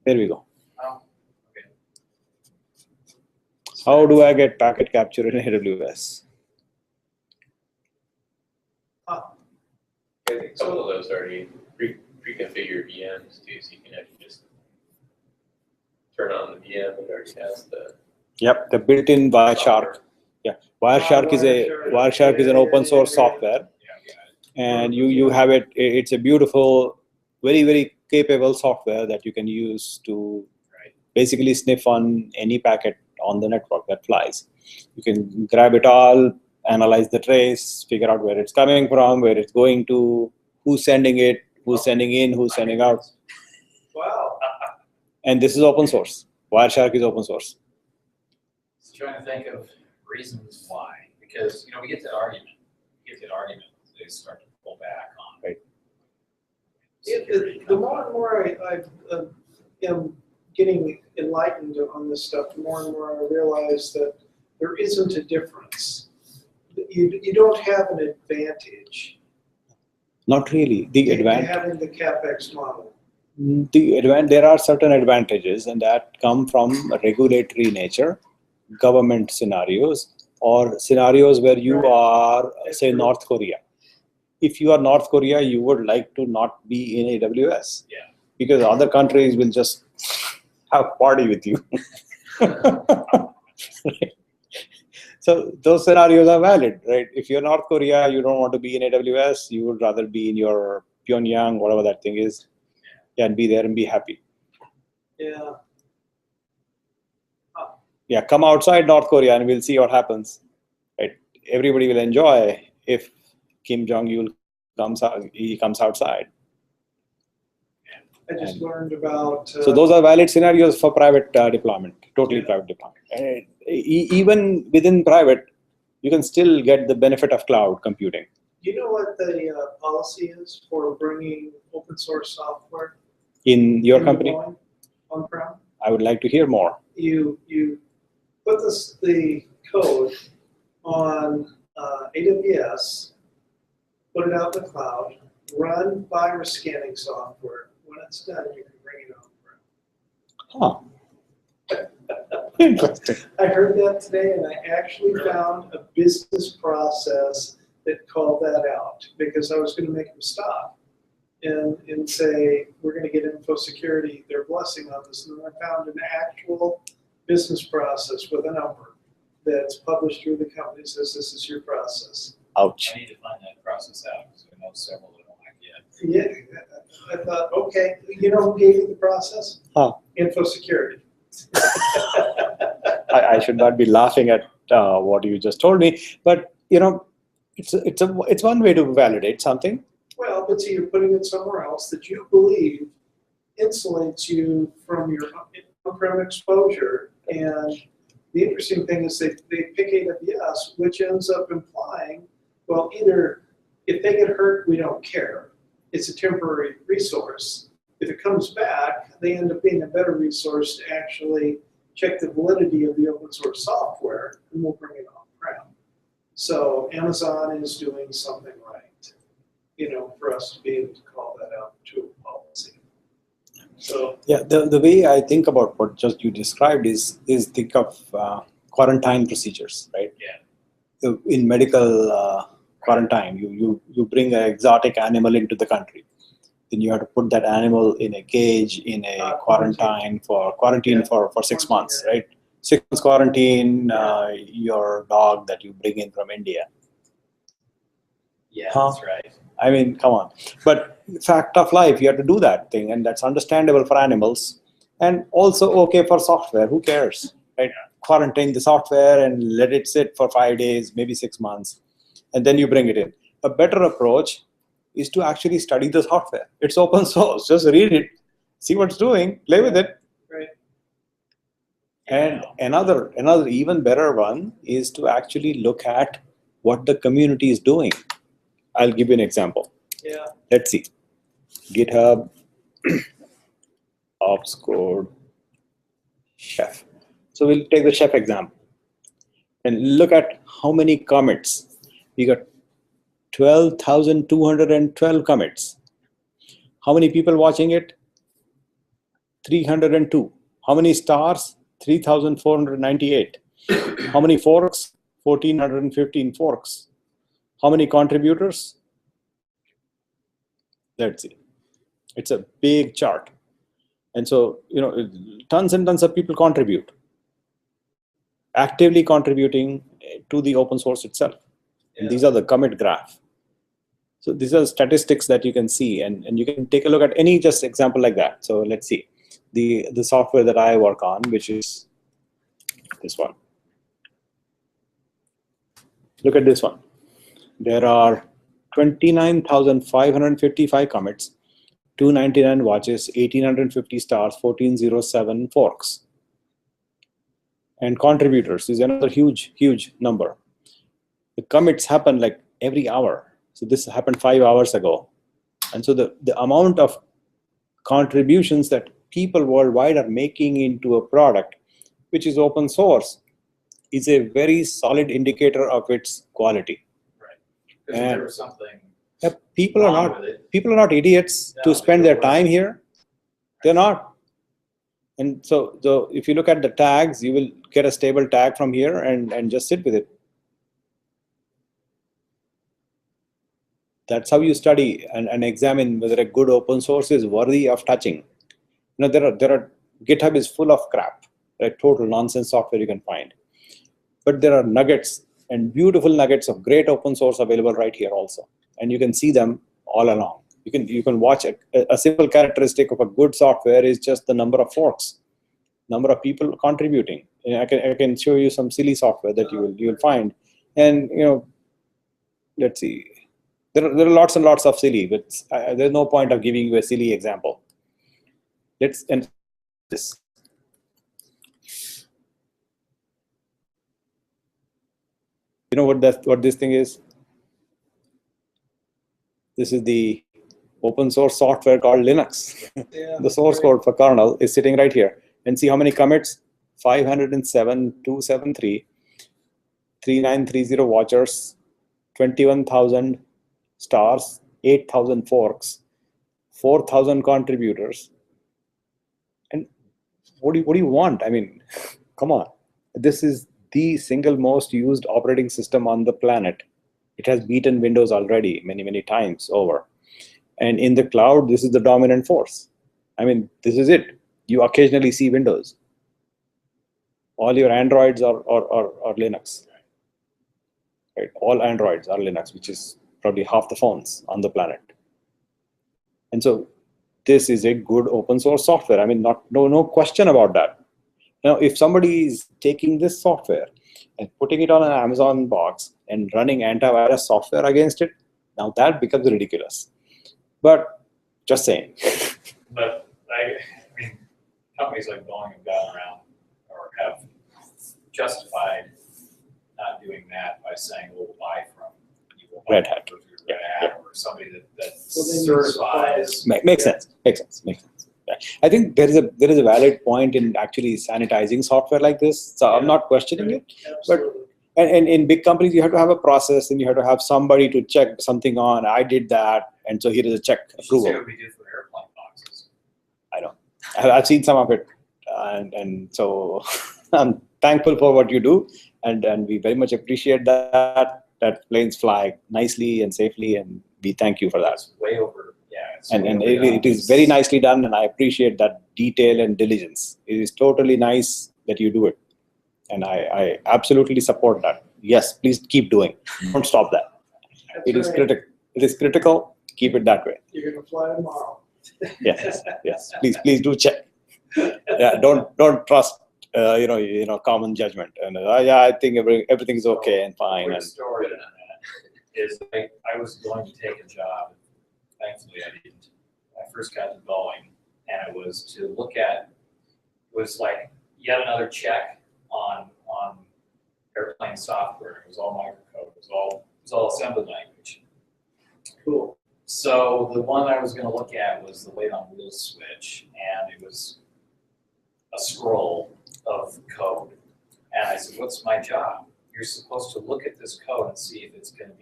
There we go. Oh, okay. How do I get packet capture in AWS? Ah, I think a couple of those already pre-configured VMs too, so you can actually just turn on the VM that already has the. Yep, the built-in Wireshark. Yeah, Wireshark is an open source software, and you have it. It's a beautiful, very capable software that you can use to basically sniff on any packet on the network that flies. You can grab it all, analyze the trace, figure out where it's coming from, where it's going to, who's sending it, who's sending in, who's sending out. Wow. And this is open source. Wireshark is open source. Just trying to think of reasons why, because, we get that argument, they start to pull back on. Right. The more and more I am getting enlightened on this stuff, the more and more I realize that there isn't a difference. You don't have an advantage Not really. The in advantage. having the CapEx model. There are certain advantages, and that come from regulatory nature, government scenarios, or scenarios where you are, say, North Korea. If you are North Korea, you would like to not be in AWS. Yeah. Because other countries will just have party with you. Right. So those scenarios are valid, right? If you're North Korea, you don't want to be in AWS, you would rather be in your Pyongyang, whatever that thing is, and be there and be happy. Yeah. Yeah, come outside North Korea and we'll see what happens. Right? Everybody will enjoy if Kim Jong-il comes out. He comes outside. I just learned about. So those are valid scenarios for private deployment, totally private deployment. And even within private, you can still get the benefit of cloud computing. Do you know what the policy is for bringing open source software In your into company, Boeing on-prem? I would like to hear more. You put the code on AWS, put it out in the cloud, run virus scanning software. When it's done, you can bring it on-prem. Huh. Interesting. I heard that today, and I actually found a business process that called that out because I was going to make them stop and say, we're going to get info security, their blessing on this. And then I found an actual business process with a number that's published through the company, says this is your process. Ouch. I need to find that process out, because I know several that don't like yet. Yeah, I thought, okay, you know who gave you the process? Huh. Info security. I should not be laughing at what you just told me, but it's one way to validate something. Well, but see, you're putting it somewhere else that you believe insulates you from your on-prem exposure. And the interesting thing is they pick AWS, which ends up implying, well, either if they get hurt, we don't care. It's a temporary resource. If it comes back, they end up being a better resource to actually check the validity of the open source software, and we'll bring it on-prem. So Amazon is doing something right, for us to be able to call that out to a policy. So Yeah, the way I think about what just you described is think of quarantine procedures, right? Yeah. In medical quarantine, you bring an exotic animal into the country. Then you have to put that animal in a cage in a quarantine for 6 months, right? 6 months quarantine, your dog that you bring in from India. Yeah, Huh? that's right. I mean, come on. But fact of life, you have to do that thing, and that's understandable for animals, and also okay for software. Who cares, right? Quarantine the software and let it sit for 5 days, maybe 6 months, and then you bring it in. A better approach is to actually study the software. It's open source. Just read it, see what's doing, play with it. right. And another even better one is to actually look at what the community is doing. I'll give you an example. Yeah. Let's see. GitHub ops code Chef. So we'll take the Chef example and look at how many commits. We got 12,212 commits. How many people watching it? 302. How many stars? 3,498. How many forks? 1,415 forks. How many contributors? Let's see. It's a big chart. And so, tons and tons of people contribute, actively contributing to the open source itself. And these are the commit graph. So these are statistics that you can see, and you can take a look at any just example like that. So let's see. The software that I work on, which is this one. Look at this one. There are 29,555 commits, 299 watches, 1,850 stars, 1,407 forks. And contributors is another huge, huge number. The commits happen like every hour. So this happened 5 hours ago. And so the amount of contributions that people worldwide are making into a product, which is open source, is a very solid indicator of its quality. Right. Because if there was something People wrong are with it, not idiots No, to spend their they're time here. They're not. And so if you look at the tags, you will get a stable tag from here and just sit with it. That's how you study and examine whether a good open source is worthy of touching. There are GitHub is full of crap, like total nonsense software you can find. But there are nuggets and beautiful nuggets of great open source available right here also. And you can see them all along. You can watch a simple characteristic of a good software is just the number of forks, number of people contributing. And I can show you some silly software that you will find. And let's see. There are lots and lots of silly, but there's no point of giving you a silly example. Let's end this. You know what this thing is? This is the open source software called Linux. Yeah, The source code for kernel is sitting right here. And see how many commits? 507, 273, 3930 watchers, 21,000 stars, 8,000 forks, 4,000 contributors. And what do you want? I mean, come on. This is the single most used operating system on the planet. It has beaten Windows already many, many times over. And in the cloud, this is the dominant force. I mean, this is it. You occasionally see Windows. All your Androids are Linux. Right? All Androids are Linux, which is probably half the phones on the planet. And so this is a good open source software. I mean, no question about that. Now, if somebody is taking this software and putting it on an Amazon box and running antivirus software against it, now that becomes ridiculous. But just saying. but I mean, companies like Boeing have gotten around or have justified not doing that by saying we'll buy from Red Hat. Red Hat or somebody that Well, then you certifies. Makes sense. Yeah. I think there is a valid point in actually sanitizing software like this. So I'm not questioning it. Absolutely. And in big companies, you have to have a process and you have to have somebody to check something on. I did that, and so here is a check You should see approval. what we do for airplane boxes. I know. I've seen some of it, and so I'm thankful for what you do, and we very much appreciate that planes fly nicely and safely, and we thank you for that. That's way over. Yeah. It's And way and overdone. it is very nicely done, and I appreciate that detail and diligence. It is totally nice that you do it, and I absolutely support that. Yes, please keep doing. Don't stop that. That's It is right. critical. It is critical. Keep it that way. You're gonna fly tomorrow. Yes, yes. Please do check. Yeah, don't trust common judgment. And yeah, I think everything is okay and fine. Quick And story on that is I was going to take a job. Thankfully, I didn't. I first got to Boeing, and it was to look at. It was like yet another check on airplane software. It was all microcode. It was all assembly language. Cool. So the one I was going to look at was the weight on wheel switch, and it was a scroll of code. And I said, what's my job? You're supposed to look at this code and see if it's gonna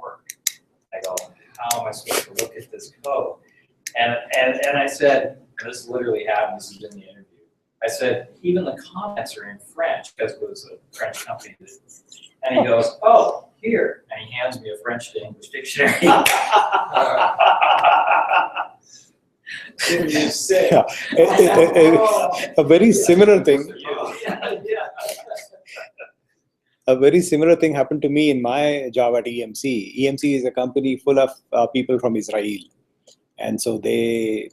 work. I go, how am I supposed to look at this code? And I said, and this literally happened, this is in the interview. I said, even the comments are in French, because it was a French company. And he goes, oh, here. And he hands me a French to English dictionary. Didn't you say? Yeah. A very similar thing. A very similar thing happened to me in my job at EMC. EMC is a company full of people from Israel. And so they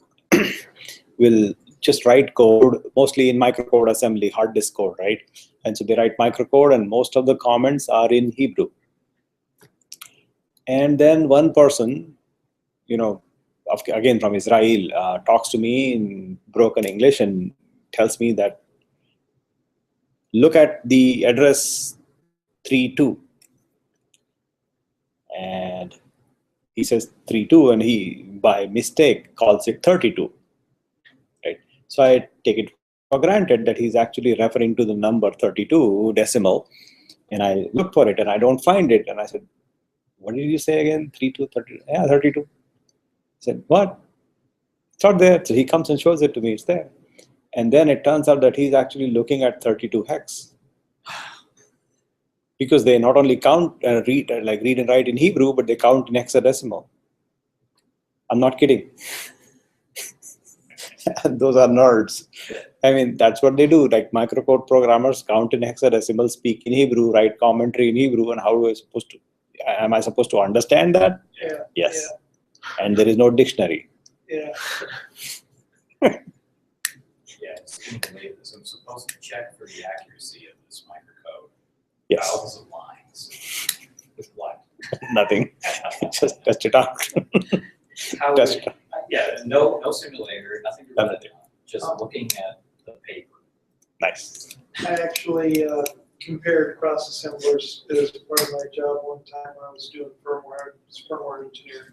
will just write code, mostly in microcode assembly, hard disk code, right? And so they write microcode and most of the comments are in Hebrew. And then one person, again from Israel, talks to me in broken English and tells me that, look at the address 32. And he says 32 and he, by mistake, calls it 32. Right? So I take it for granted that he's actually referring to the number 32 decimal. And I look for it and I don't find it. And I said, what did you say again? 32, 32? Yeah, 32. I said, what? It's not there. So he comes and shows it to me. It's there. And then it turns out that he's actually looking at 32 hex. Because they not only count read and write in Hebrew, but they count in hexadecimal. I'm not kidding. Those are nerds. I mean, that's what they do. Like microcode programmers count in hexadecimal, speak in Hebrew, write commentary in Hebrew, and am I supposed to understand that? Yeah. Yes. Yeah. And there is no dictionary. Yeah. Yeah, it's unbelievable. So I'm supposed to check for the accuracy of this microcode. Yes. Thousands of lines. With what? Nothing. Just test it out. How Test would, yeah, no simulator, nothing to run it on. Just looking at the paper. Nice. I actually compared cross assemblers as part of my job one time. I was doing firmware engineering,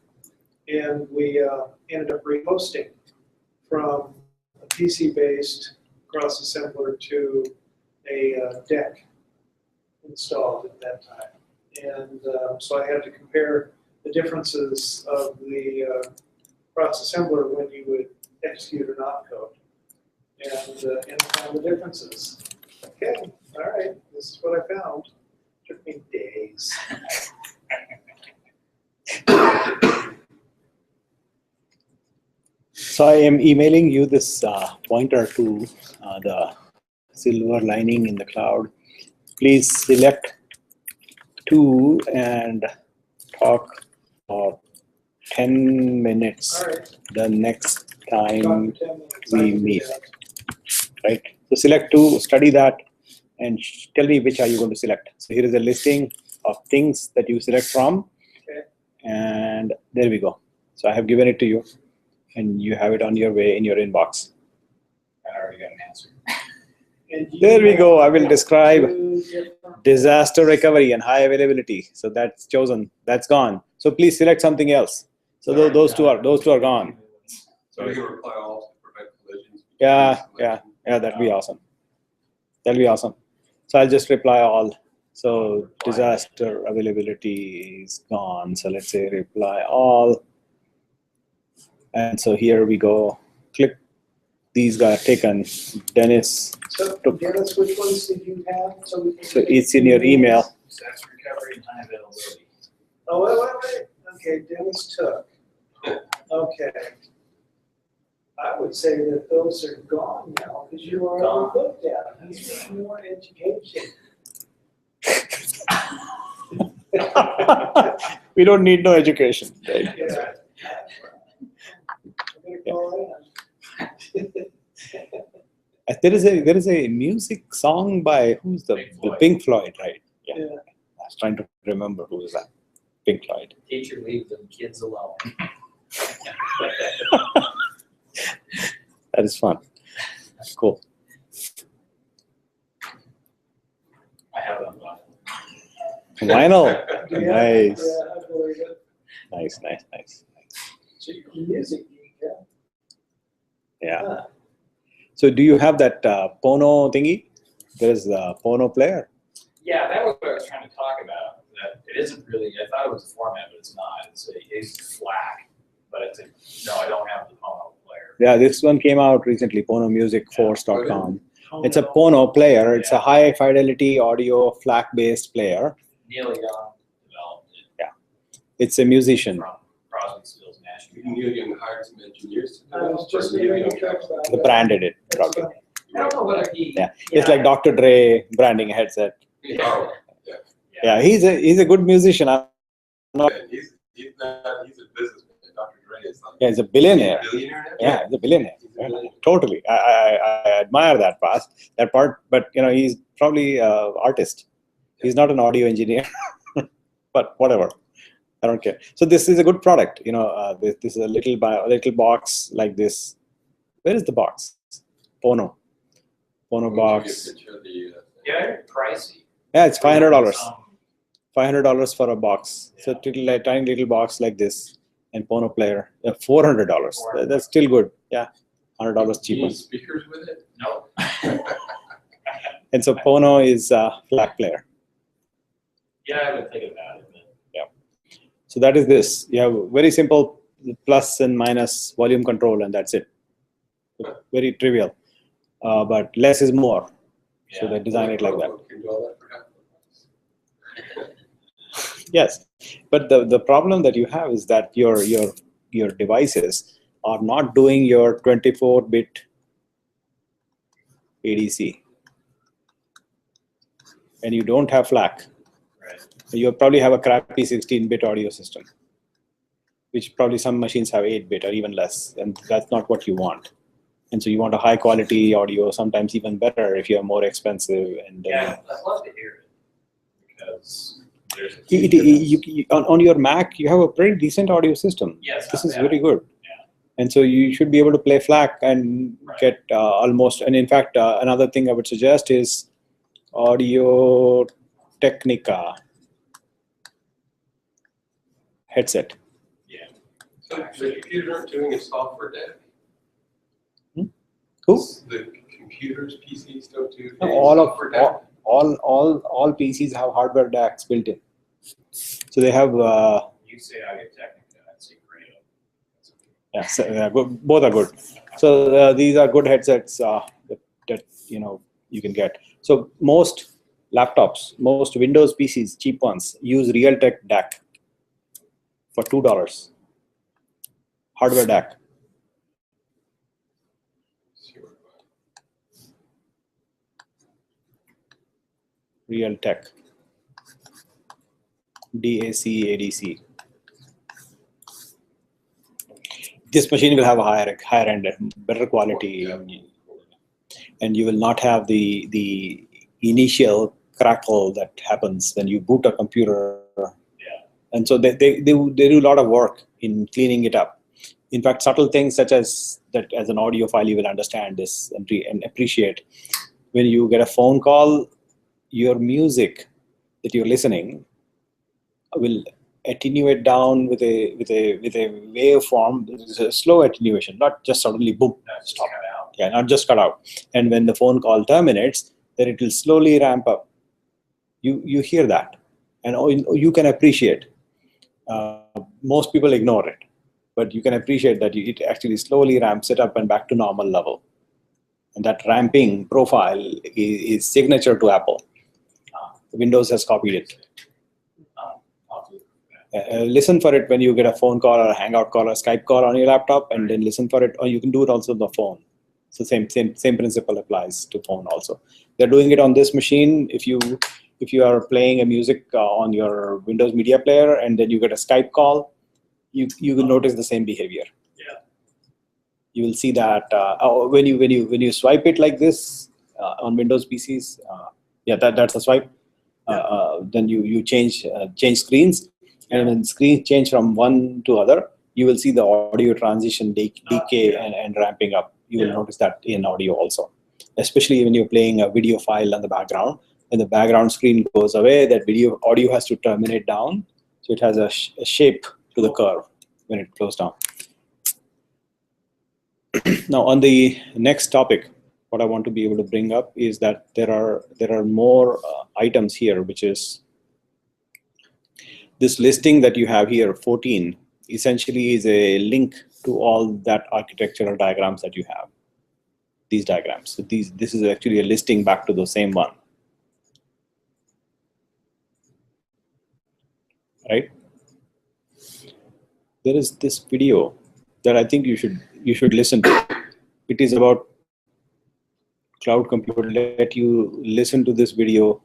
and we ended up rehosting from a PC-based cross assembler to a deck installed at that time. And so I had to compare the differences of the cross assembler when you would execute an opcode and find the differences. Okay, all right, this is what I found. Took me days. So I am emailing you this pointer to the silver lining in the cloud. Please select 2 and talk for 10 minutes All right. the next Talk time for 10 minutes. we I can do meet. that. Right? So select 2, study that, and tell me which are you going to select. So here is a listing of things that you select from. Okay. And there we go. So I have given it to you, and you have it on your way in your inbox. I already got an answer. And you There we go. I will have describe 2 different- disaster recovery and high availability. So that's chosen. That's gone. So please select something else. So those two are gone. So we can reply all to prevent collisions. Yeah, that'd be awesome. That'll be awesome. So I'll just reply all. So disaster availability is gone. So let's say reply all. And so here we go. Click. These got taken. Dennis. So, took- Dennis, which ones did you have? So it's in your email. Disaster recovery and high availability. Oh, wait. Okay, Dennis took. Okay. I would say that those are gone now because you already looked at them. These are more education. We don't need no education. Right? Yeah. I'm gonna call in. There is a music song by who's the Pink Floyd, right? Yeah. Yeah. I was trying to remember who is that. Pink Floyd. Teacher, leave them kids alone. That is fun. Cool. I have them. Vinyl. Yeah, Nice. Yeah, I believe it. Nice. So you're a music geek, yeah? Yeah. Huh. So do you have that Pono thingy? There's a Pono player. Yeah, that was what I was trying to talk about. That it isn't really. I thought it was a format, but it's not. It's FLAC, but it's no. I don't have the Pono player. Yeah, this one came out recently. PonoMusicForce.com. It's a no. Pono player. It's a Yeah. high fidelity audio FLAC-based player. Neil Young developed it It's a musician. from Crosby, Stills, Nash. Neil Young hired some engineers to I do was it. just Neil gonna Young talk about The that. branded it. That's Probably. funny. I don't know whether he. Yeah. It's like Dr. Dre branding a headset. Oh, Yeah, he's a good musician. and he's a businessman. Dr. Dre is like. Yeah, he's a billionaire. Billionaire now? Yeah, he's a billionaire. He's a billionaire. Totally. I admire that part, but he's probably an artist. He's not an audio engineer, but whatever. I don't care. So this is a good product. This is a little box like this. Where is the box? Pono We'll box. give you a picture of the, Yeah, they're pricey. Yeah, it's $500. Some- $500 for a box. So tiny little box like this, and Pono player. Yeah, $400. That's still good. Yeah, $100 do you cheaper. need speakers with it? No. And so Pono is a FLAC player. Yeah, I would think about it. But So that is this. You have very simple plus and minus volume control, and that's it. Very trivial, but less is more. So yeah. they design it like that. Can do all that for half the price. Yes, but the problem that you have is that your devices are not doing your 24-bit ADC, and you don't have FLAC. Right. You probably have a crappy 16-bit audio system, which probably some machines have 8-bit or even less, and that's not what you want. And so you want a high quality audio, sometimes even better if you're more expensive. And Yeah, I'd love to hear it because there's. A on your Mac, you have a pretty decent audio system. Yes, This not is bad. very good. Yeah. And so you should be able to play FLAC and Right. get almost, and in fact, another thing I would suggest is Audio Technica headset. Yeah. So the computers aren't doing a software deck? Who? The computers, PCs don't do a All software deck? all PCs have hardware DACs built in. So they have, You say Audio Technica, I'd say Grado. yeah, so, both are good. So these are good headsets that you can get. So most laptops, most Windows PCs, cheap ones, use Realtek DAC for $2. Hardware DAC. Sure. Realtek. DAC ADC. This machine will have a higher end, better quality, and you will not have the initial crackle that happens when you boot a computer. Yeah. And so they do a lot of work in cleaning it up. In fact, subtle things such as that, as an audiophile, you will understand this and appreciate. When you get a phone call, your music that you're listening will attenuate down with a waveform. It's a slow attenuation, not just suddenly boom, That's stop. cut out. Yeah, not just cut out. And when the phone call terminates, then it will slowly ramp up. You hear that, and you can appreciate. Most people ignore it, but you can appreciate that it actually slowly ramps it up and back to normal level. And that ramping profile is signature to Apple. Windows has copied it. I'll do that. Listen for it when you get a phone call or a Hangout call or Skype call on your laptop, and then listen for it, or you can do it also on the phone. So same principle applies to phone also. They're doing it on this machine. If you are playing a music on your Windows Media Player and then you get a Skype call, you will notice the same behavior. Yeah. You will see that when you swipe it like this on Windows PCs. Yeah, that's a swipe. Then you change screens, and when screens change from one to other, you will see the audio transition decay and ramping up. You will notice that in audio also, especially when you're playing a video file on the background. When the background screen goes away, that audio has to terminate down, so it has a shape to the curve when it goes down. Now on the next topic, what I want to be able to bring up is that there are more items here, which is this listing that you have here, 14, essentially is a link to all that architectural diagrams that you have. These diagrams. So this is actually a listing back to the same one. Right? There is this video that I think you should listen to. It is about cloud computing. Let you listen to this video,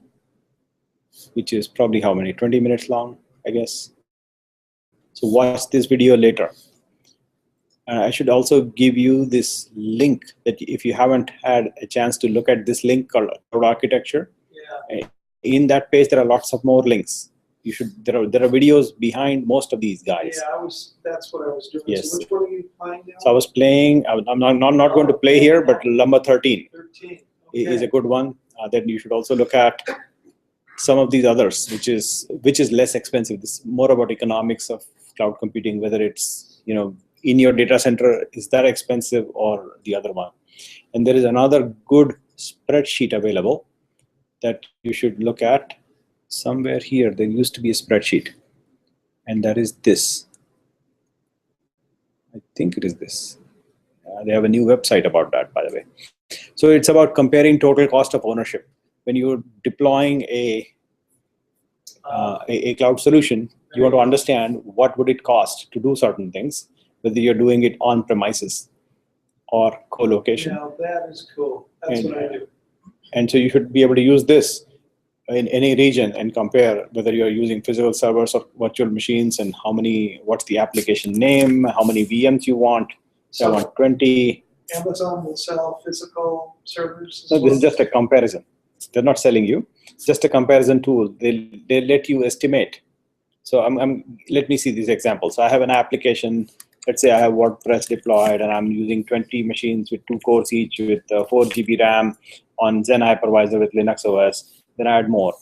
which is probably how many? 20 minutes long, I guess. So watch this video later. I should also give you this link that if you haven't had a chance to look at this link called Cloud Architecture, in that page there are lots of more links. You should. There are videos behind most of these guys. Yeah, that's what I was doing. Yes. So which one are you playing now? So I was playing. I'm not going to play here, but Lumber 13 13. is a good one. Then you should also look at some of these others, which is less expensive. This is more about economics of cloud computing, whether it's in your data center, is that expensive or the other one. And there is another good spreadsheet available that you should look at. Somewhere here, there used to be a spreadsheet, and that is this. I think it is this. They have a new website about that, by the way. So it's about comparing total cost of ownership. When you're deploying a cloud solution, you want to understand what would it cost to do certain things, whether you're doing it on premises or co-location. Now that is cool. That's what I do. And so you should be able to use this in any region and compare whether you're using physical servers or virtual machines and what's the application name, how many VMs you want. So I want 20. Amazon will sell physical servers. No, this is just a comparison. They're not selling you. Just a comparison tool. They let you estimate. So let me see these examples. So I have an application. Let's say I have WordPress deployed, and I'm using 20 machines with 2 cores each with 4 GB RAM on Zen Hypervisor with Linux OS. Then I add more.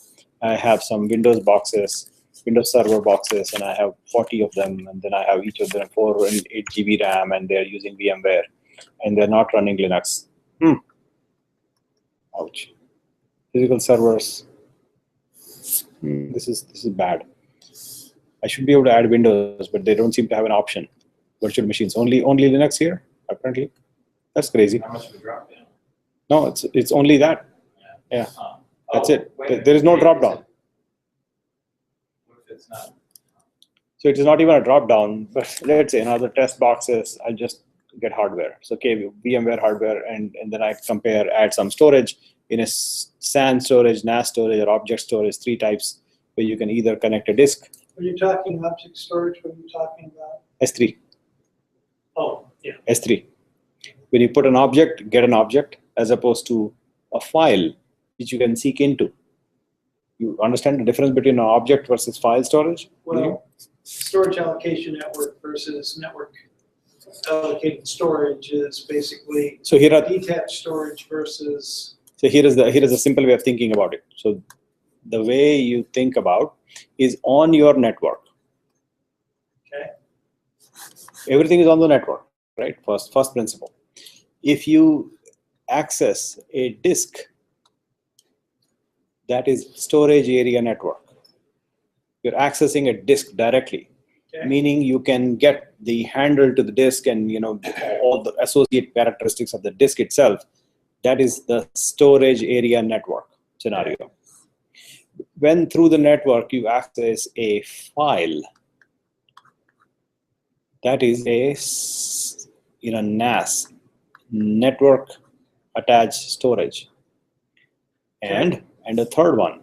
I have some Windows boxes, Windows Server boxes, and I have 40 of them. And then I have each of them 4 and 8 GB RAM, and they're using VMware, and they're not running Linux. Ouch. Physical servers. This is bad. I should be able to add Windows, but they don't seem to have an option. Virtual machines only Linux here apparently. That's crazy. How much of a drop down? No, it's only that. Yeah. That's it. There is no drop down. What if it's not? So it is not even a drop down. But let's say another test boxes. I just get hardware. So okay, VMware hardware, and then I add some storage in a SAN storage, NAS storage, or object storage. 3 types where you can either connect a disk. Are you talking object storage? What are you talking about? S3. Oh, yeah. S3. When you put an object, get an object, as opposed to a file which you can seek into. You understand the difference between an object versus file storage? Well, storage allocation network versus network allocated storage is basically So here are detached storage versus. So here is a simple way of thinking about it. So the way you think about is on your network. Okay. Everything is on the network, right? First principle. If you access a disk, that is storage area network. You're accessing a disk directly, Okay. meaning you can get the handle to the disk and all the associated characteristics of the disk itself. That is the storage area network scenario. When through the network you access a file, that is a NAS, network attached storage. And the third one,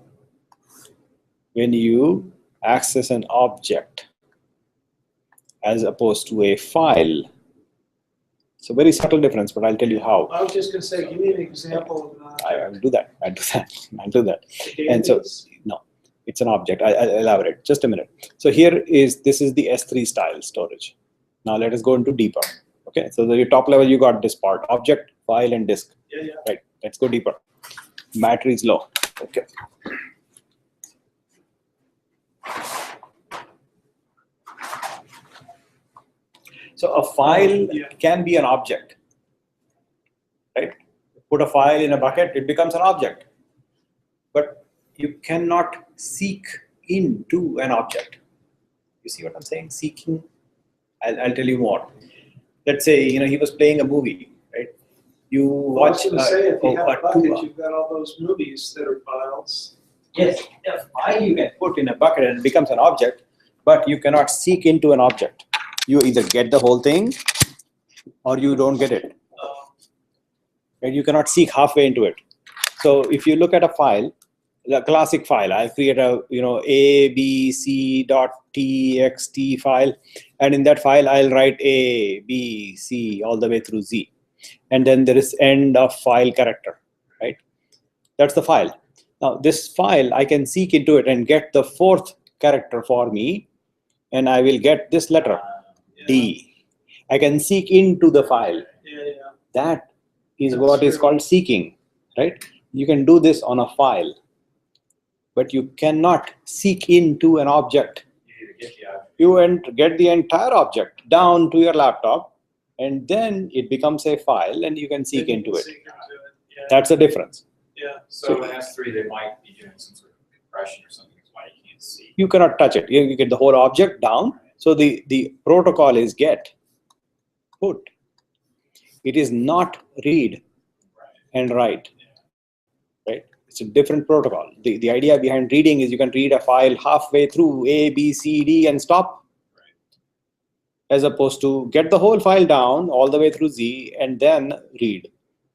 when you access an object as opposed to a file. It's a very subtle difference, but I'll tell you how. I was just going to say, give me an example of I'll do that. I'll do that. a And so, database. no, it's an object. I'll elaborate. Just a minute. So this is the S3 style storage. Now let us go into deeper. Okay, so your top level, you got this part: object, file, and disk. Yeah. Right. Let's go deeper. Battery is low. Okay. So a file can be an object, right? put a file in a bucket, it becomes an object. But you cannot seek into an object. You see what I'm saying? Seeking. I'll tell you more. Let's say he was playing a movie, right? You Well, I was watch gonna say, if you have a a bucket, 2 you've got all those movies that are files. Yes, a file you can put in a bucket and it becomes an object, but you cannot seek into an object. You either get the whole thing or you don't get it. And you cannot seek halfway into it. So if you look at a file, the classic file, I create a abc.txt file, and in that file I'll write A, B, C all the way through Z, and then there is end of file character, right? That's the file. Now this file, I can seek into it and get the 4th character for me, and I will get this letter D. I can seek into the file. Yeah. That is That's what is true. called seeking, right? You can do this on a file, but you cannot seek into an object. You either get the object. You get the entire object down to your laptop, and then it becomes a file and you can seek Then you into can it. seek into it. Yeah. That's the difference. Yeah. So in S3, they might be doing some sort of compression or something. That's why you can't see. You cannot touch it. You get the whole object down. So the protocol is get, put. It is not read and write, right? It's a different protocol. The idea behind reading is you can read a file halfway through A, B, C, D and stop, as opposed to get the whole file down all the way through Z and then read.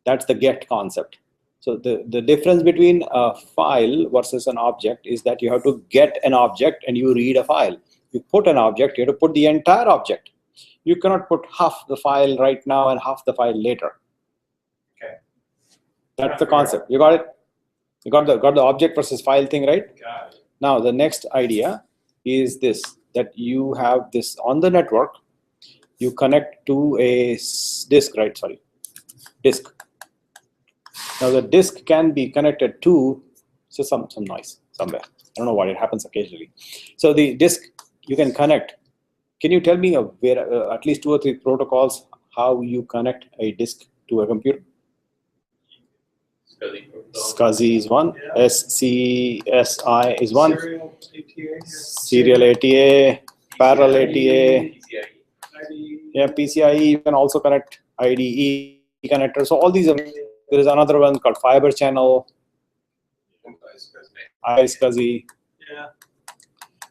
That's the get concept. So the difference between a file versus an object is that you have to get an object and you read a file. You put an object, you have to put the entire object. You cannot put half the file right now and half the file later. Okay. That's the concept. You got it? You got the object versus file thing, right? Got it. Now the next idea is this, that you have this on the network. You connect to a disk, right? Sorry, disk. Now the disk can be connected to some noise somewhere. I don't know why, it happens occasionally. So the disk you can connect. Can you tell me where at least 2 or 3 protocols how you connect a disk to a computer? SCSI is one. Yeah. SCSI is one. Serial ATA. Serial ATA, parallel ATA. IDE. Yeah, PCIe. You can also connect IDE connector. So all these are. There is another one called fiber channel, iSCSI. Yeah.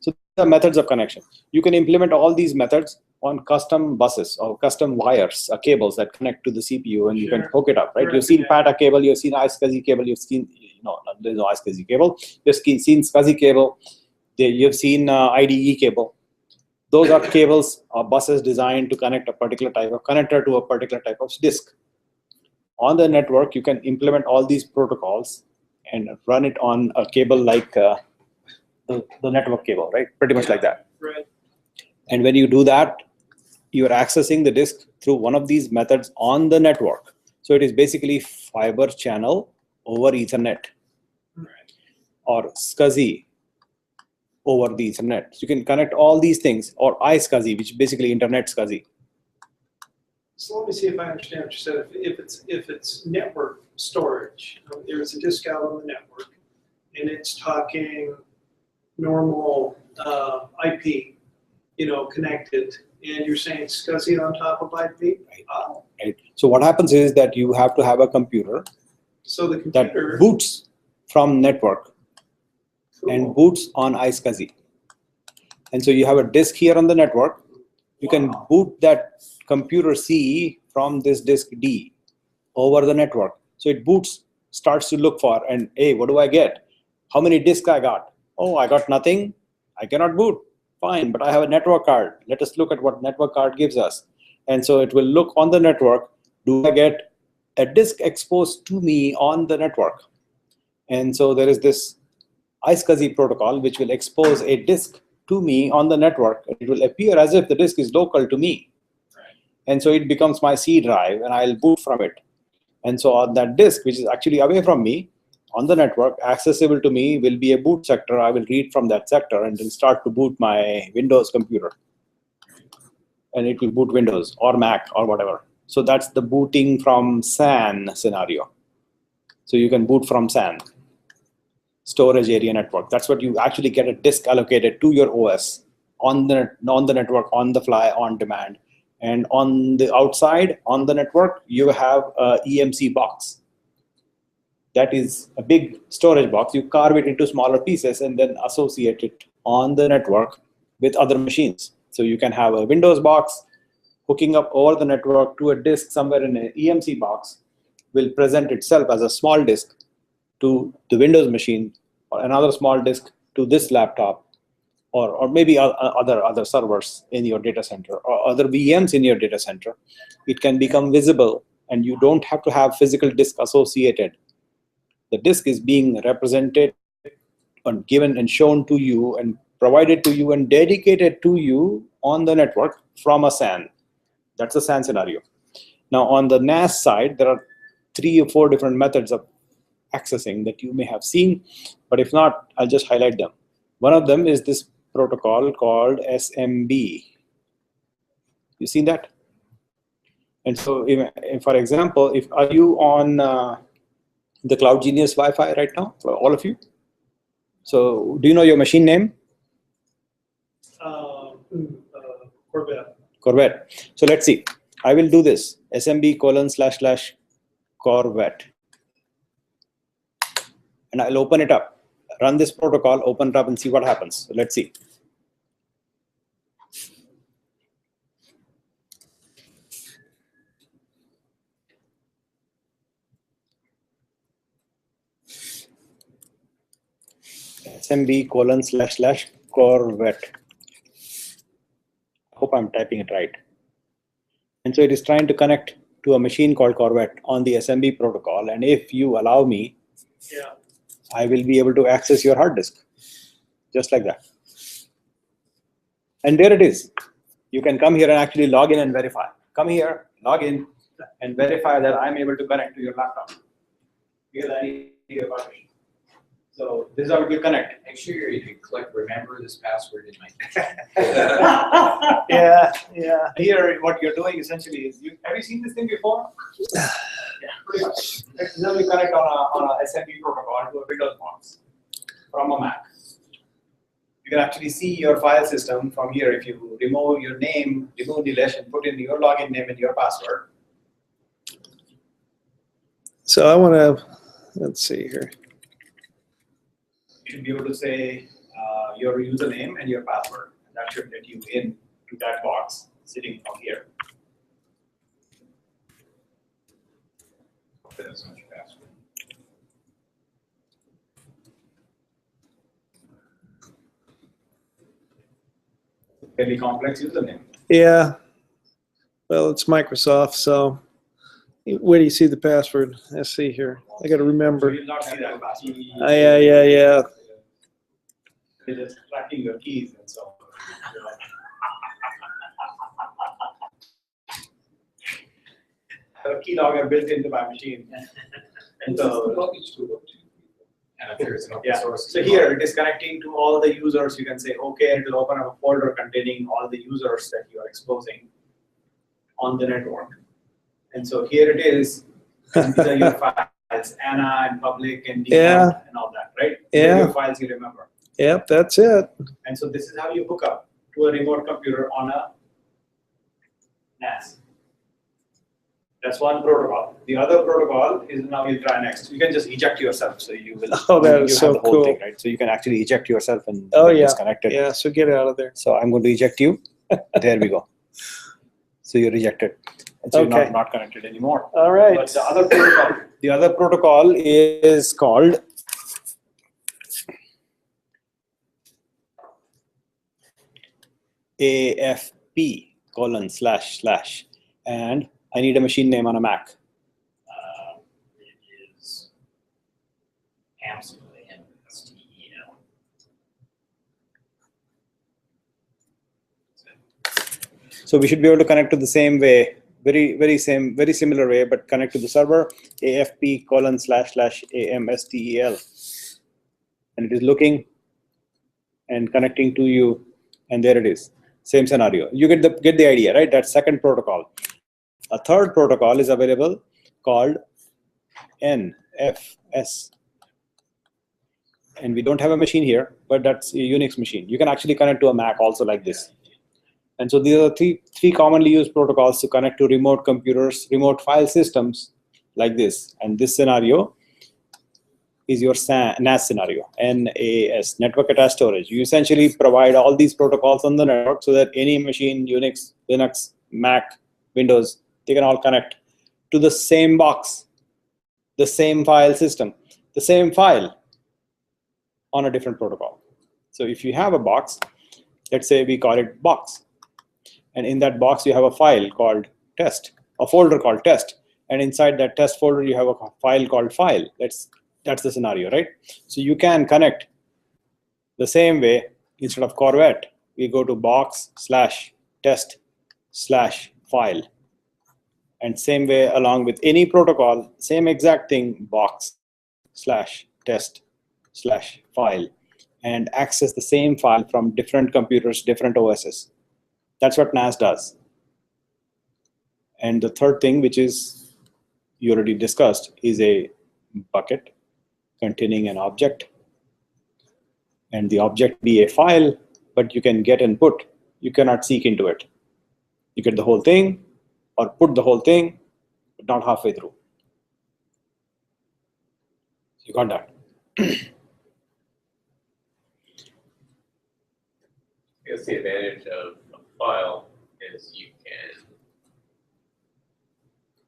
So the methods of connection. You can implement all these methods on custom buses or custom wires, cables that connect to the CPU, and you can Sure. hook it up, right? Sure, You've seen yeah. PATA cable, you've seen iSCSI cable, you've seen, there's no iSCSI cable. You've seen SCSI cable, you've seen IDE cable. Those are cables or buses designed to connect a particular type of connector to a particular type of disk. On the network, you can implement all these protocols and run it on a cable like the network cable, right? Pretty much like that. Right. And when you do that, you are accessing the disk through one of these methods on the network. So it is basically fiber channel over Ethernet, or SCSI over the Ethernet. So you can connect all these things, or iSCSI, which is basically Internet SCSI. So let me see if I understand what you said. If it's network storage, there's a disk out on the network, and it's talking normal IP, connected, and you're saying SCSI on top of IP. Right. So what happens is that you have to have a computer So the that computer. boots from network and Cool. boots on iSCSI. And so you have a disk here on the network. You can Wow. boot that computer C from this disk D over the network. So it boots, starts to look for, and hey, what do I get? How many disks I got? Oh, I got nothing. I cannot boot. Fine, but I have a network card. Let us look at what network card gives us. And so it will look on the network. Do I get a disk exposed to me on the network? And so there is this iSCSI protocol which will expose a disk to me on the network. It will appear as if the disk is local to me. And so it becomes my C drive and I'll boot from it. And so on that disk, which is actually away from me on the network, accessible to me will be a boot sector. I will read from that sector and will start to boot my Windows computer. And it will boot Windows or Mac or whatever. So that's the booting from SAN scenario. So you can boot from SAN, storage area network. That's what you actually get a disk allocated to your OS on the network, on the fly, on demand. And on the outside, on the network, you have a EMC box. That is a big storage box. You carve it into smaller pieces and then associate it on the network with other machines. So you can have a Windows box hooking up over the network to a disk somewhere in an EMC box will present itself as a small disk to the Windows machine, or another small disk to this laptop, or maybe other servers in your data center, or other VMs in your data center. It can become visible, and you don't have to have physical disk associated. The disk is being represented and given and shown to you and provided to you and dedicated to you on the network from a SAN. That's a SAN scenario. Now on the NAS side, there are 3 or 4 different methods of accessing that you may have seen, but if not, I'll just highlight them. One of them is this protocol called SMB. You seen that? And so if for example, are you on the Cloud Genius Wi-Fi right now, for all of you? So do you know your machine name? Corvette. Corvette. So let's see. I will do this, SMB:// and I'll open it up. Run this protocol, open it up, and see what happens. So let's see. SMB:// Hope I'm typing it right. And so it is trying to connect to a machine called Corvette on the SMB protocol. And if you allow me, I will be able to access your hard disk, just like that. And there it is. You can come here and actually log in and verify. Come here, log in, and verify that I'm able to connect to your laptop. Because I need your permission. So this is how you connect. Make sure you click remember this password in my. Yeah. Here, what you're doing essentially is, have you seen this thing before? Yeah, pretty much. This is how you connect on a SMB protocol to a Windows box from a Mac. You can actually see your file system from here. If you remove your name, remove Nilesh, and put in your login name and your password. So I want to, let's see here. You should be able to say your username and your password. And that should get you in to that box sitting from here. That's not your password. Fairly complex username. Yeah. Well, it's Microsoft, so where do you see the password? Let's see here. I got to So remember. you'll not see that password. Yeah. They're just tracking your keys and so on. I have a keylogger built into my machine. And so, And if there's an open yeah. source. So here it is connecting to all the users. You can say, okay, and it will open up a folder containing all the users that you are exposing on the network. And so here it is. And these are your files, Anna and public and default and all that, right? These are your files you remember. Yep, that's it. And so this is how you hook up to a remote computer on a NAS. That's one protocol. The other protocol is now we'll try next. You can just eject yourself, so you will. Oh, that you is have so the whole cool. thing, right? So you can actually eject yourself and Oh, get yeah. disconnected. Yeah, so get out of there. So I'm going to eject you. There we go. So you're ejected. And so Okay. you're not connected anymore. All right. But the other protocol is called AFP:// and I need a machine name on a Mac. It is absolutely AMSTEL. So we should be able to connect to the same way, very similar way, but connect to the server, AFP://AMSTEL. And it is looking and connecting to you, and there it is. Same scenario. You get the idea, right? That's second protocol. A third protocol is available called NFS. And we don't have a machine here, but that's a Unix machine. You can actually connect to a Mac also like this. And so these are three commonly used protocols to connect to remote computers, remote file systems like this. And this scenario is your NAS scenario, NAS, Network Attached Storage. You essentially provide all these protocols on the network so that any machine, Unix, Linux, Mac, Windows, they can all connect to the same box, the same file system, the same file on a different protocol. So if you have a box, let's say we call it box. And in that box, you have a file called test, a folder called test. And inside that test folder, you have a file called file. That's the scenario, right? So you can connect the same way. Instead of Corvette, we go to box/test/file. And same way along with any protocol, same exact thing, box/test/file, and access the same file from different computers, different OSs. That's what NAS does. And the third thing, which is you already discussed, is a bucket containing an object. And the object be a file, but you can get input. You cannot seek into it. You get the whole thing or put the whole thing, but not halfway through. You got that? I guess the advantage of a file is you can,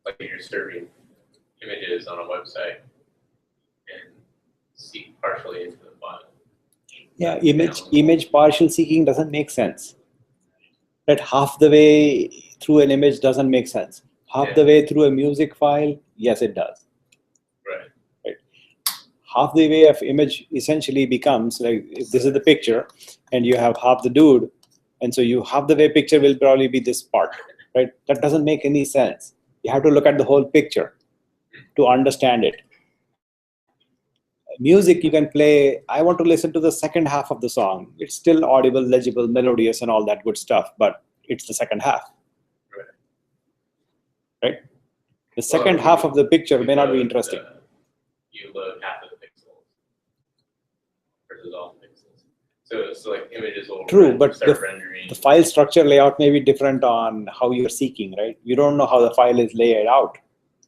like you're serving images on a website and seek partially into the file. Yeah, image partial seeking doesn't make sense. That half the way through an image doesn't make sense. Half the way through a music file, yes, it does. Right. Half the way of image essentially becomes like, if this is the picture and you have half the dude, and so you half the way picture will probably be this part, right? That doesn't make any sense. You have to look at the whole picture to understand it. Music, you can play, I want to listen to the second half of the song. It's still audible, legible, melodious, and all that good stuff, but it's the second half. Right? The second half of the picture may not be interesting. You load half of the pixels versus all the pixels. So like images will True, but start rendering. the file structure layout may be different on how you're seeking, right? You don't know how the file is laid out.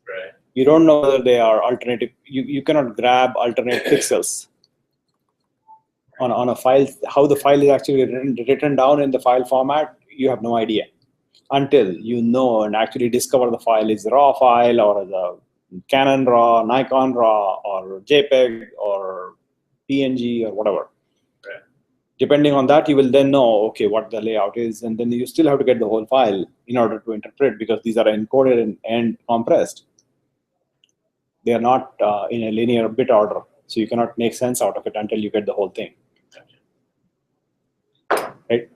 Right. You don't know whether they are alternative. You cannot grab alternate pixels on a file. How the file is actually written down in the file format, you have no idea until you know and actually discover the file is a RAW file or the Canon RAW, Nikon RAW, or JPEG or PNG or whatever. Right. Depending on that, you will then know, okay, what the layout is, and then you still have to get the whole file in order to interpret, because these are encoded and compressed. They are not in a linear bit order, so you cannot make sense out of it until you get the whole thing. Right?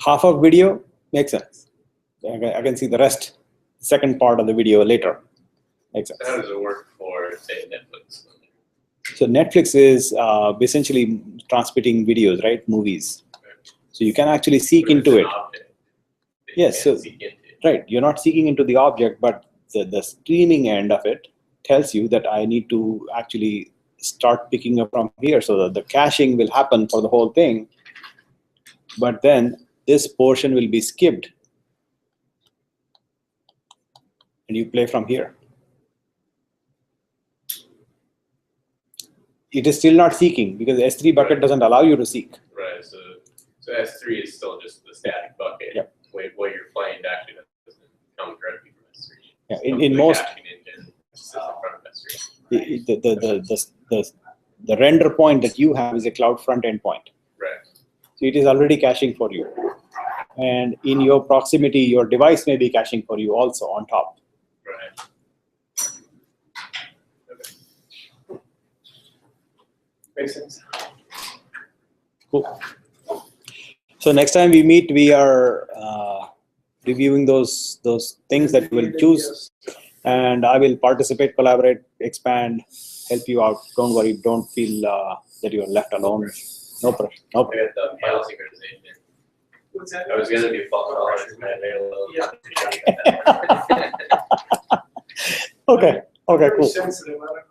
Half of video makes sense. I can see the rest, second part of the video later. Makes sense. So how does it work for, say, Netflix? So Netflix is essentially transmitting videos, right? Movies. So you can actually seek into it. Yes, so right, you're not seeking into the object, but the streaming end of it tells you that I need to actually start picking up from here, so that the caching will happen for the whole thing, but then this portion will be skipped and you play from here. It is still not seeking because the S3 bucket doesn't allow you to seek. Right, so S3 is still just the static bucket. Yep. What you're playing actually doesn't come directly from S3. Yeah, in most, the render point that you have is a cloud front end point. Right. So it is already caching for you. And in your proximity, your device may be caching for you also on top. Right. Okay. Makes sense. Cool. So next time we meet, we are reviewing those things that we'll choose, and I will participate, collaborate, expand, help you out. Don't worry. Don't feel that you're left alone. No pressure. No pressure. I got the file synchronization. What's that? I was gonna do fault tolerance. Yeah. Okay. Okay, very cool. sensitive on a